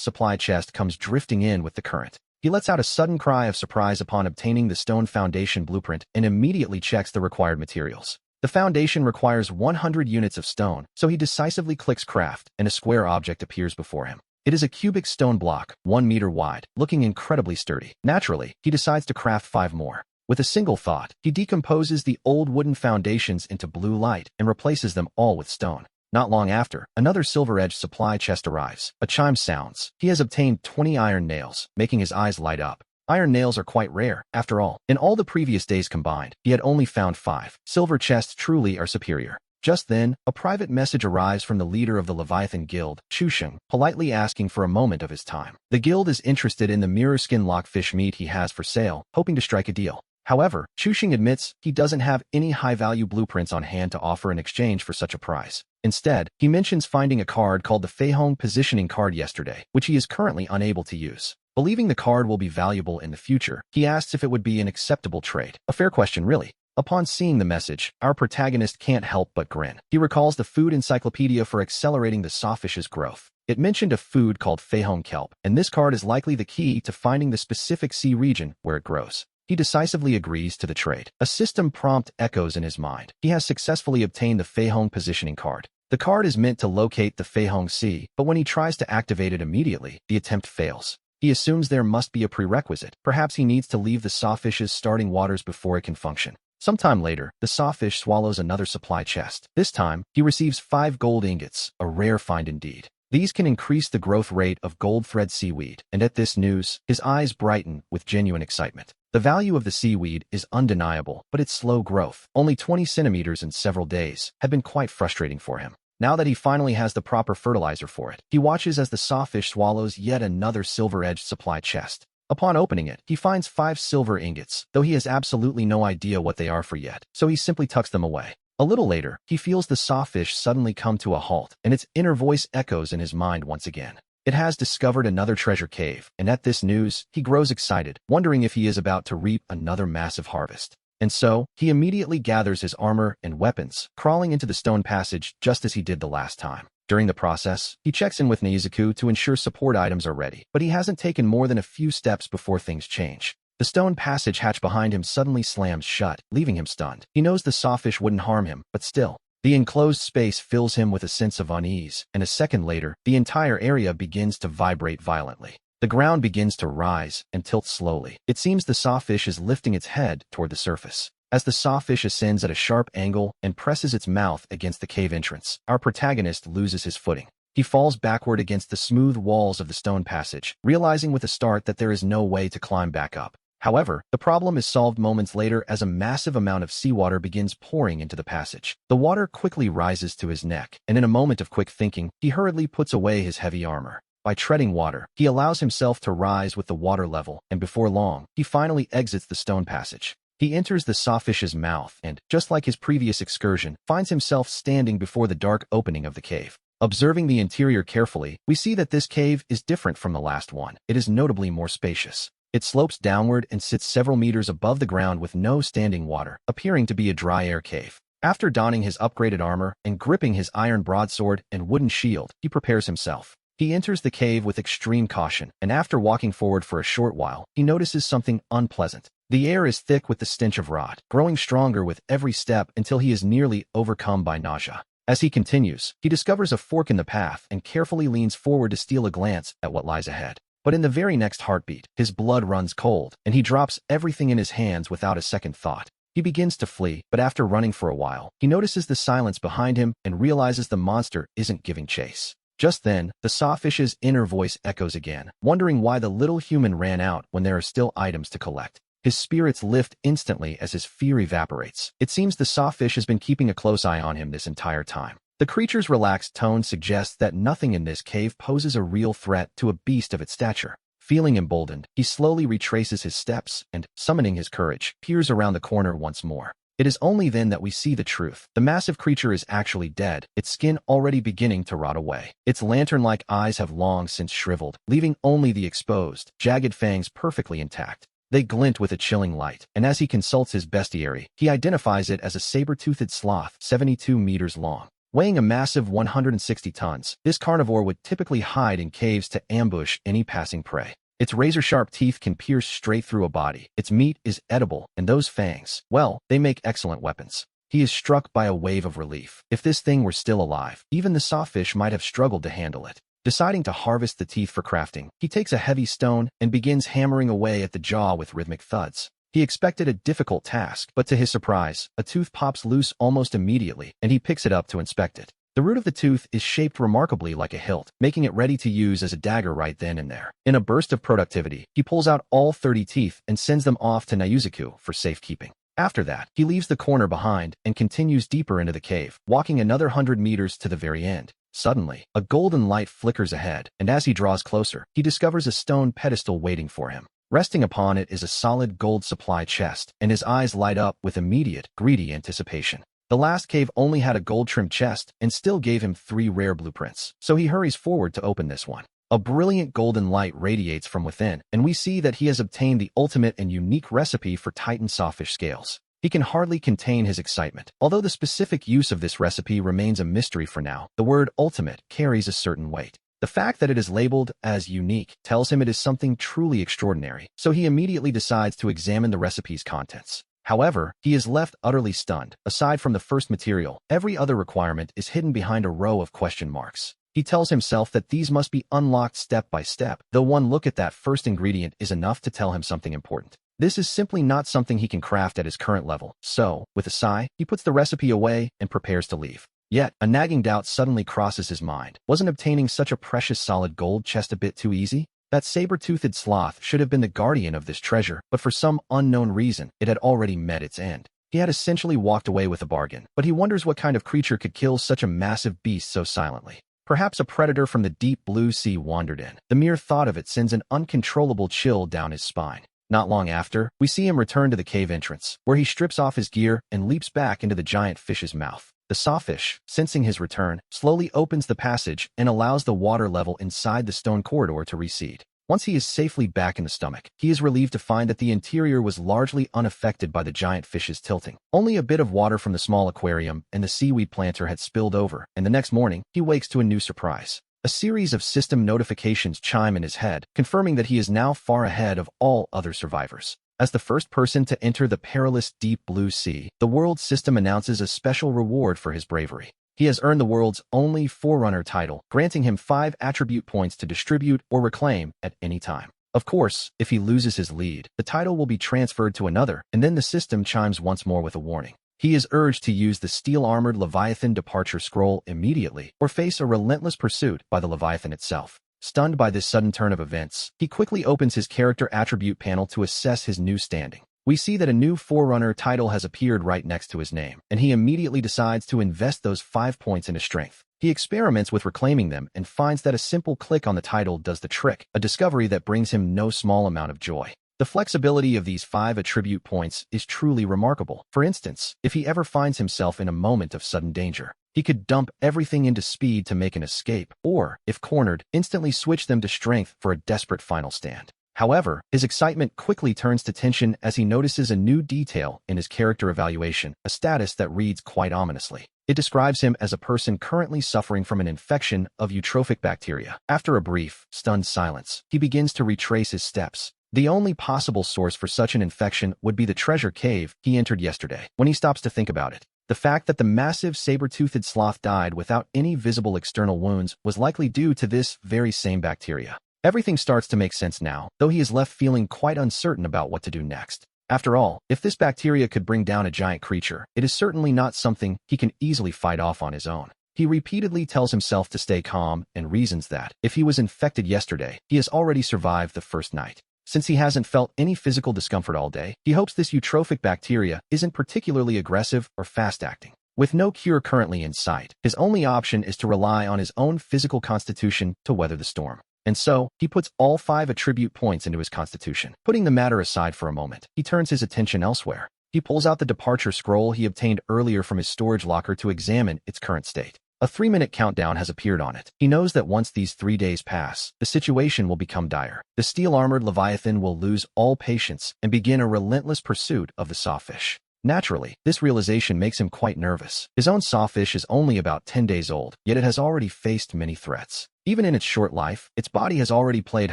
supply chest comes drifting in with the current. He lets out a sudden cry of surprise upon obtaining the stone foundation blueprint and immediately checks the required materials. The foundation requires 100 units of stone, so he decisively clicks craft, and a square object appears before him. It is a cubic stone block, 1 meter wide, looking incredibly sturdy. Naturally, he decides to craft 5 more. With a single thought, he decomposes the old wooden foundations into blue light and replaces them all with stone. Not long after, another silver-edged supply chest arrives. A chime sounds. He has obtained 20 iron nails, making his eyes light up. Iron nails are quite rare, after all. In all the previous days combined, he had only found 5. Silver chests truly are superior. Just then, a private message arrives from the leader of the Leviathan Guild, Chusheng, politely asking for a moment of his time. The guild is interested in the mirror skin lockfish meat he has for sale, hoping to strike a deal. However, Chusheng admits he doesn't have any high-value blueprints on hand to offer in exchange for such a price. Instead, he mentions finding a card called the Feihong Positioning Card yesterday, which he is currently unable to use. Believing the card will be valuable in the future, he asks if it would be an acceptable trade. A fair question, really. Upon seeing the message, our protagonist can't help but grin. He recalls the food encyclopedia for accelerating the sawfish's growth. It mentioned a food called Feihong kelp, and this card is likely the key to finding the specific sea region where it grows. He decisively agrees to the trade. A system prompt echoes in his mind. He has successfully obtained the Feihong Positioning Card. The card is meant to locate the Feihong Sea, but when he tries to activate it immediately, the attempt fails. He assumes there must be a prerequisite. Perhaps he needs to leave the sawfish's starting waters before it can function. Sometime later, the sawfish swallows another supply chest. This time, he receives 5 gold ingots, a rare find indeed. These can increase the growth rate of gold thread seaweed, and at this news, his eyes brighten with genuine excitement. The value of the seaweed is undeniable, but its slow growth, only 20 centimeters in several days, had been quite frustrating for him. Now that he finally has the proper fertilizer for it, he watches as the sawfish swallows yet another silver-edged supply chest. Upon opening it, he finds 5 silver ingots, though he has absolutely no idea what they are for yet, so he simply tucks them away. A little later, he feels the sawfish suddenly come to a halt, and its inner voice echoes in his mind once again. It has discovered another treasure cave, and at this news, he grows excited, wondering if he is about to reap another massive harvest. And so, he immediately gathers his armor and weapons, crawling into the stone passage just as he did the last time. During the process, he checks in with Nizuku to ensure support items are ready, but he hasn't taken more than a few steps before things change. The stone passage hatch behind him suddenly slams shut, leaving him stunned. He knows the sawfish wouldn't harm him, but still. The enclosed space fills him with a sense of unease, and a second later, the entire area begins to vibrate violently. The ground begins to rise and tilt slowly. It seems the sawfish is lifting its head toward the surface. As the sawfish ascends at a sharp angle and presses its mouth against the cave entrance, our protagonist loses his footing. He falls backward against the smooth walls of the stone passage, realizing with a start that there is no way to climb back up. However, the problem is solved moments later as a massive amount of seawater begins pouring into the passage. The water quickly rises to his neck, and in a moment of quick thinking, he hurriedly puts away his heavy armor. By treading water, he allows himself to rise with the water level, and before long, he finally exits the stone passage. He enters the sawfish's mouth and, just like his previous excursion, finds himself standing before the dark opening of the cave. Observing the interior carefully, we see that this cave is different from the last one. It is notably more spacious. It slopes downward and sits several meters above the ground with no standing water, appearing to be a dry air cave. After donning his upgraded armor and gripping his iron broadsword and wooden shield, he prepares himself. He enters the cave with extreme caution, and after walking forward for a short while, he notices something unpleasant. The air is thick with the stench of rot, growing stronger with every step until he is nearly overcome by nausea. As he continues, he discovers a fork in the path and carefully leans forward to steal a glance at what lies ahead. But in the very next heartbeat, his blood runs cold, and he drops everything in his hands without a second thought. He begins to flee, but after running for a while, he notices the silence behind him and realizes the monster isn't giving chase. Just then, the sawfish's inner voice echoes again, wondering why the little human ran out when there are still items to collect. His spirits lift instantly as his fear evaporates. It seems the sawfish has been keeping a close eye on him this entire time. The creature's relaxed tone suggests that nothing in this cave poses a real threat to a beast of its stature. Feeling emboldened, he slowly retraces his steps and, summoning his courage, peers around the corner once more. It is only then that we see the truth. The massive creature is actually dead, its skin already beginning to rot away. Its lantern-like eyes have long since shriveled, leaving only the exposed, jagged fangs perfectly intact. They glint with a chilling light, and as he consults his bestiary, he identifies it as a saber-toothed sloth 72 meters long. Weighing a massive 160 tons, this carnivore would typically hide in caves to ambush any passing prey. Its razor-sharp teeth can pierce straight through a body. Its meat is edible, and those fangs, well, they make excellent weapons. He is struck by a wave of relief. If this thing were still alive, even the sawfish might have struggled to handle it. Deciding to harvest the teeth for crafting, he takes a heavy stone and begins hammering away at the jaw with rhythmic thuds. He expected a difficult task, but to his surprise, a tooth pops loose almost immediately, and he picks it up to inspect it. The root of the tooth is shaped remarkably like a hilt, making it ready to use as a dagger right then and there. In a burst of productivity, he pulls out all 30 teeth and sends them off to Nyuzaku for safekeeping. After that, he leaves the corner behind and continues deeper into the cave, walking another 100 meters to the very end. Suddenly, a golden light flickers ahead, and as he draws closer, he discovers a stone pedestal waiting for him. Resting upon it is a solid gold supply chest, and his eyes light up with immediate, greedy anticipation. The last cave only had a gold-trimmed chest and still gave him 3 rare blueprints, so he hurries forward to open this one. A brilliant golden light radiates from within, and we see that he has obtained the ultimate and unique recipe for Titan sawfish scales. He can hardly contain his excitement. Although the specific use of this recipe remains a mystery for now, the word ultimate carries a certain weight. The fact that it is labeled as unique tells him it is something truly extraordinary, so he immediately decides to examine the recipe's contents. However, he is left utterly stunned. Aside from the first material, every other requirement is hidden behind a row of question marks. He tells himself that these must be unlocked step by step, though one look at that first ingredient is enough to tell him something important. This is simply not something he can craft at his current level, so, with a sigh, he puts the recipe away and prepares to leave. Yet, a nagging doubt suddenly crosses his mind. Wasn't obtaining such a precious solid gold chest a bit too easy? That saber-toothed sloth should have been the guardian of this treasure, but for some unknown reason, it had already met its end. He had essentially walked away with a bargain, but he wonders what kind of creature could kill such a massive beast so silently. Perhaps a predator from the deep blue sea wandered in. The mere thought of it sends an uncontrollable chill down his spine. Not long after, we see him return to the cave entrance, where he strips off his gear and leaps back into the giant fish's mouth. The sawfish, sensing his return, slowly opens the passage and allows the water level inside the stone corridor to recede. Once he is safely back in the stomach, he is relieved to find that the interior was largely unaffected by the giant fish's tilting. Only a bit of water from the small aquarium and the seaweed planter had spilled over, and the next morning, he wakes to a new surprise. A series of system notifications chime in his head, confirming that he is now far ahead of all other survivors. As the first person to enter the perilous deep blue sea, the world system announces a special reward for his bravery. He has earned the world's only Forerunner title, granting him 5 attribute points to distribute or reclaim at any time. Of course, if he loses his lead, the title will be transferred to another, and then the system chimes once more with a warning. He is urged to use the steel-armored Leviathan departure scroll immediately, or face a relentless pursuit by the Leviathan itself. Stunned by this sudden turn of events, he quickly opens his character attribute panel to assess his new standing. We see that a new Forerunner title has appeared right next to his name, and he immediately decides to invest those 5 points into strength. He experiments with reclaiming them and finds that a simple click on the title does the trick, a discovery that brings him no small amount of joy. The flexibility of these 5 attribute points is truly remarkable. For instance, if he ever finds himself in a moment of sudden danger, he could dump everything into speed to make an escape, or, if cornered, instantly switch them to strength for a desperate final stand. However, his excitement quickly turns to tension as he notices a new detail in his character evaluation, a status that reads quite ominously. It describes him as a person currently suffering from an infection of eutrophic bacteria. After a brief, stunned silence, he begins to retrace his steps. The only possible source for such an infection would be the treasure cave he entered yesterday. When he stops to think about it, the fact that the massive saber-toothed sloth died without any visible external wounds was likely due to this very same bacteria. Everything starts to make sense now, though he is left feeling quite uncertain about what to do next. After all, if this bacteria could bring down a giant creature, it is certainly not something he can easily fight off on his own. He repeatedly tells himself to stay calm and reasons that, if he was infected yesterday, he has already survived the first night. Since he hasn't felt any physical discomfort all day, he hopes this eutrophic bacteria isn't particularly aggressive or fast-acting. With no cure currently in sight, his only option is to rely on his own physical constitution to weather the storm. And so, he puts all 5 attribute points into his constitution. Putting the matter aside for a moment, he turns his attention elsewhere. He pulls out the departure scroll he obtained earlier from his storage locker to examine its current state. A 3-minute countdown has appeared on it. He knows that once these 3 days pass, the situation will become dire. The steel-armored Leviathan will lose all patience and begin a relentless pursuit of the sawfish. Naturally, this realization makes him quite nervous. His own sawfish is only about 10 days old, yet it has already faced many threats. Even in its short life, its body has already played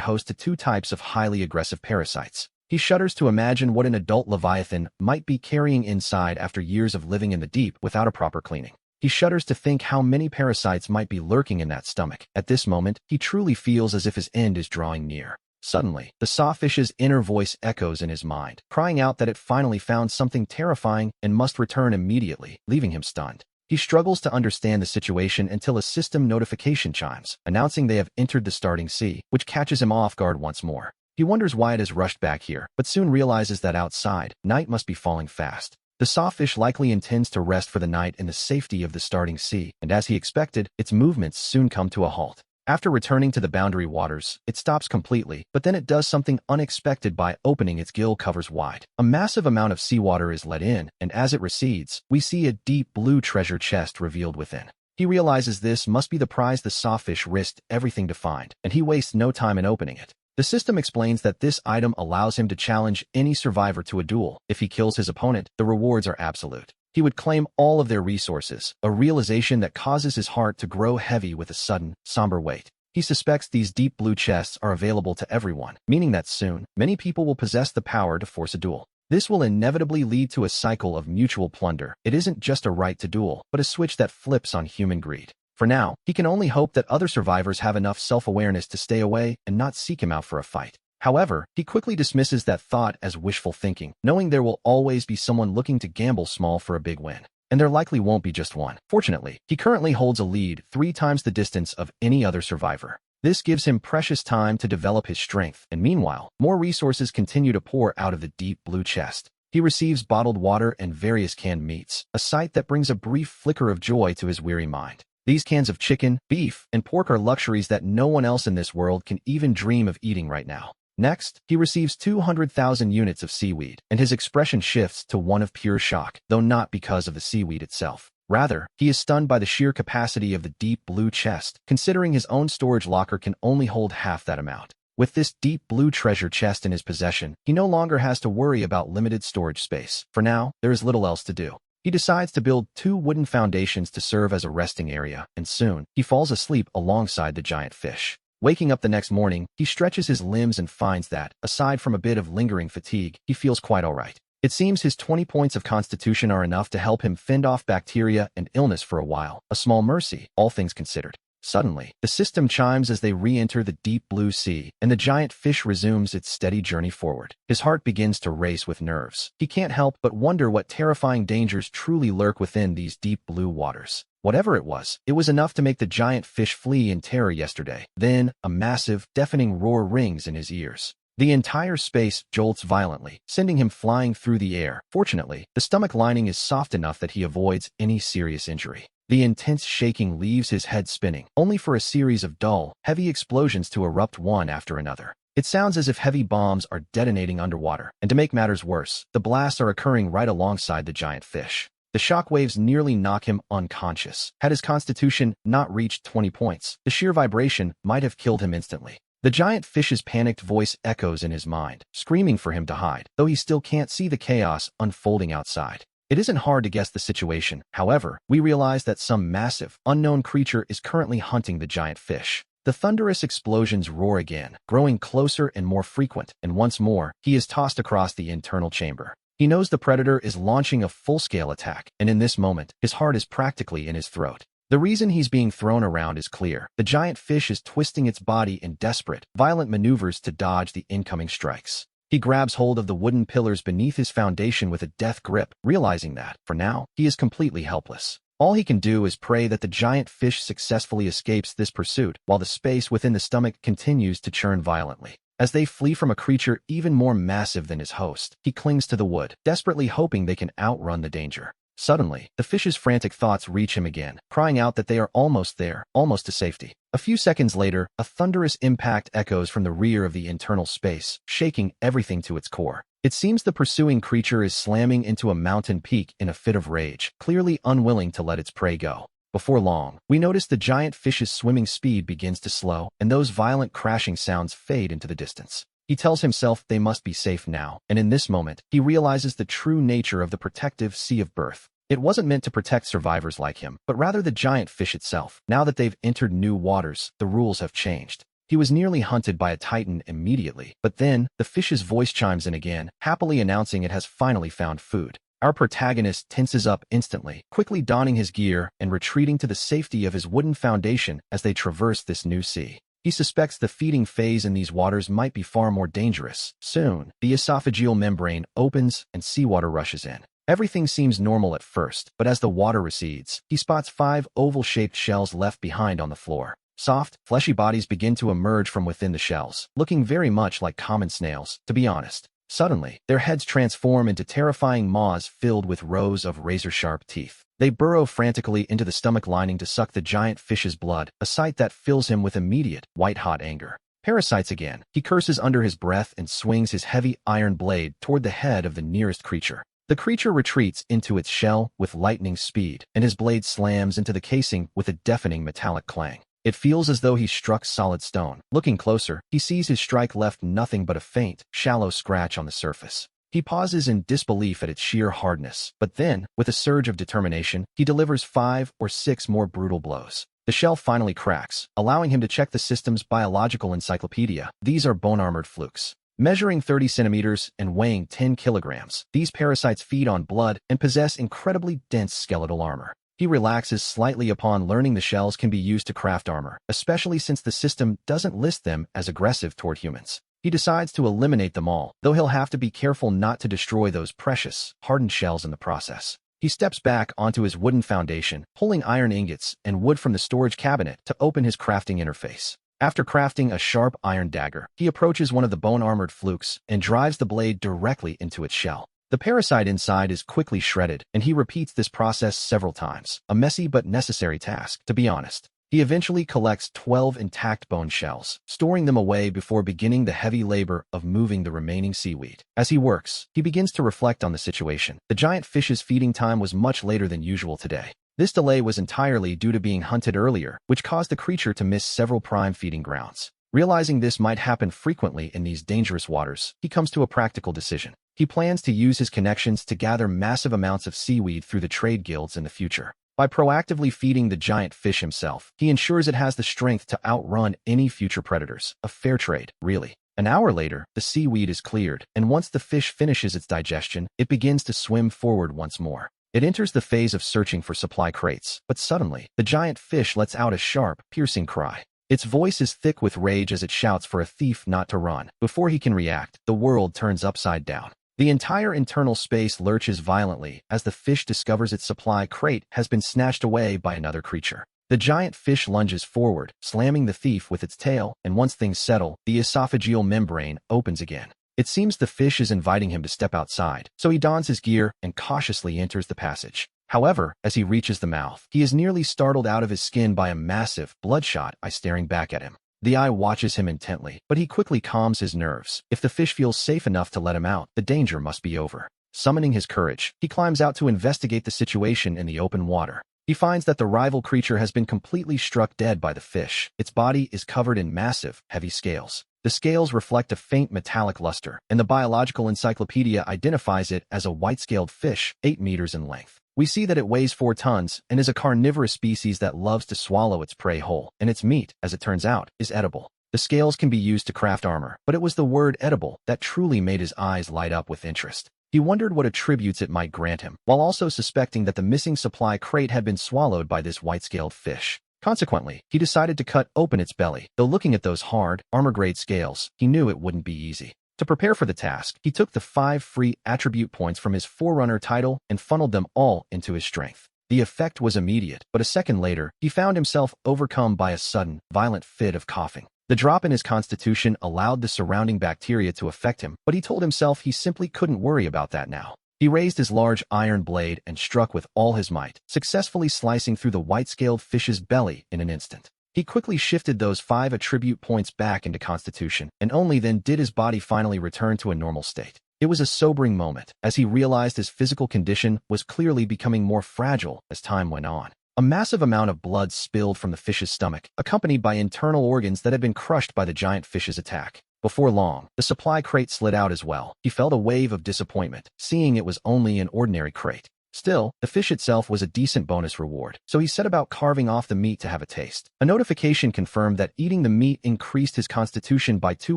host to 2 types of highly aggressive parasites. He shudders to imagine what an adult Leviathan might be carrying inside after years of living in the deep without a proper cleaning. He shudders to think how many parasites might be lurking in that stomach. At this moment, he truly feels as if his end is drawing near. Suddenly, the sawfish's inner voice echoes in his mind, crying out that it finally found something terrifying and must return immediately, leaving him stunned. He struggles to understand the situation until a system notification chimes, announcing they have entered the starting sea, which catches him off guard once more. He wonders why it has rushed back here, but soon realizes that outside, night must be falling fast. The sawfish likely intends to rest for the night in the safety of the starting sea, and as he expected, its movements soon come to a halt. After returning to the boundary waters, it stops completely, but then it does something unexpected by opening its gill covers wide. A massive amount of seawater is let in, and as it recedes, we see a deep blue treasure chest revealed within. He realizes this must be the prize the sawfish risked everything to find, and he wastes no time in opening it. The system explains that this item allows him to challenge any survivor to a duel. If he kills his opponent, the rewards are absolute. He would claim all of their resources, a realization that causes his heart to grow heavy with a sudden, somber weight. He suspects these deep blue chests are available to everyone, meaning that soon, many people will possess the power to force a duel. This will inevitably lead to a cycle of mutual plunder. It isn't just a right to duel, but a switch that flips on human greed. For now, he can only hope that other survivors have enough self-awareness to stay away and not seek him out for a fight. However, he quickly dismisses that thought as wishful thinking, knowing there will always be someone looking to gamble small for a big win. And there likely won't be just one. Fortunately, he currently holds a lead 3 times the distance of any other survivor. This gives him precious time to develop his strength, and meanwhile, more resources continue to pour out of the deep blue chest. He receives bottled water and various canned meats, a sight that brings a brief flicker of joy to his weary mind. These cans of chicken, beef, and pork are luxuries that no one else in this world can even dream of eating right now. Next, he receives 200,000 units of seaweed, and his expression shifts to one of pure shock, though not because of the seaweed itself. Rather, he is stunned by the sheer capacity of the deep blue chest, considering his own storage locker can only hold half that amount. With this deep blue treasure chest in his possession, he no longer has to worry about limited storage space. For now, there is little else to do. He decides to build 2 wooden foundations to serve as a resting area, and soon, he falls asleep alongside the giant fish. Waking up the next morning, he stretches his limbs and finds that, aside from a bit of lingering fatigue, he feels quite alright. It seems his 20 points of constitution are enough to help him fend off bacteria and illness for a while, a small mercy, all things considered. Suddenly, the system chimes as they re-enter the deep blue sea, and the giant fish resumes its steady journey forward. His heart begins to race with nerves. He can't help but wonder what terrifying dangers truly lurk within these deep blue waters. Whatever it was enough to make the giant fish flee in terror yesterday. Then, a massive, deafening roar rings in his ears. The entire space jolts violently, sending him flying through the air. Fortunately, the stomach lining is soft enough that he avoids any serious injury. The intense shaking leaves his head spinning, only for a series of dull, heavy explosions to erupt one after another. It sounds as if heavy bombs are detonating underwater, and to make matters worse, the blasts are occurring right alongside the giant fish. The shockwaves nearly knock him unconscious. Had his constitution not reached 20 points, the sheer vibration might have killed him instantly. The giant fish's panicked voice echoes in his mind, screaming for him to hide, though he still can't see the chaos unfolding outside. It isn't hard to guess the situation. However, we realize that some massive, unknown creature is currently hunting the giant fish. The thunderous explosions roar again, growing closer and more frequent, and once more, he is tossed across the internal chamber. He knows the predator is launching a full-scale attack, and in this moment, his heart is practically in his throat. The reason he's being thrown around is clear. The giant fish is twisting its body in desperate, violent maneuvers to dodge the incoming strikes. He grabs hold of the wooden pillars beneath his foundation with a death grip, realizing that, for now, he is completely helpless. All he can do is pray that the giant fish successfully escapes this pursuit, while the space within the stomach continues to churn violently. As they flee from a creature even more massive than his host, he clings to the wood, desperately hoping they can outrun the danger. Suddenly, the fish's frantic thoughts reach him again, crying out that they are almost there, almost to safety. A few seconds later, a thunderous impact echoes from the rear of the internal space, shaking everything to its core. It seems the pursuing creature is slamming into a mountain peak in a fit of rage, clearly unwilling to let its prey go. Before long, we notice the giant fish's swimming speed begins to slow, and those violent crashing sounds fade into the distance. He tells himself they must be safe now, and in this moment, he realizes the true nature of the protective sea of birth. It wasn't meant to protect survivors like him, but rather the giant fish itself. Now that they've entered new waters, the rules have changed. He was nearly hunted by a titan immediately, but then, the fish's voice chimes in again, happily announcing it has finally found food. Our protagonist tenses up instantly, quickly donning his gear and retreating to the safety of his wooden foundation as they traverse this new sea. He suspects the feeding phase in these waters might be far more dangerous. Soon, the esophageal membrane opens and seawater rushes in. Everything seems normal at first, but as the water recedes, he spots 5 oval-shaped shells left behind on the floor. Soft, fleshy bodies begin to emerge from within the shells, looking very much like common snails, to be honest. Suddenly, their heads transform into terrifying maws filled with rows of razor-sharp teeth. They burrow frantically into the stomach lining to suck the giant fish's blood, a sight that fills him with immediate, white-hot anger. Parasites again, he curses under his breath and swings his heavy iron blade toward the head of the nearest creature. The creature retreats into its shell with lightning speed, and his blade slams into the casing with a deafening metallic clang. It feels as though he struck solid stone. Looking closer, he sees his strike left nothing but a faint, shallow scratch on the surface. He pauses in disbelief at its sheer hardness, but then, with a surge of determination, he delivers 5 or 6 more brutal blows. The shell finally cracks, allowing him to check the system's biological encyclopedia. These are bone-armored flukes. Measuring 30 centimeters and weighing 10 kilograms, these parasites feed on blood and possess incredibly dense skeletal armor. He relaxes slightly upon learning the shells can be used to craft armor, especially since the system doesn't list them as aggressive toward humans. He decides to eliminate them all, though he'll have to be careful not to destroy those precious, hardened shells in the process. He steps back onto his wooden foundation, pulling iron ingots and wood from the storage cabinet to open his crafting interface. After crafting a sharp iron dagger, he approaches one of the bone-armored flukes and drives the blade directly into its shell. The parasite inside is quickly shredded, and he repeats this process several times, a messy but necessary task, to be honest. He eventually collects 12 intact bone shells, storing them away before beginning the heavy labor of moving the remaining seaweed. As he works, he begins to reflect on the situation. The giant fish's feeding time was much later than usual today. This delay was entirely due to being hunted earlier, which caused the creature to miss several prime feeding grounds. Realizing this might happen frequently in these dangerous waters, he comes to a practical decision. He plans to use his connections to gather massive amounts of seaweed through the trade guilds in the future. By proactively feeding the giant fish himself, he ensures it has the strength to outrun any future predators. A fair trade, really. An hour later, the seaweed is cleared, and once the fish finishes its digestion, it begins to swim forward once more. It enters the phase of searching for supply crates, but suddenly, the giant fish lets out a sharp, piercing cry. Its voice is thick with rage as it shouts for a thief not to run. Before he can react, the world turns upside down. The entire internal space lurches violently as the fish discovers its supply crate has been snatched away by another creature. The giant fish lunges forward, slamming the thief with its tail, and once things settle, the esophageal membrane opens again. It seems the fish is inviting him to step outside, so he dons his gear and cautiously enters the passage. However, as he reaches the mouth, he is nearly startled out of his skin by a massive, bloodshot eye staring back at him. The eye watches him intently, but he quickly calms his nerves. If the fish feels safe enough to let him out, the danger must be over. Summoning his courage, he climbs out to investigate the situation in the open water. He finds that the rival creature has been completely struck dead by the fish. Its body is covered in massive, heavy scales. The scales reflect a faint metallic luster, and the biological encyclopedia identifies it as a white-scaled fish, 8 meters in length. We see that it weighs 4 tons and is a carnivorous species that loves to swallow its prey whole, and its meat, as it turns out, is edible. The scales can be used to craft armor, but it was the word edible that truly made his eyes light up with interest. He wondered what attributes it might grant him, while also suspecting that the missing supply crate had been swallowed by this white-scaled fish. Consequently, he decided to cut open its belly, though looking at those hard, armor-grade scales, he knew it wouldn't be easy. To prepare for the task, he took the 5 free attribute points from his Forerunner title and funneled them all into his strength. The effect was immediate, but a second later, he found himself overcome by a sudden, violent fit of coughing. The drop in his constitution allowed the surrounding bacteria to affect him, but he told himself he simply couldn't worry about that now. He raised his large iron blade and struck with all his might, successfully slicing through the white-scaled fish's belly in an instant. He quickly shifted those 5 attribute points back into constitution, and only then did his body finally return to a normal state. It was a sobering moment, as he realized his physical condition was clearly becoming more fragile as time went on. A massive amount of blood spilled from the fish's stomach, accompanied by internal organs that had been crushed by the giant fish's attack. Before long, the supply crate slid out as well. He felt a wave of disappointment, seeing it was only an ordinary crate. Still, the fish itself was a decent bonus reward, so he set about carving off the meat to have a taste. A notification confirmed that eating the meat increased his constitution by 2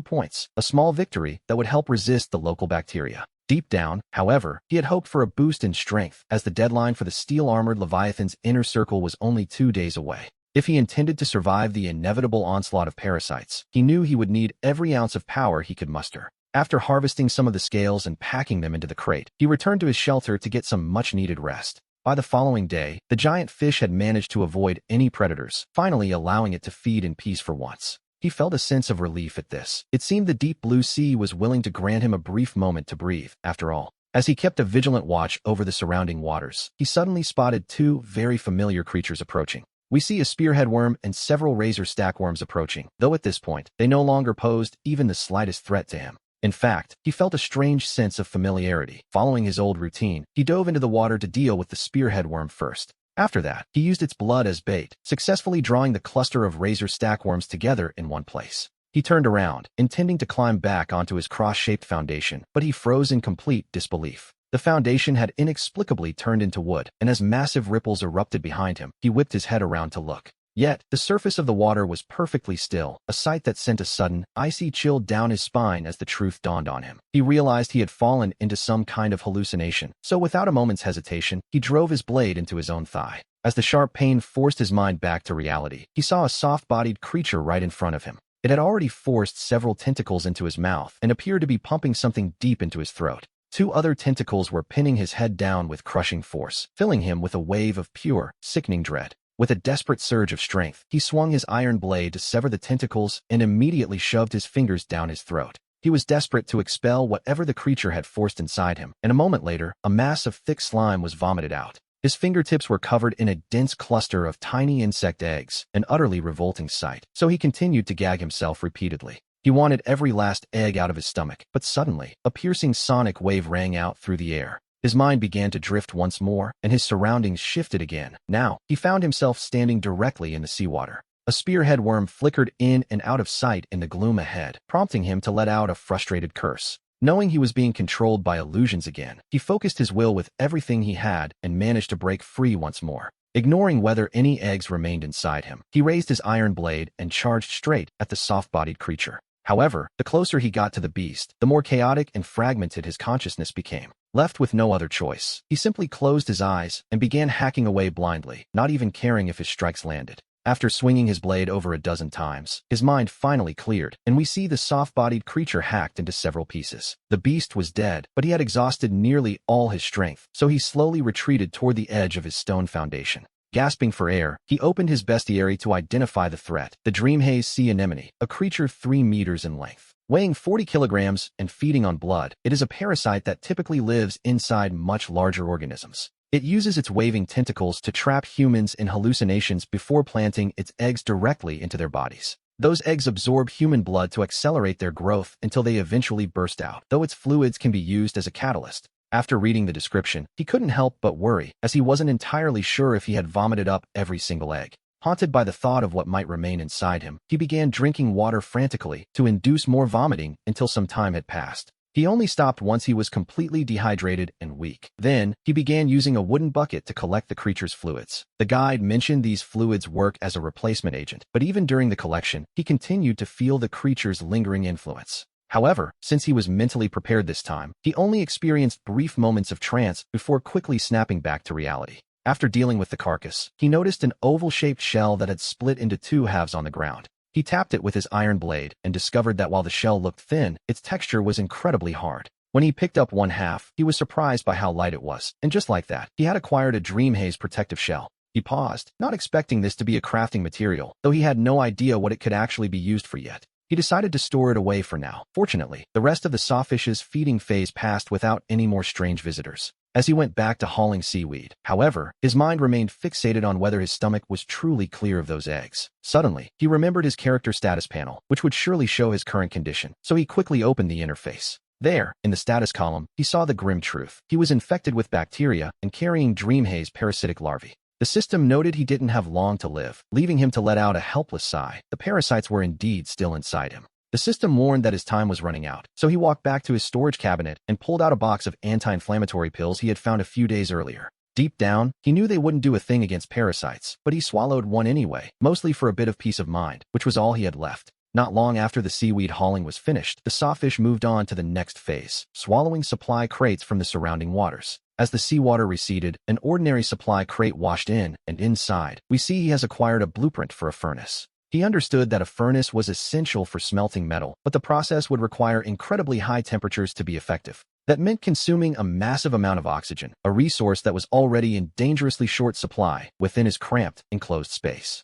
points, a small victory that would help resist the local bacteria. Deep down, however, he had hoped for a boost in strength, as the deadline for the steel-armored Leviathan's inner circle was only 2 days away. If he intended to survive the inevitable onslaught of parasites, he knew he would need every ounce of power he could muster. After harvesting some of the scales and packing them into the crate, he returned to his shelter to get some much-needed rest. By the following day, the giant fish had managed to avoid any predators, finally allowing it to feed in peace for once. He felt a sense of relief at this. It seemed the deep blue sea was willing to grant him a brief moment to breathe, after all. As he kept a vigilant watch over the surrounding waters, he suddenly spotted 2 very familiar creatures approaching. We see a spearhead worm and several razor stackworms approaching, though at this point, they no longer posed even the slightest threat to him. In fact, he felt a strange sense of familiarity. Following his old routine, he dove into the water to deal with the spearhead worm first. After that, he used its blood as bait, successfully drawing the cluster of razor stackworms together in one place. He turned around, intending to climb back onto his cross-shaped foundation, but he froze in complete disbelief. The foundation had inexplicably turned into wood, and as massive ripples erupted behind him, he whipped his head around to look. Yet, the surface of the water was perfectly still, a sight that sent a sudden, icy chill down his spine as the truth dawned on him. He realized he had fallen into some kind of hallucination, so without a moment's hesitation, he drove his blade into his own thigh. As the sharp pain forced his mind back to reality, he saw a soft-bodied creature right in front of him. It had already forced several tentacles into his mouth and appeared to be pumping something deep into his throat. 2 other tentacles were pinning his head down with crushing force, filling him with a wave of pure, sickening dread. With a desperate surge of strength, he swung his iron blade to sever the tentacles and immediately shoved his fingers down his throat. He was desperate to expel whatever the creature had forced inside him, and a moment later, a mass of thick slime was vomited out. His fingertips were covered in a dense cluster of tiny insect eggs, an utterly revolting sight, so he continued to gag himself repeatedly. He wanted every last egg out of his stomach, but suddenly, a piercing sonic wave rang out through the air. His mind began to drift once more, and his surroundings shifted again. Now, he found himself standing directly in the seawater. A spearhead worm flickered in and out of sight in the gloom ahead, prompting him to let out a frustrated curse. Knowing he was being controlled by illusions again, he focused his will with everything he had and managed to break free once more. Ignoring whether any eggs remained inside him, he raised his iron blade and charged straight at the soft-bodied creature. However, the closer he got to the beast, the more chaotic and fragmented his consciousness became. Left with no other choice, he simply closed his eyes and began hacking away blindly, not even caring if his strikes landed. After swinging his blade over a dozen times, his mind finally cleared, and we see the soft-bodied creature hacked into several pieces. The beast was dead, but he had exhausted nearly all his strength, so he slowly retreated toward the edge of his stone foundation. Gasping for air, he opened his bestiary to identify the threat, the dreamhaze sea anemone, a creature 3 meters in length. Weighing 40 kilograms and feeding on blood, it is a parasite that typically lives inside much larger organisms. It uses its waving tentacles to trap humans in hallucinations before planting its eggs directly into their bodies. Those eggs absorb human blood to accelerate their growth until they eventually burst out, though its fluids can be used as a catalyst. After reading the description, he couldn't help but worry, as he wasn't entirely sure if he had vomited up every single egg. Haunted by the thought of what might remain inside him, he began drinking water frantically to induce more vomiting until some time had passed. He only stopped once he was completely dehydrated and weak. Then, he began using a wooden bucket to collect the creature's fluids. The guide mentioned these fluids work as a replacement agent, but even during the collection, he continued to feel the creature's lingering influence. However, since he was mentally prepared this time, he only experienced brief moments of trance before quickly snapping back to reality. After dealing with the carcass, he noticed an oval-shaped shell that had split into two halves on the ground. He tapped it with his iron blade and discovered that while the shell looked thin, its texture was incredibly hard. When he picked up one half, he was surprised by how light it was, and just like that, he had acquired a Dream Haze protective shell. He paused, not expecting this to be a crafting material, though he had no idea what it could actually be used for yet. He decided to store it away for now. Fortunately, the rest of the sawfish's feeding phase passed without any more strange visitors. As he went back to hauling seaweed, however, his mind remained fixated on whether his stomach was truly clear of those eggs. Suddenly, he remembered his character status panel, which would surely show his current condition, so he quickly opened the interface. There, in the status column, he saw the grim truth. He was infected with bacteria and carrying Dream Haze parasitic larvae. The system noted he didn't have long to live, leaving him to let out a helpless sigh. The parasites were indeed still inside him. The system warned that his time was running out, so he walked back to his storage cabinet and pulled out a box of anti-inflammatory pills he had found a few days earlier. Deep down, he knew they wouldn't do a thing against parasites, but he swallowed one anyway, mostly for a bit of peace of mind, which was all he had left. Not long after the seaweed hauling was finished, the sawfish moved on to the next phase, swallowing supply crates from the surrounding waters. As the seawater receded, an ordinary supply crate washed in, and inside, we see he has acquired a blueprint for a furnace. He understood that a furnace was essential for smelting metal, but the process would require incredibly high temperatures to be effective. That meant consuming a massive amount of oxygen, a resource that was already in dangerously short supply within his cramped, enclosed space.